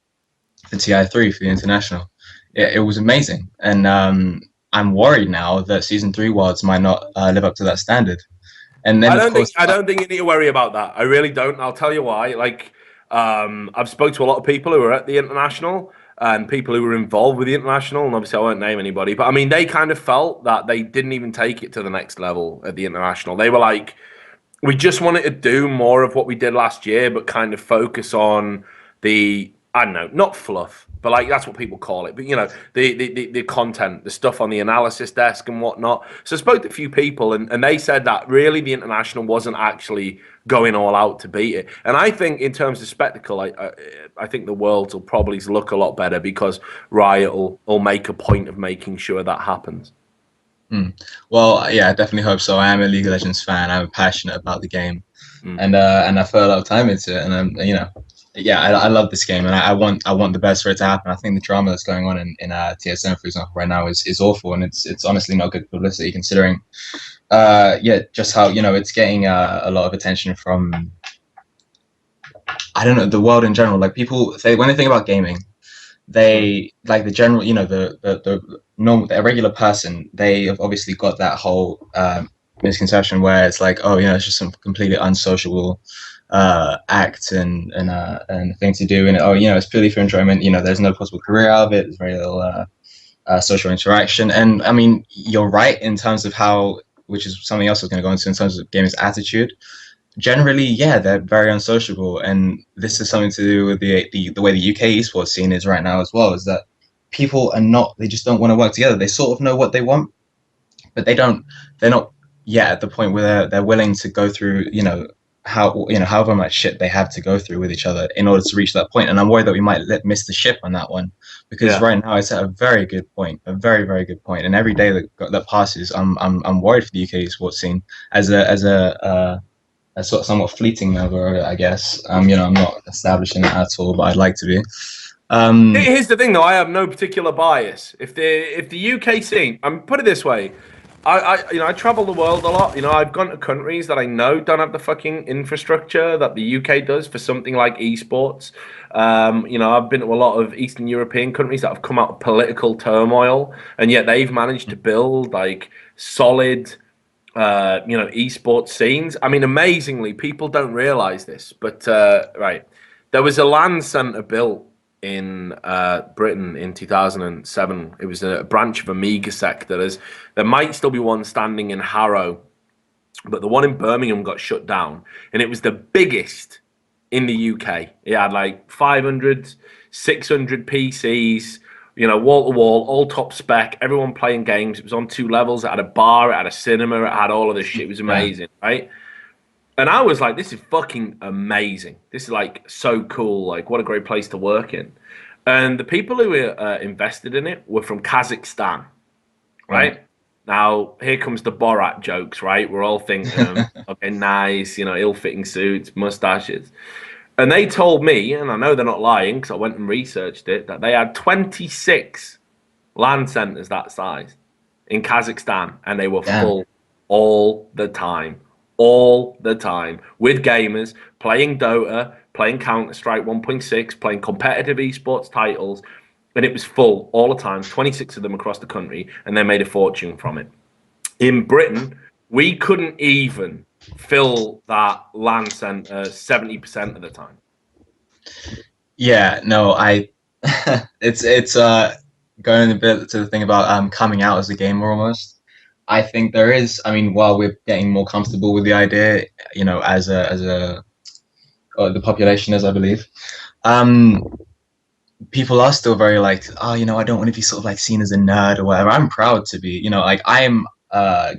TI3 for the international. It was amazing, and I'm worried now that season 3 WODs might not live up to that standard. And then I don't think you need to worry about that. I really don't. I'll tell you why. Like, I've spoke to a lot of people who were at the international and people who were involved with the international, and obviously I won't name anybody, but I mean, they kind of felt that they didn't even take it to the next level at the international. They were like, we just wanted to do more of what we did last year, but kind of focus on the, I don't know, not fluff, but like that's what people call it. But you know, the content, the stuff on the analysis desk and whatnot. So I spoke to a few people, and they said that really the international wasn't actually going all out to beat it. And I think in terms of spectacle, I think the Worlds will probably look a lot better because Riot will make a point of making sure that happens. Well, yeah, I definitely hope so. I am a League of Legends fan. I'm passionate about the game, and I put a lot of time into it. And you know, yeah, I love this game, and I want the best for it to happen. I think the drama that's going on in TSM, for example, right now is awful, and it's honestly not good publicity considering, just how, you know, it's getting a lot of attention from, I don't know, the world in general. Like, people, when they think about gaming, they, like, the general, you know, the normal, the regular person, they have obviously got that whole misconception where it's like, oh, you know, it's just some completely unsociable act and thing to do, and oh, you know, it's purely for enjoyment. You know, there's no possible career out of it. There's very little social interaction. And I mean, you're right in terms of how, which is something else I was going to go into in terms of gamers' attitude. Generally, yeah, they're very unsociable, and this is something to do with the way the UK esports scene is right now as well. Is that people are not, they just don't want to work together. They sort of know what they want, but they're not yet at the point where they're willing to go through, you know, however much shit they have to go through with each other in order to reach that point. And I'm worried that we might miss the ship on that one, because right now it's at a very good point, a very, very good point. And every day that passes, I'm worried for the UK esports scene as a sort of somewhat fleeting member, I guess. You know, I'm not establishing it at all, but I'd like to be. Here's the thing, though. I have no particular bias. If the UK scene, put it this way. I travel the world a lot. You know, I've gone to countries that I know don't have the fucking infrastructure that the UK does for something like esports. You know, I've been to a lot of Eastern European countries that have come out of political turmoil, and yet they've managed to build like solid, you know, esports scenes. I mean, amazingly, people don't realize this, but right, there was a LAN center built in Britain in 2007. It was a branch of Amiga sector. There might still be one standing in Harrow, but the one in Birmingham got shut down, and it was the biggest in the UK. It had like 500, 600 PCs, you know, wall to wall, all top spec, everyone playing games. It was on 2 levels. It had a bar, it had a cinema, it had all of this shit. It was amazing, right? And I was like, this is fucking amazing. This is like so cool. Like, what a great place to work in. And the people who were invested in it were from Kazakhstan, right? Now, here comes the Borat jokes, right? We're all thinking, okay, nice, you know, ill-fitting suits, mustaches. And they told me, and I know they're not lying because I went and researched it, that they had 26 LAN centers that size in Kazakhstan, and they were full all the time. All the time, with gamers playing Dota, playing Counter-Strike 1.6, playing competitive esports titles, and it was full all the time, 26 of them across the country, and they made a fortune from it. In Britain, we couldn't even fill that LAN center 70% of the time. Yeah, no, it's going a bit to the thing about coming out as a gamer almost. I think there is, I mean, while we're getting more comfortable with the idea, you know, as the population is, I believe, people are still very like, oh, you know, I don't want to be sort of like seen as a nerd or whatever. I'm proud to be, you know, like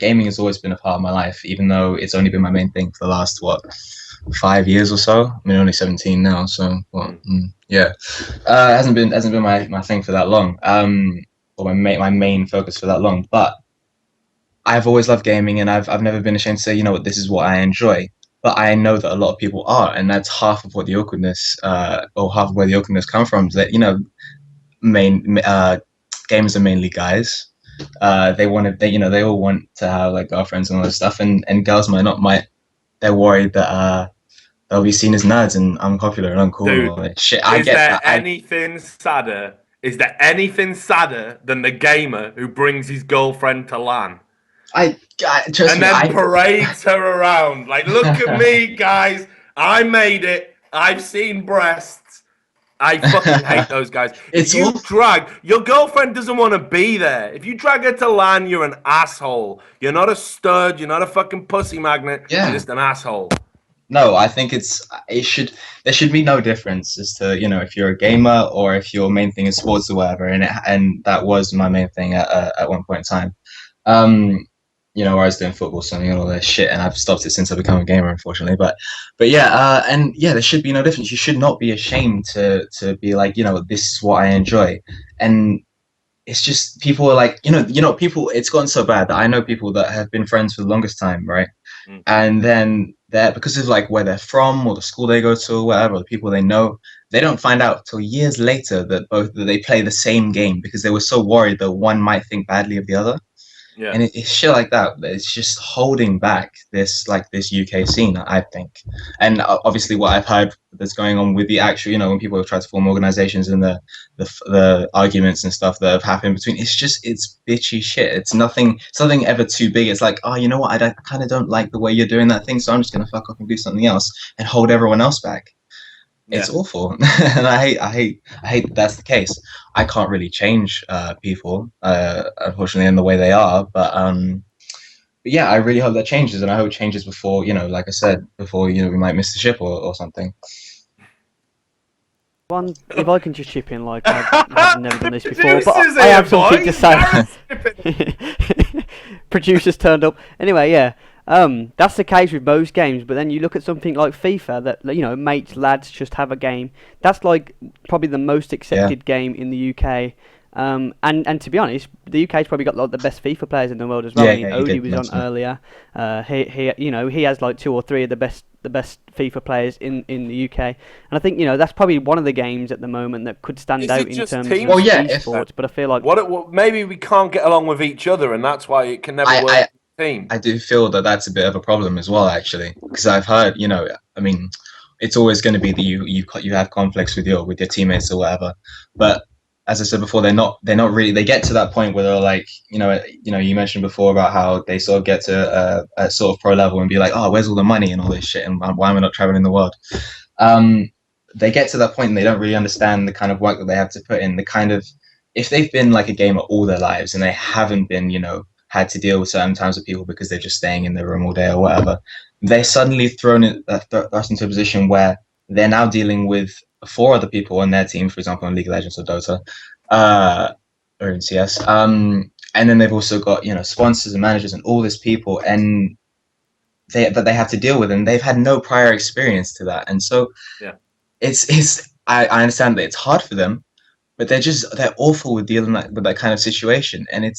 gaming has always been a part of my life, even though it's only been my main thing for the last, 5 years or so. I mean, only 17 now, so yeah, it hasn't been my thing for that long, or my main focus for that long, but I've always loved gaming, and I've never been ashamed to say, you know what, this is what I enjoy. But I know that a lot of people are, and that's half of what the awkwardness, or half of where the awkwardness comes from. Is that, you know, gamers are mainly guys, they all want to have like girlfriends and all this stuff, and girls they're worried that they'll be seen as nerds and unpopular and uncool and all that shit. I get that. Is there anything sadder than the gamer who brings his girlfriend to LAN? Trust and me, then parades her around. Like, look at me, guys. I made it. I've seen breasts. I fucking hate those guys. If you drag, your girlfriend doesn't want to be there. If you drag her to LAN, you're an asshole. You're not a stud. You're not a fucking pussy magnet. Yeah. You're just an asshole. No, I think there should be no difference as to, you know, if you're a gamer or if your main thing is sports or whatever, and that was my main thing at one point in time. You know, where I was doing football, something and all that shit, and I've stopped it since I became a gamer, unfortunately. But yeah, and yeah, there should be no difference. You should not be ashamed to be like, you know, this is what I enjoy, and it's just people are like, you know, people. It's gotten so bad that I know people that have been friends for the longest time, right? And then they're, because of like where they're from or the school they go to or whatever, the people they know, they don't find out till years later that they play the same game because they were so worried that one might think badly of the other. Yeah. And it's shit like that. It's just holding back this UK scene, I think. And obviously, what I've heard that's going on with the actual, you know, when people have tried to form organizations and the arguments and stuff that have happened between, it's bitchy shit. It's nothing ever too big. It's like, oh, you know what? I kind of don't like the way you're doing that thing, so I'm just gonna fuck off and do something else and hold everyone else back. It's awful, and I hate that that's the case. I can't really change people, unfortunately, in the way they are. But yeah, I really hope that changes, and I hope it changes before, you know, like I said, before, you know, we might miss the ship or something. If I can just chip in, like I've never done this before, but I have something to say. Producers turned up. Anyway, yeah. That's the case with most games, but then you look at something like FIFA that, you know, mates, lads just have a game. That's like probably the most accepted game in the UK. And to be honest, the UK's probably got like the best FIFA players in the world as well. Yeah, Odie was on earlier. He has like 2 or 3 of the best FIFA players in the UK. And I think, you know, that's probably one of the games at the moment that could stand out in terms of esports. But I feel like maybe we can't get along with each other, and that's why it can never work. I do feel that that's a bit of a problem as well, actually, because I've heard, you know, I mean, it's always going to be that you have conflicts with your teammates or whatever, but as I said before, they're not really. They get to that point where they're like, you know, you mentioned before about how they sort of get to a sort of pro level and be like, oh, where's all the money and all this shit, and why am I not traveling the world? They get to that point and they don't really understand the kind of work that they have to put in. The kind of, if they've been like a gamer all their lives and they haven't been, you know, had to deal with certain types of people because they're just staying in their room all day or whatever, they're suddenly thrust into a position where they're now dealing with 4 other people on their team, for example, in League of Legends or Dota, or in CS. And then they've also got, you know, sponsors and managers and all these people, and that they have to deal with, and they've had no prior experience to that. And so, I understand that it's hard for them, but they're awful with dealing with that kind of situation, and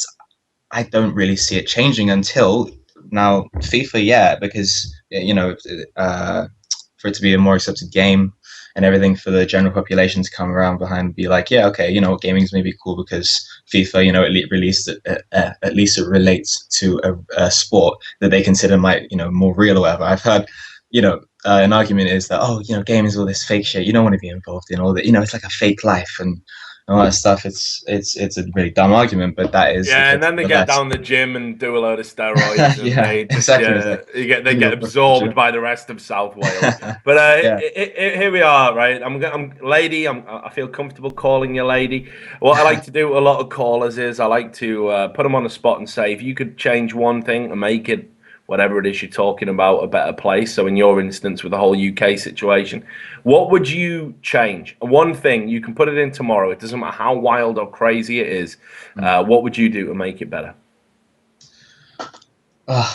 I don't really see it changing until now. FIFA, because, you know, for it to be a more accepted game and everything, for the general population to come around behind and be like, yeah, okay, you know, gaming's maybe cool because FIFA, you know, at least it relates to a sport that they consider more real or whatever. I've heard, you know, an argument is that, oh, you know, gaming is all this fake shit. You don't want to be involved in all that. You know, it's like a fake life and all that stuff. It's a really dumb argument, but that is. Yeah, and then they get down the gym and do a load of steroids. And exactly. They get absorbed by the rest of South Wales. But here we are, right? I'm lady. I feel comfortable calling you lady. What I like to do with a lot of callers is I like to put them on the spot and say, if you could change one thing and make it, whatever it is you're talking about, a better place. So in your instance with the whole UK situation, what would you change? One thing, you can put it in tomorrow. It doesn't matter how wild or crazy it is. What would you do to make it better?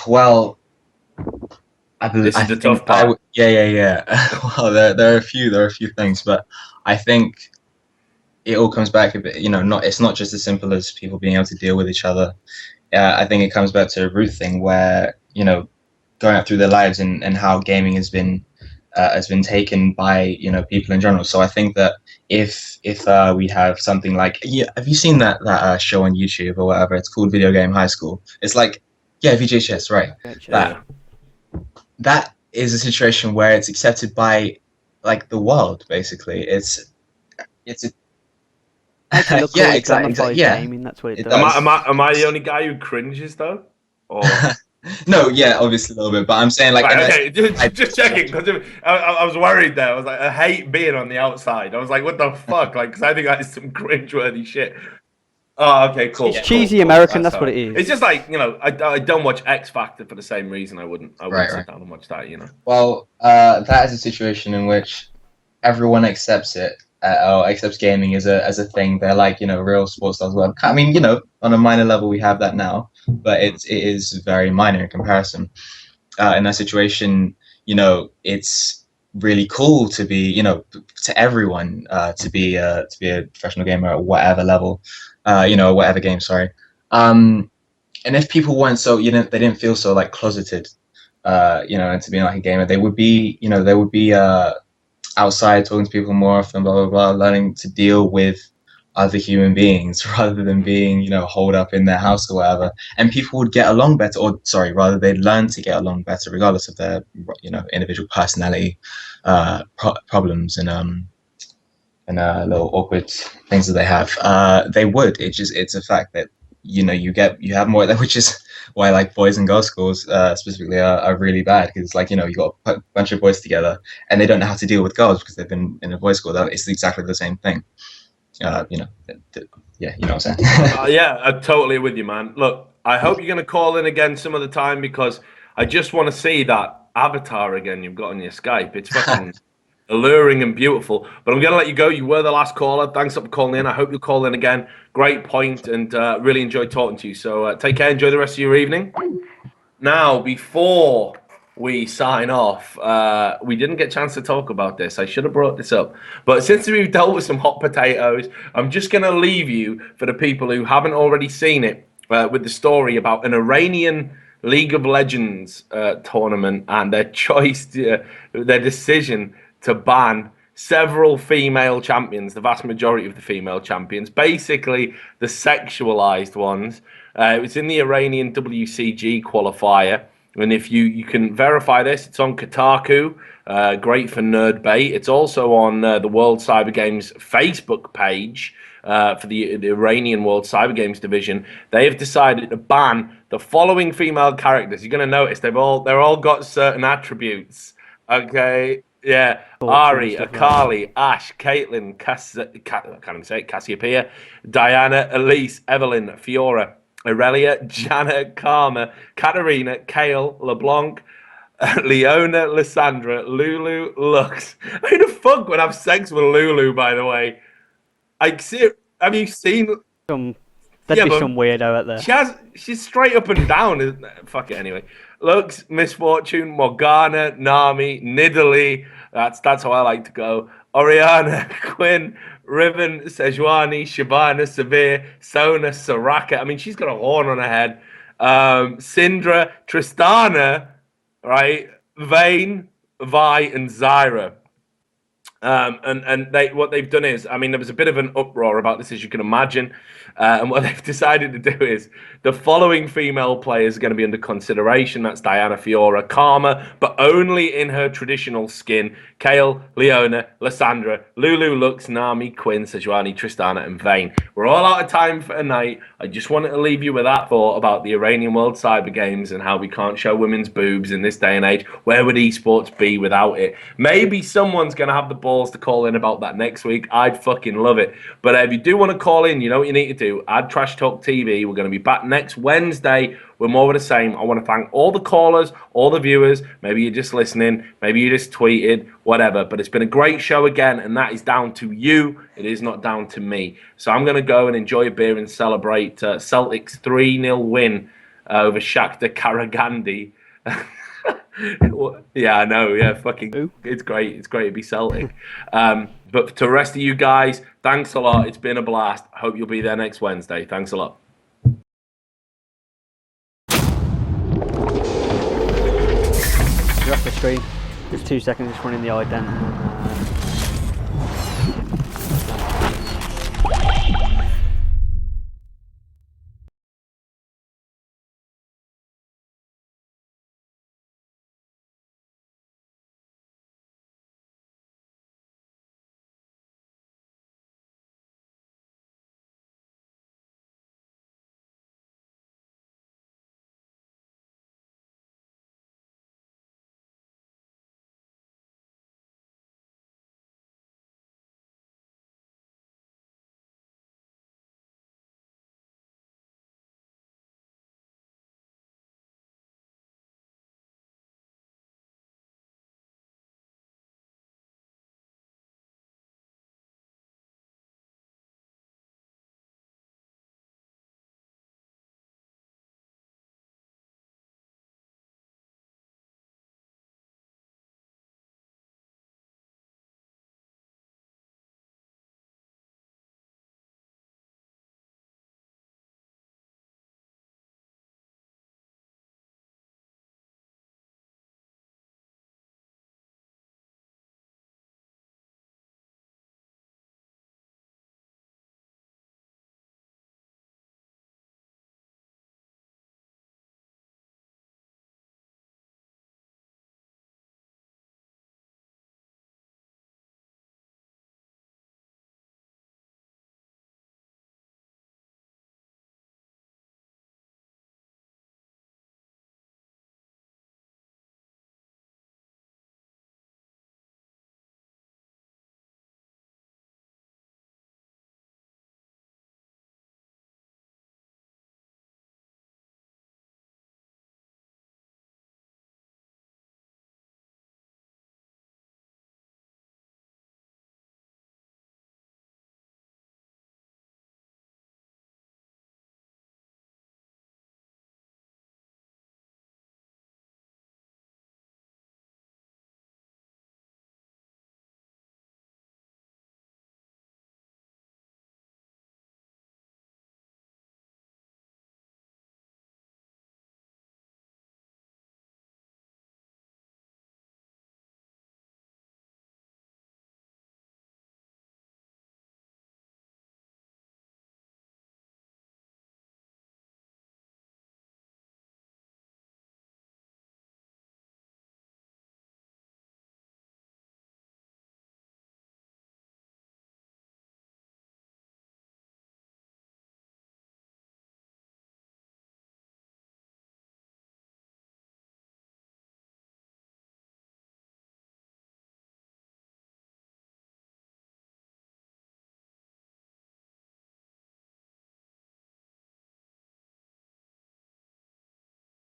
Well, I believe this is the tough part. Well, there are a few things, but I think it all comes back a bit. You know, it's not just as simple as people being able to deal with each other. I think it comes back to a root thing where, you know, going out through their lives and how gaming has been has been taken by people in general. So I think that if we have something like, have you seen that show on YouTube or whatever? It's called Video Game High School. It's like, yeah, VGHS, right? That is a situation where it's accepted by like the world. Basically, it's a Actually, look, yeah, like exactly. gamified gaming. That's what it does. Am I the only guy who cringes though? Or No, yeah, obviously a little bit, but I'm saying like, right, okay, just checking because I was worried there. I was like, I hate being on the outside. I was like, what the fuck? Like, because I think that is some cringeworthy shit. Oh, okay, cool. It's cheesy American. That's what it is. It's just like I don't watch X Factor for the same reason. I wouldn't sit down and watch that. Well, that is a situation in which everyone accepts it, or accepts gaming as a thing. They're like real sports stars. Well, I mean on a minor level we have that now, but it is very minor in comparison. In that situation, it's really cool to be to everyone to be a professional gamer at whatever level. Whatever game, sorry. And if people weren't so, they didn't feel so like closeted, into being like a gamer, they would be, outside talking to people more often, blah, blah, blah, learning to deal with other human beings rather than being, holed up in their house or whatever. And people would get along better, rather they'd learn to get along better regardless of their, individual personality, problems and little awkward things that they have. They would. It's a fact that you have more, which is why like boys and girls schools specifically are really bad, because like you got a bunch of boys together and they don't know how to deal with girls because they've been in a boys school. It's exactly the same thing. Yeah, you know what I'm saying. Yeah, I'm totally with you, man. Look, I hope you're gonna call in again some other time, because I just want to see that avatar again you've got on your Skype. It's fucking alluring and beautiful. But I'm going to let you go. You were the last caller. Thanks for calling in. I hope you'll call in again. Great point, and really enjoyed talking to you. So take care. Enjoy the rest of your evening. Now, before we sign off, we didn't get a chance to talk about this. I should have brought this up. But since we've dealt with some hot potatoes, I'm just going to leave you, for the people who haven't already seen it, with the story about an Iranian League of Legends tournament and their choice, their decision to ban several female champions, the vast majority of the female champions, basically the sexualized ones. It was in the Iranian WCG qualifier. And if you can verify this, it's on Kotaku, great for nerd bait. It's also on the World Cyber Games Facebook page for the Iranian World Cyber Games division. They have decided to ban the following female characters. You're going to notice they're all got certain attributes. Okay. Yeah, Ari, Akali, Ash, Caitlyn, Cassiopeia, Diana, Elise, Evelyn, Fiora, Aurelia, Janna, Karma, Katarina, Kale, LeBlanc, Leona, Lissandra, Lulu, Lux. Who the fuck would have sex with Lulu, by the way? Have you seen... There'd be some weirdo out there. She's straight up and down. Isn't it? Fuck it anyway. Lux, Misfortune, Morgana, Nami, Nidalee. That's how I like to go. Oriana, Quinn, Riven, Sejuani, Shabana, Severe, Sona, Soraka. I mean, she's got a horn on her head. Syndra, Tristana, right? Vayne, Vi, and Zyra. And what they've done is, I mean, there was a bit of an uproar about this, as you can imagine. And what they've decided to do is the following female players are going to be under consideration. That's Diana, Fiora, Karma, but only in her traditional skin. Kale, Leona, Lissandra, Lulu, Lux, Nami, Quinn, Sejuani, Tristana, and Vayne. We're all out of time for tonight. I just wanted to leave you with that thought about the Iranian World Cyber Games and how we can't show women's boobs in this day and age. Where would esports be without it? Maybe someone's going to have the balls to call in about that next week. I'd fucking love it. But if you do want to call in, you know what you need to do. Add Trash Talk TV. We're going to be back next Wednesday with more of the same. I want to thank all the callers, all the viewers. Maybe you're just listening. Maybe you just tweeted, whatever. But it's been a great show again, and that is down to you. It is not down to me. So I'm going to go and enjoy a beer and celebrate Celtics 3-0 win over Shakhtar Karagandhi. Yeah, I know. Yeah, fucking. It's great. It's great to be Celtic. But to the rest of you guys, thanks a lot. It's been a blast. I hope you'll be there next Wednesday. Thanks a lot. You're off the screen. Just 2 seconds, just running the ident.